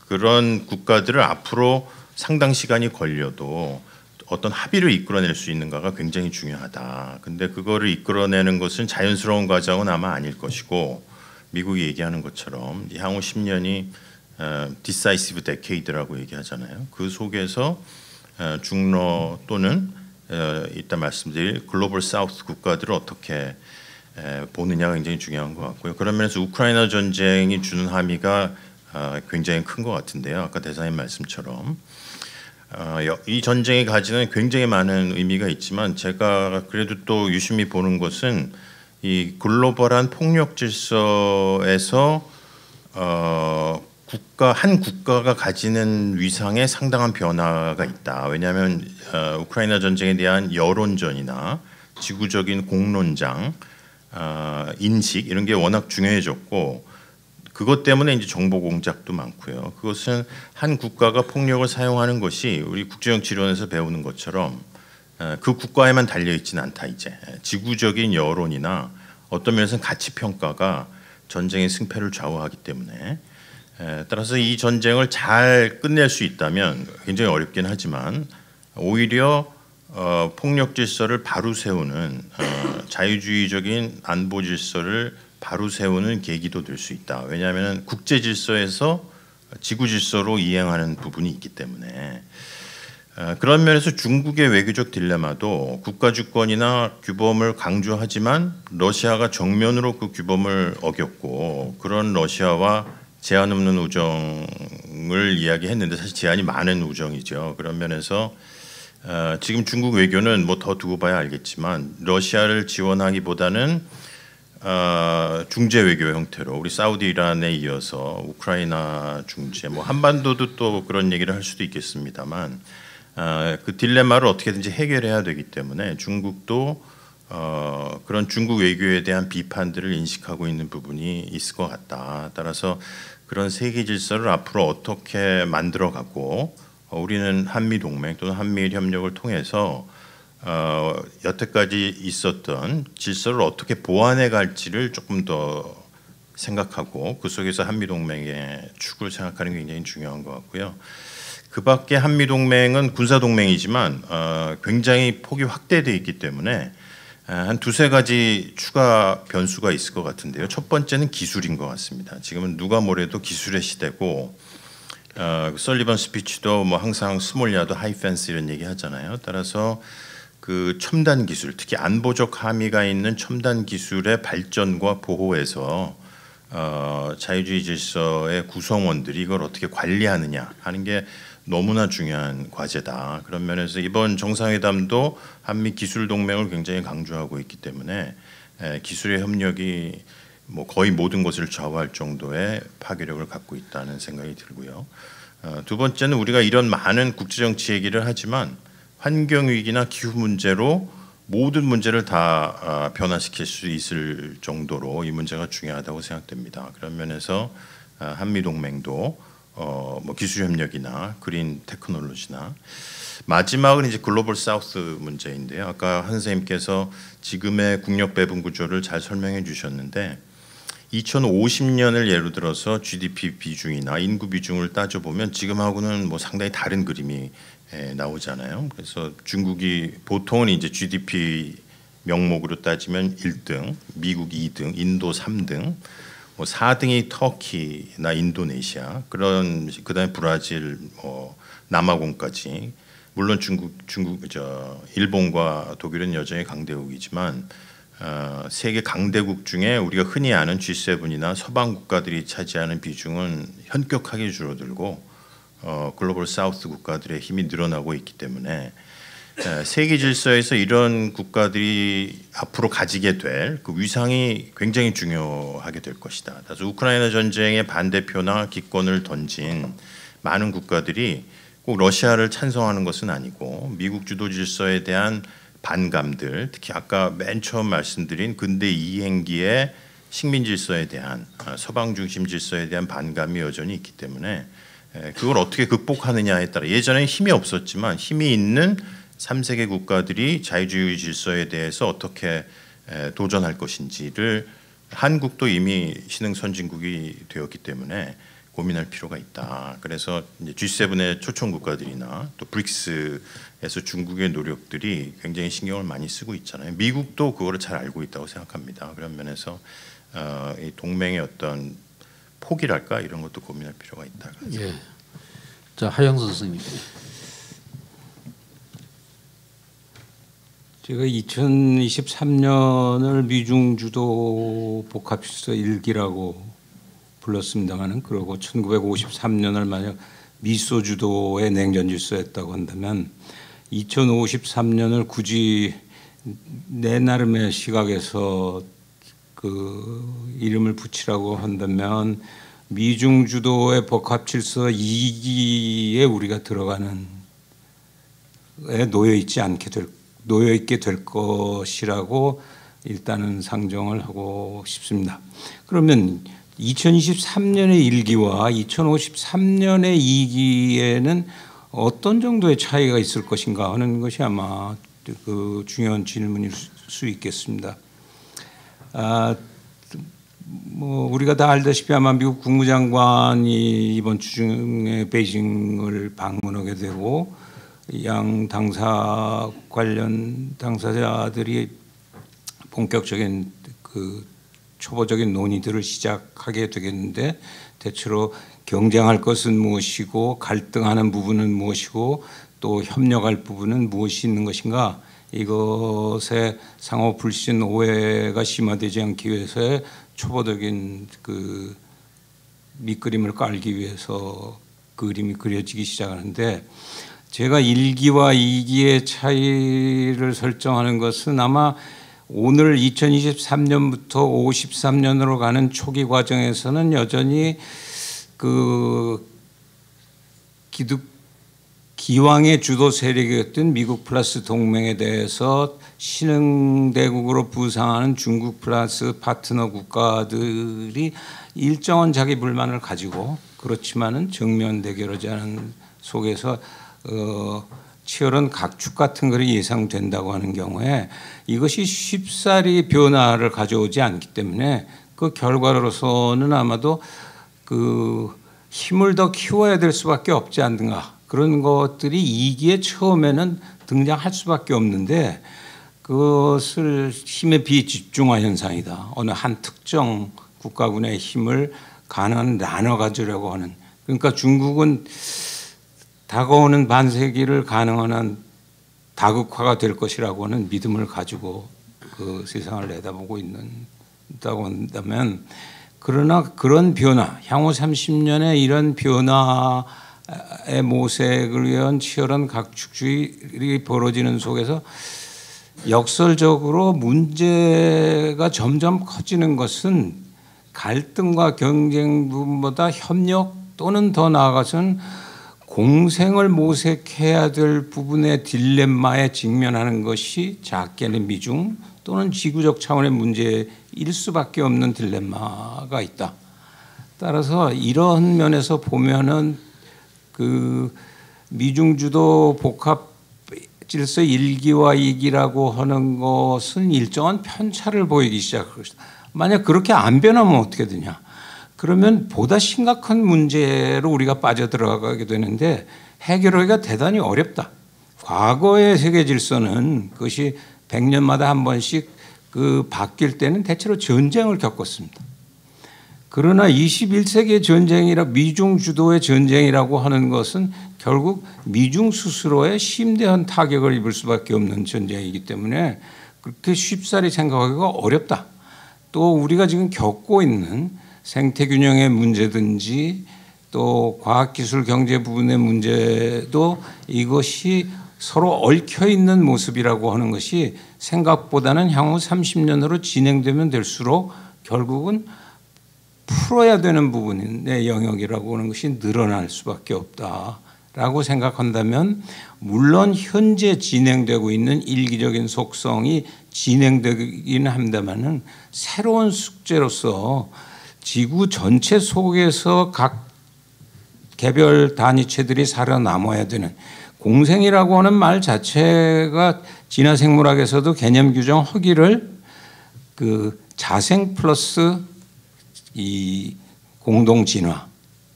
그런 국가들을 앞으로 상당 시간이 걸려도 어떤 합의를 이끌어낼 수 있는가가 굉장히 중요하다. 근데 그거를 이끌어내는 것은 자연스러운 과정은 아마 아닐 것이고, 미국이 얘기하는 것처럼 향후 10년이 decisive decade라고 얘기하잖아요. 그 속에서 중러 또는 이따 말씀드릴 글로벌 사우스 국가들을 어떻게 보느냐가 굉장히 중요한 것 같고요. 그런 면에서 우크라이나 전쟁이 주는 함의가 굉장히 큰 것 같은데요. 아까 대사님 말씀처럼 이 전쟁이 가지는 굉장히 많은 의미가 있지만, 제가 그래도 또 유심히 보는 것은 이 글로벌한 폭력 질서에서 한 국가가 가지는 위상에 상당한 변화가 있다. 왜냐하면 우크라이나 전쟁에 대한 여론전이나 지구적인 공론장, 인식 이런 게 워낙 중요해졌고, 그것 때문에 이제 정보 공작도 많고요. 그것은 한 국가가 폭력을 사용하는 것이 우리 국제정치론에서 배우는 것처럼 그 국가에만 달려 있지는 않다. 이제 지구적인 여론이나 어떤 면에서는 가치 평가가 전쟁의 승패를 좌우하기 때문에, 따라서 이 전쟁을 잘 끝낼 수 있다면 굉장히 어렵긴 하지만 오히려 폭력 질서를 바로 세우는 자유주의적인 안보 질서를 바로 세우는 계기도 될 수 있다. 왜냐하면 국제 질서에서 지구 질서로 이행하는 부분이 있기 때문에, 그런 면에서 중국의 외교적 딜레마도 국가 주권이나 규범을 강조하지만 러시아가 정면으로 그 규범을 어겼고, 그런 러시아와 제한 없는 우정을 이야기했는데 사실 제한이 많은 우정이죠. 그런 면에서 지금 중국 외교는 뭐 더 두고 봐야 알겠지만 러시아를 지원하기보다는 중재 외교 형태로 우리 사우디 이란에 이어서 우크라이나 중재, 뭐 한반도도 또 그런 얘기를 할 수도 있겠습니다만 그 딜레마를 어떻게든지 해결해야 되기 때문에 중국도 그런 중국 외교에 대한 비판들을 인식하고 있는 부분이 있을 것 같다. 따라서 그런 세계 질서를 앞으로 어떻게 만들어가고 우리는 한미 동맹 또는 한미일 협력을 통해서 여태까지 있었던 질서를 어떻게 보완해 갈지를 조금 더 생각하고 그 속에서 한미 동맹의 축을 생각하는 게 굉장히 중요한 것 같고요. 그 밖에 한미 동맹은 군사 동맹이지만 굉장히 폭이 확대되어 있기 때문에 한 두세 가지 추가 변수가 있을 것 같은데요. 첫 번째는 기술인 것 같습니다. 지금은 누가 뭐래도 기술의 시대고, 설리번 스피치도 뭐 항상 스몰 야드 하이 펜스 이런 얘기 하잖아요. 따라서 그 첨단 기술, 특히 안보적 함의가 있는 첨단 기술의 발전과 보호에서 자유주의 질서의 구성원들이 이걸 어떻게 관리하느냐 하는 게 너무나 중요한 과제다. 그런 면에서 이번 정상회담도 한미 기술 동맹을 굉장히 강조하고 있기 때문에 기술의 협력이 뭐 거의 모든 것을 좌우할 정도의 파괴력을 갖고 있다는 생각이 들고요. 두 번째는 우리가 이런 많은 국제정치 얘기를 하지만 환경 위기나 기후 문제로 모든 문제를 다 변화시킬 수 있을 정도로 이 문제가 중요하다고 생각됩니다. 그런 면에서 한미 동맹도 뭐 기술 협력이나 그린 테크놀로지나 마지막은 이제 글로벌 사우스 문제인데요. 아까 한 선생님께서 지금의 국력 배분 구조를 잘 설명해 주셨는데 2050년을 예로 들어서 GDP 비중이나 인구 비중을 따져보면 지금하고는 뭐 상당히 다른 그림이 나오잖아요. 그래서 중국이 보통은 이제 GDP 명목으로 따지면 1등, 미국 2등, 인도 3등, 뭐 4등이 터키나 인도네시아, 그런 그다음에 브라질, 뭐 남아공까지. 물론 일본과 독일은 여전히 강대국이지만 세계 강대국 중에 우리가 흔히 아는 G7이나 서방 국가들이 차지하는 비중은 현격하게 줄어들고 글로벌 사우스 국가들의 힘이 늘어나고 있기 때문에 세계 질서에서 이런 국가들이 앞으로 가지게 될 그 위상이 굉장히 중요하게 될 것이다. 그래서 우크라이나 전쟁의 반대표나 기권을 던진 많은 국가들이 꼭 러시아를 찬성하는 것은 아니고 미국 주도 질서에 대한 반감들, 특히 아까 맨 처음 말씀드린 근대 이행기의 식민 질서에 대한 서방 중심 질서에 대한 반감이 여전히 있기 때문에 그걸 어떻게 극복하느냐에 따라 예전에 힘이 없었지만 힘이 있는 3세계 국가들이 자유주의 질서에 대해서 어떻게 도전할 것인지를 한국도 이미 신흥 선진국이 되었기 때문에 고민할 필요가 있다. 그래서 이제 G7의 초청 국가들이나 또 브릭스에서 중국의 노력들이 굉장히 신경을 많이 쓰고 있잖아요. 미국도 그거를 잘 알고 있다고 생각합니다. 그런 면에서 이 동맹의 어떤 폭이랄까 이런 것도 고민할 필요가 있다. 예. 자, 하영선 선생님. 제가 2023년을 미중 주도 복합질서 1기라고 불렀습니다만은 그러고 1953년을 만약 미소 주도의 냉전 질서였다고 한다면 2053년을 굳이 내 나름의 시각에서 그 이름을 붙이라고 한다면 미중 주도의 복합 질서 2기에 우리가 들어가는 에 놓여 있게 될 것이라고 일단은 상정을 하고 싶습니다. 그러면 2023년의 1기와 2053년의 2기에는 어떤 정도의 차이가 있을 것인가 하는 것이 아마 그 중요한 질문일 수 있겠습니다. 뭐 우리가 다 알다시피 아마 미국 국무장관이 이번 주 중에 베이징을 방문하게 되고 양 당사 관련 당사자들이 본격적인 그 초보적인 논의들을 시작하게 되겠는데 대체로 경쟁할 것은 무엇이고 갈등하는 부분은 무엇이고 또 협력할 부분은 무엇이 있는 것인가 이것에 상호 불신 오해가 심화되지 않기 위해서의 초보적인 그 밑그림을 깔기 위해서 그림이 그려지기 시작하는데 제가 1기와 2기의 차이를 설정하는 것은 아마 오늘 2023년부터 53년으로 가는 초기 과정에서는 여전히 그 기왕의 주도 세력이었던 미국 플러스 동맹에 대해서 신흥대국으로 부상하는 중국 플러스 파트너 국가들이 일정한 자기 불만을 가지고 그렇지만은 정면 대결하지 않은 속에서 치열한 각축 같은 것이 예상된다고 하는 경우에 이것이 쉽사리 변화를 가져오지 않기 때문에 그 결과로서는 아마도 그 힘을 더 키워야 될 수밖에 없지 않는가 그런 것들이 2기에 처음에는 등장할 수밖에 없는데 그것을 힘의 비집중화 현상이다. 어느 한 특정 국가군의 힘을 가능한 나눠 가지려고 하는 그러니까 중국은 다가오는 반세기를 가능한 한 다극화가 될 것이라고 하는 믿음을 가지고 그 세상을 내다보고 있다고 한다면, 그러나 그런 변화, 향후 30년의 이런 변화의 모색을 위한 치열한 각축주의가 벌어지는 속에서 역설적으로 문제가 점점 커지는 것은 갈등과 경쟁보다 협력 또는 더 나아가서는 공생을 모색해야 될 부분의 딜레마에 직면하는 것이 작게는 미중 또는 지구적 차원의 문제일 수밖에 없는 딜레마가 있다. 따라서 이런 면에서 보면은 그 미중 주도 복합 질서 1기와 2기라고 하는 것은 일정한 편차를 보이기 시작할 것이다. 만약 그렇게 안 변하면 어떻게 되냐? 그러면 보다 심각한 문제로 우리가 빠져들어가게 되는데 해결하기가 대단히 어렵다. 과거의 세계 질서는 그것이 100년마다 한 번씩 그 바뀔 때는 대체로 전쟁을 겪었습니다. 그러나 21세기의 전쟁이라 미중 주도의 전쟁이라고 하는 것은 결국 미중 스스로의 심대한 타격을 입을 수밖에 없는 전쟁이기 때문에 그렇게 쉽사리 생각하기가 어렵다. 또 우리가 지금 겪고 있는 생태균형의 문제든지 또 과학기술 경제 부분의 문제도 이것이 서로 얽혀 있는 모습이라고 하는 것이 생각보다는 향후 30년으로 진행되면 될수록 결국은 풀어야 되는 부분의 영역이라고 하는 것이 늘어날 수밖에 없다라고 생각한다면, 물론 현재 진행되고 있는 일기적인 속성이 진행되기는 합니다만은 새로운 숙제로서 지구 전체 속에서 각 개별 단위체들이 살아남아야 되는 공생이라고 하는 말 자체가 진화 생물학에서도 개념 규정하기를 그 자생 플러스 이 공동 진화,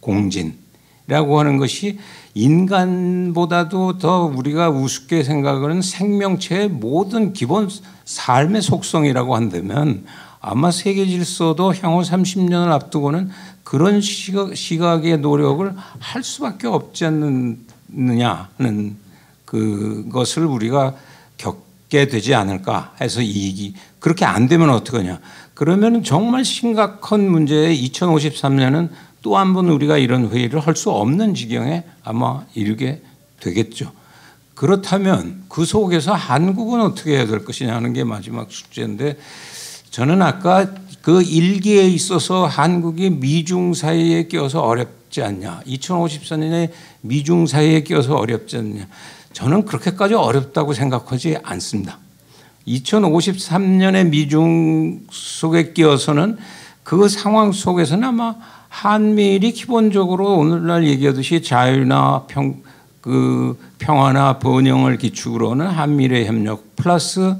공진이라고 하는 것이 인간보다도 더 우리가 우습게 생각하는 생명체의 모든 기본 삶의 속성이라고 한다면 아마 세계 질서도 향후 30년을 앞두고는 그런 시각의 노력을 할 수밖에 없지 않느냐 하는 그것을 우리가 겪게 되지 않을까 해서 이익이 그렇게 안 되면 어떡하냐. 그러면 정말 심각한 문제에 2053년은 또 한 번 우리가 이런 회의를 할 수 없는 지경에 아마 이르게 되겠죠. 그렇다면 그 속에서 한국은 어떻게 해야 될 것이냐 하는 게 마지막 숙제인데, 저는 아까 그 일기에 있어서 한국이 미중 사이에 끼어서 어렵지 않냐, 2054년에 미중 사이에 끼어서 어렵지 않냐, 저는 그렇게까지 어렵다고 생각하지 않습니다. 2053년에 미중 속에 끼어서는 그 상황 속에서는 아마 한미일이 기본적으로 오늘날 얘기하듯이 자유나 평화나 번영을 기축으로 하는 한미일의 협력 플러스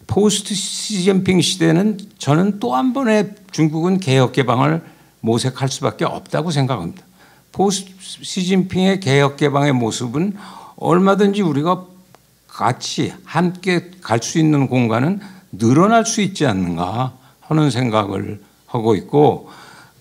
포스트 시진핑 시대는 저는 또 한 번의 중국은 개혁 개방을 모색할 수밖에 없다고 생각합니다. 포스트 시진핑의 개혁 개방의 모습은 얼마든지 우리가 같이 함께 갈 수 있는 공간은 늘어날 수 있지 않는가 하는 생각을 하고 있고,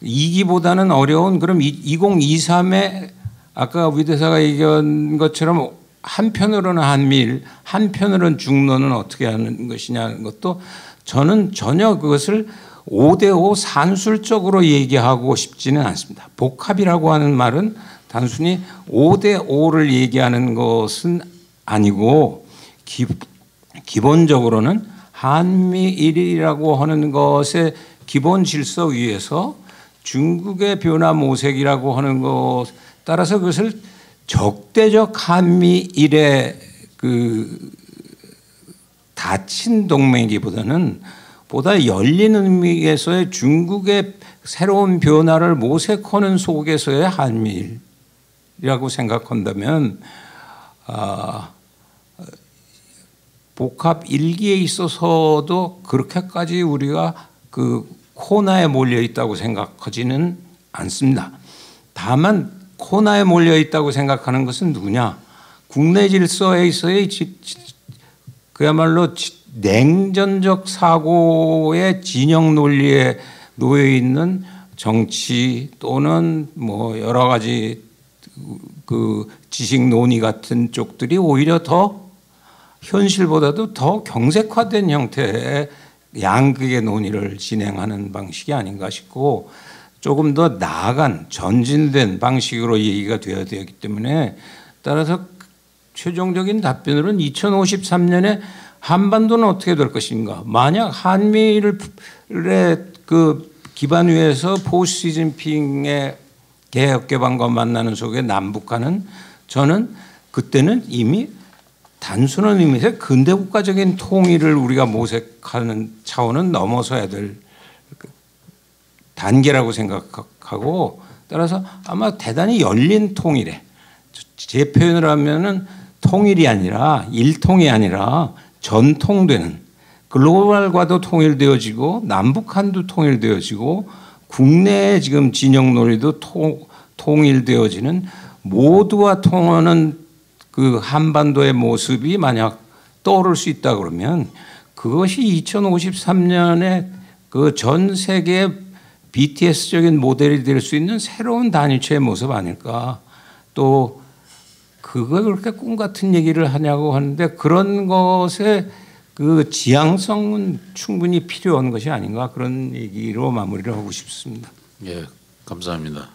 2기보다는 어려운 그럼 2023에 아까 위 대사가 얘기한 것처럼 한편으로는 한미일, 한편으로는 중론은 어떻게 하는 것이냐는 것도 저는 전혀 그것을 5대5 산술적으로 얘기하고 싶지는 않습니다. 복합이라고 하는 말은 단순히 5대5를 얘기하는 것은 아니고 기본적으로는 한미일이라고 하는 것의 기본 질서 위에서 중국의 변화 모색이라고 하는 것 따라서 그것을 적대적 한미일의 그 닫힌 동맹이기보다는 보다 열린 의미에서의 중국의 새로운 변화를 모색하는 속에서의 한미일이라고 생각한다면 복합 1기에 있어서도 그렇게까지 우리가 그 코너에 몰려 있다고 생각하지는 않습니다. 다만 코너에 몰려 있다고 생각하는 것은 누구냐? 국내 질서에서의 그야말로 냉전적 사고의 진영 논리에 놓여 있는 정치 또는 뭐 여러 가지 그 지식 논의 같은 쪽들이 오히려 더 현실보다도 더 경색화된 형태의 양극의 논의를 진행하는 방식이 아닌가 싶고 조금 더 나아간 전진된 방식으로 얘기가 되어야 되기 때문에 따라서 최종적인 답변으로는 2053년에 한반도는 어떻게 될 것인가. 만약 한미를 그 기반 위에서 포스트 시진핑의 개혁 개방과 만나는 속에 남북한은 저는 그때는 이미 단순한 의미에서 근대 국가적인 통일을 우리가 모색하는 차원은 넘어서야 될 단계라고 생각하고 따라서 아마 대단히 열린 통일에 제 표현을 하면은 통일이 아니라 일통이 아니라 전통되는 글로벌과도 통일되어지고 남북한도 통일되어지고 국내의 지금 진영 논의도 통일되어지는 모두와 통하는 그 한반도의 모습이 만약 떠오를 수 있다 그러면 그것이 2053년에 그 전 세계 BTS적인 모델이 될 수 있는 새로운 단일체의 모습 아닐까. 또 그걸 그렇게 꿈 같은 얘기를 하냐고 하는데 그런 것의 그 지향성은 충분히 필요한 것이 아닌가 그런 얘기로 마무리를 하고 싶습니다. 예, 감사합니다.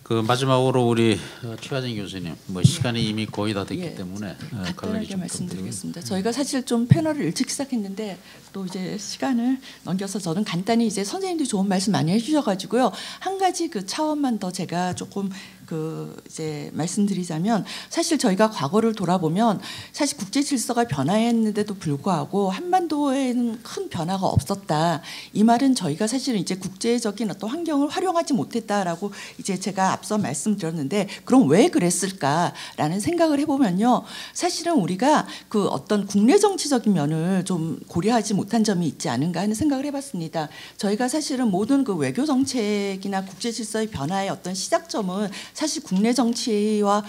그 마지막으로 우리 최하정 교수님, 뭐 시간이 이미 거의 다 됐기 때문에 간단하게 말씀드리겠습니다. 저희가 사실 좀 패널을 일찍 시작했는데 또 이제 시간을 넘겨서 저는 간단히 이제 선생님들이 좋은 말씀 많이 해주셔가지고요. 한 가지 그 차원만 더 제가 조금 그 이제 말씀드리자면 사실 저희가 과거를 돌아보면 사실 국제 질서가 변화했는데도 불구하고 한반도에는 큰 변화가 없었다. 이 말은 저희가 사실은 이제 국제적인 어떤 환경을 활용하지 못했다라고 이제 제가 앞서 말씀드렸는데 그럼 왜 그랬을까라는 생각을 해보면요. 사실은 우리가 그 어떤 국내 정치적인 면을 좀 고려하지 못한 점이 있지 않은가 하는 생각을 해봤습니다. 저희가 사실은 모든 그 외교 정책이나 국제 질서의 변화의 어떤 시작점은 사실 국내 정치와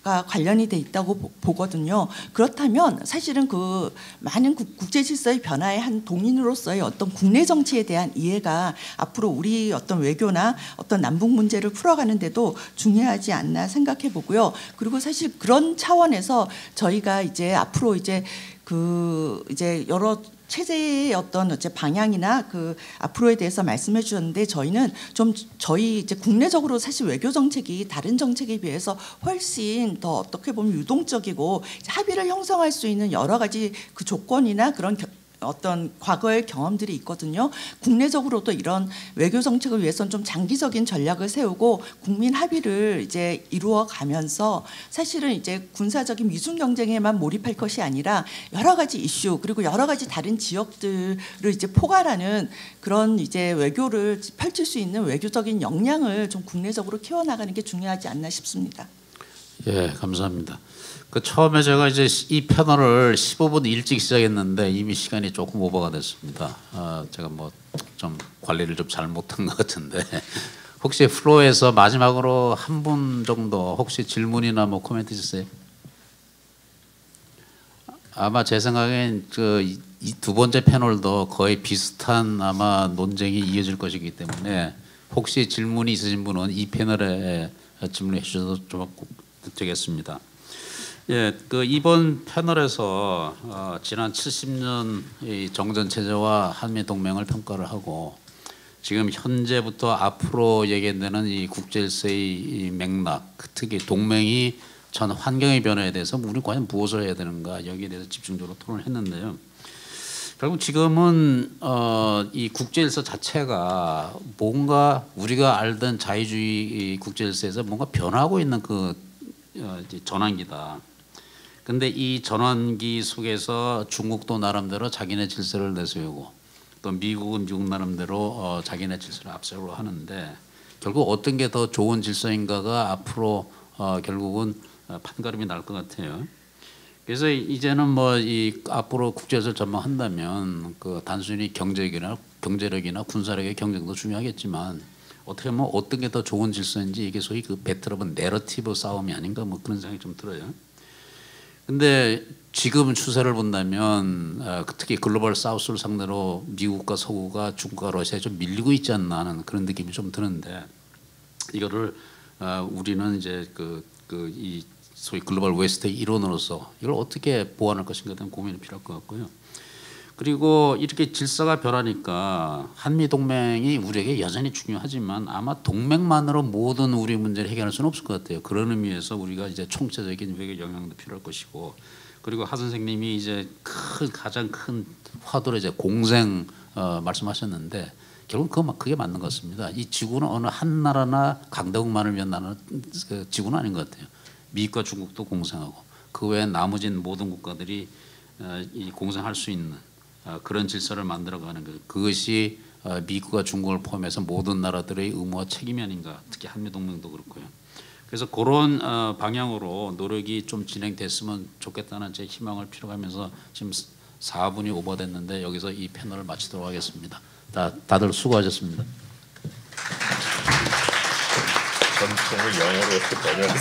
관련이 돼 있다고 보거든요. 그렇다면 사실은 그 많은 국제 질서의 변화의 한 동인으로서의 어떤 국내 정치에 대한 이해가 앞으로 우리 어떤 외교나 어떤 남북 문제를 풀어가는데도 중요하지 않나 생각해 보고요. 그리고 사실 그런 차원에서 저희가 이제 앞으로 이제 여러 체제의 어떤 이제 방향이나 그 앞으로에 대해서 말씀해 주셨는데 저희는 좀 저희 이제 국내적으로 사실 외교 정책이 다른 정책에 비해서 훨씬 더 어떻게 보면 유동적이고 합의를 형성할 수 있는 여러 가지 그 조건이나 그런 어떤 과거의 경험들이 있거든요. 국내적으로도 이런 외교 정책을 위해서는 좀 장기적인 전략을 세우고 국민 합의를 이제 이루어 가면서 사실은 이제 군사적인 미중 경쟁에만 몰입할 것이 아니라 여러 가지 이슈 그리고 여러 가지 다른 지역들을 이제 포괄하는 그런 이제 외교를 펼칠 수 있는 외교적인 역량을 좀 국내적으로 키워나가는 게 중요하지 않나 싶습니다. 예, 감사합니다. 그 처음에 제가 이제 이 패널을 15분 일찍 시작했는데 이미 시간이 조금 오버가 됐습니다. 제가 뭐 좀 관리를 좀 잘못한 것 같은데 혹시 플로어에서 마지막으로 한 분 정도 혹시 질문이나 뭐 코멘트 있으세요? 아마 제 생각엔 그 이 두 번째 패널도 거의 비슷한 아마 논쟁이 이어질 것이기 때문에 혹시 질문이 있으신 분은 이 패널에 질문해 주셔도 좀 되겠습니다. 예, 그 이번 패널에서 지난 70년 이 정전 체제와 한미 동맹을 평가를 하고 지금 현재부터 앞으로 예견되는 이 국제 질서의 이 맥락, 특히 동맹이 전 환경의 변화에 대해서 우리 과연 무엇을 해야 되는가 여기에 대해서 집중적으로 토론을 했는데요. 결국 지금은 이 국제 질서 자체가 뭔가 우리가 알던 자유주의 국제 질서에서 뭔가 변하고 있는 그 전환기다. 근데 이 전환기 속에서 중국도 나름대로 자기네 질서를 내세우고 또 미국은 미국 나름대로 자기네 질서를 앞세우려 하는데 결국 어떤 게 더 좋은 질서인가가 앞으로 결국은 판가름이 날 것 같아요. 그래서 이제는 뭐 이 앞으로 국제를 전망한다면 그 단순히 경제력이나 군사력의 경쟁도 중요하겠지만 어떻게 보면 어떤 게 더 좋은 질서인지 이게 소위 그 배틀 오브 내러티브 싸움이 아닌가 뭐 그런 생각이 좀 들어요. 근데 지금 추세를 본다면 특히 글로벌 사우스를 상대로 미국과 서구가 중국과 러시아에 좀 밀리고 있지 않나 하는 그런 느낌이 좀 드는데 이거를 우리는 이제 이 소위 글로벌 웨스트의 일원으로서 이걸 어떻게 보완할 것인가에 대한 고민이 필요할 것 같고요. 그리고 이렇게 질서가 변하니까 한미 동맹이 우리에게 여전히 중요하지만 아마 동맹만으로 모든 우리 문제를 해결할 수는 없을 것 같아요. 그런 의미에서 우리가 이제 총체적인 외교 영향도 필요할 것이고, 그리고 하 선생님이 이제 가장 큰 화두로 이제 공생 말씀하셨는데 결국 그게 맞는 것 같습니다. 이 지구는 어느 한 나라나 강대국만을 위한 나라는 그 지구는 아닌 것 같아요. 미국과 중국도 공생하고 그 외에 나머진 모든 국가들이 이 공생할 수 있는 그런 질서를 만들어가는 것, 그것이 미국과 중국을 포함해서 모든 나라들의 의무와 책임이 아닌가. 특히 한미동맹도 그렇고요. 그래서 그런 방향으로 노력이 좀 진행됐으면 좋겠다는 제 희망을 필요하면서 지금 4분이 오버됐는데 여기서 이 패널을 마치도록 하겠습니다. 다들 수고하셨습니다. 전통을 영어로 번역.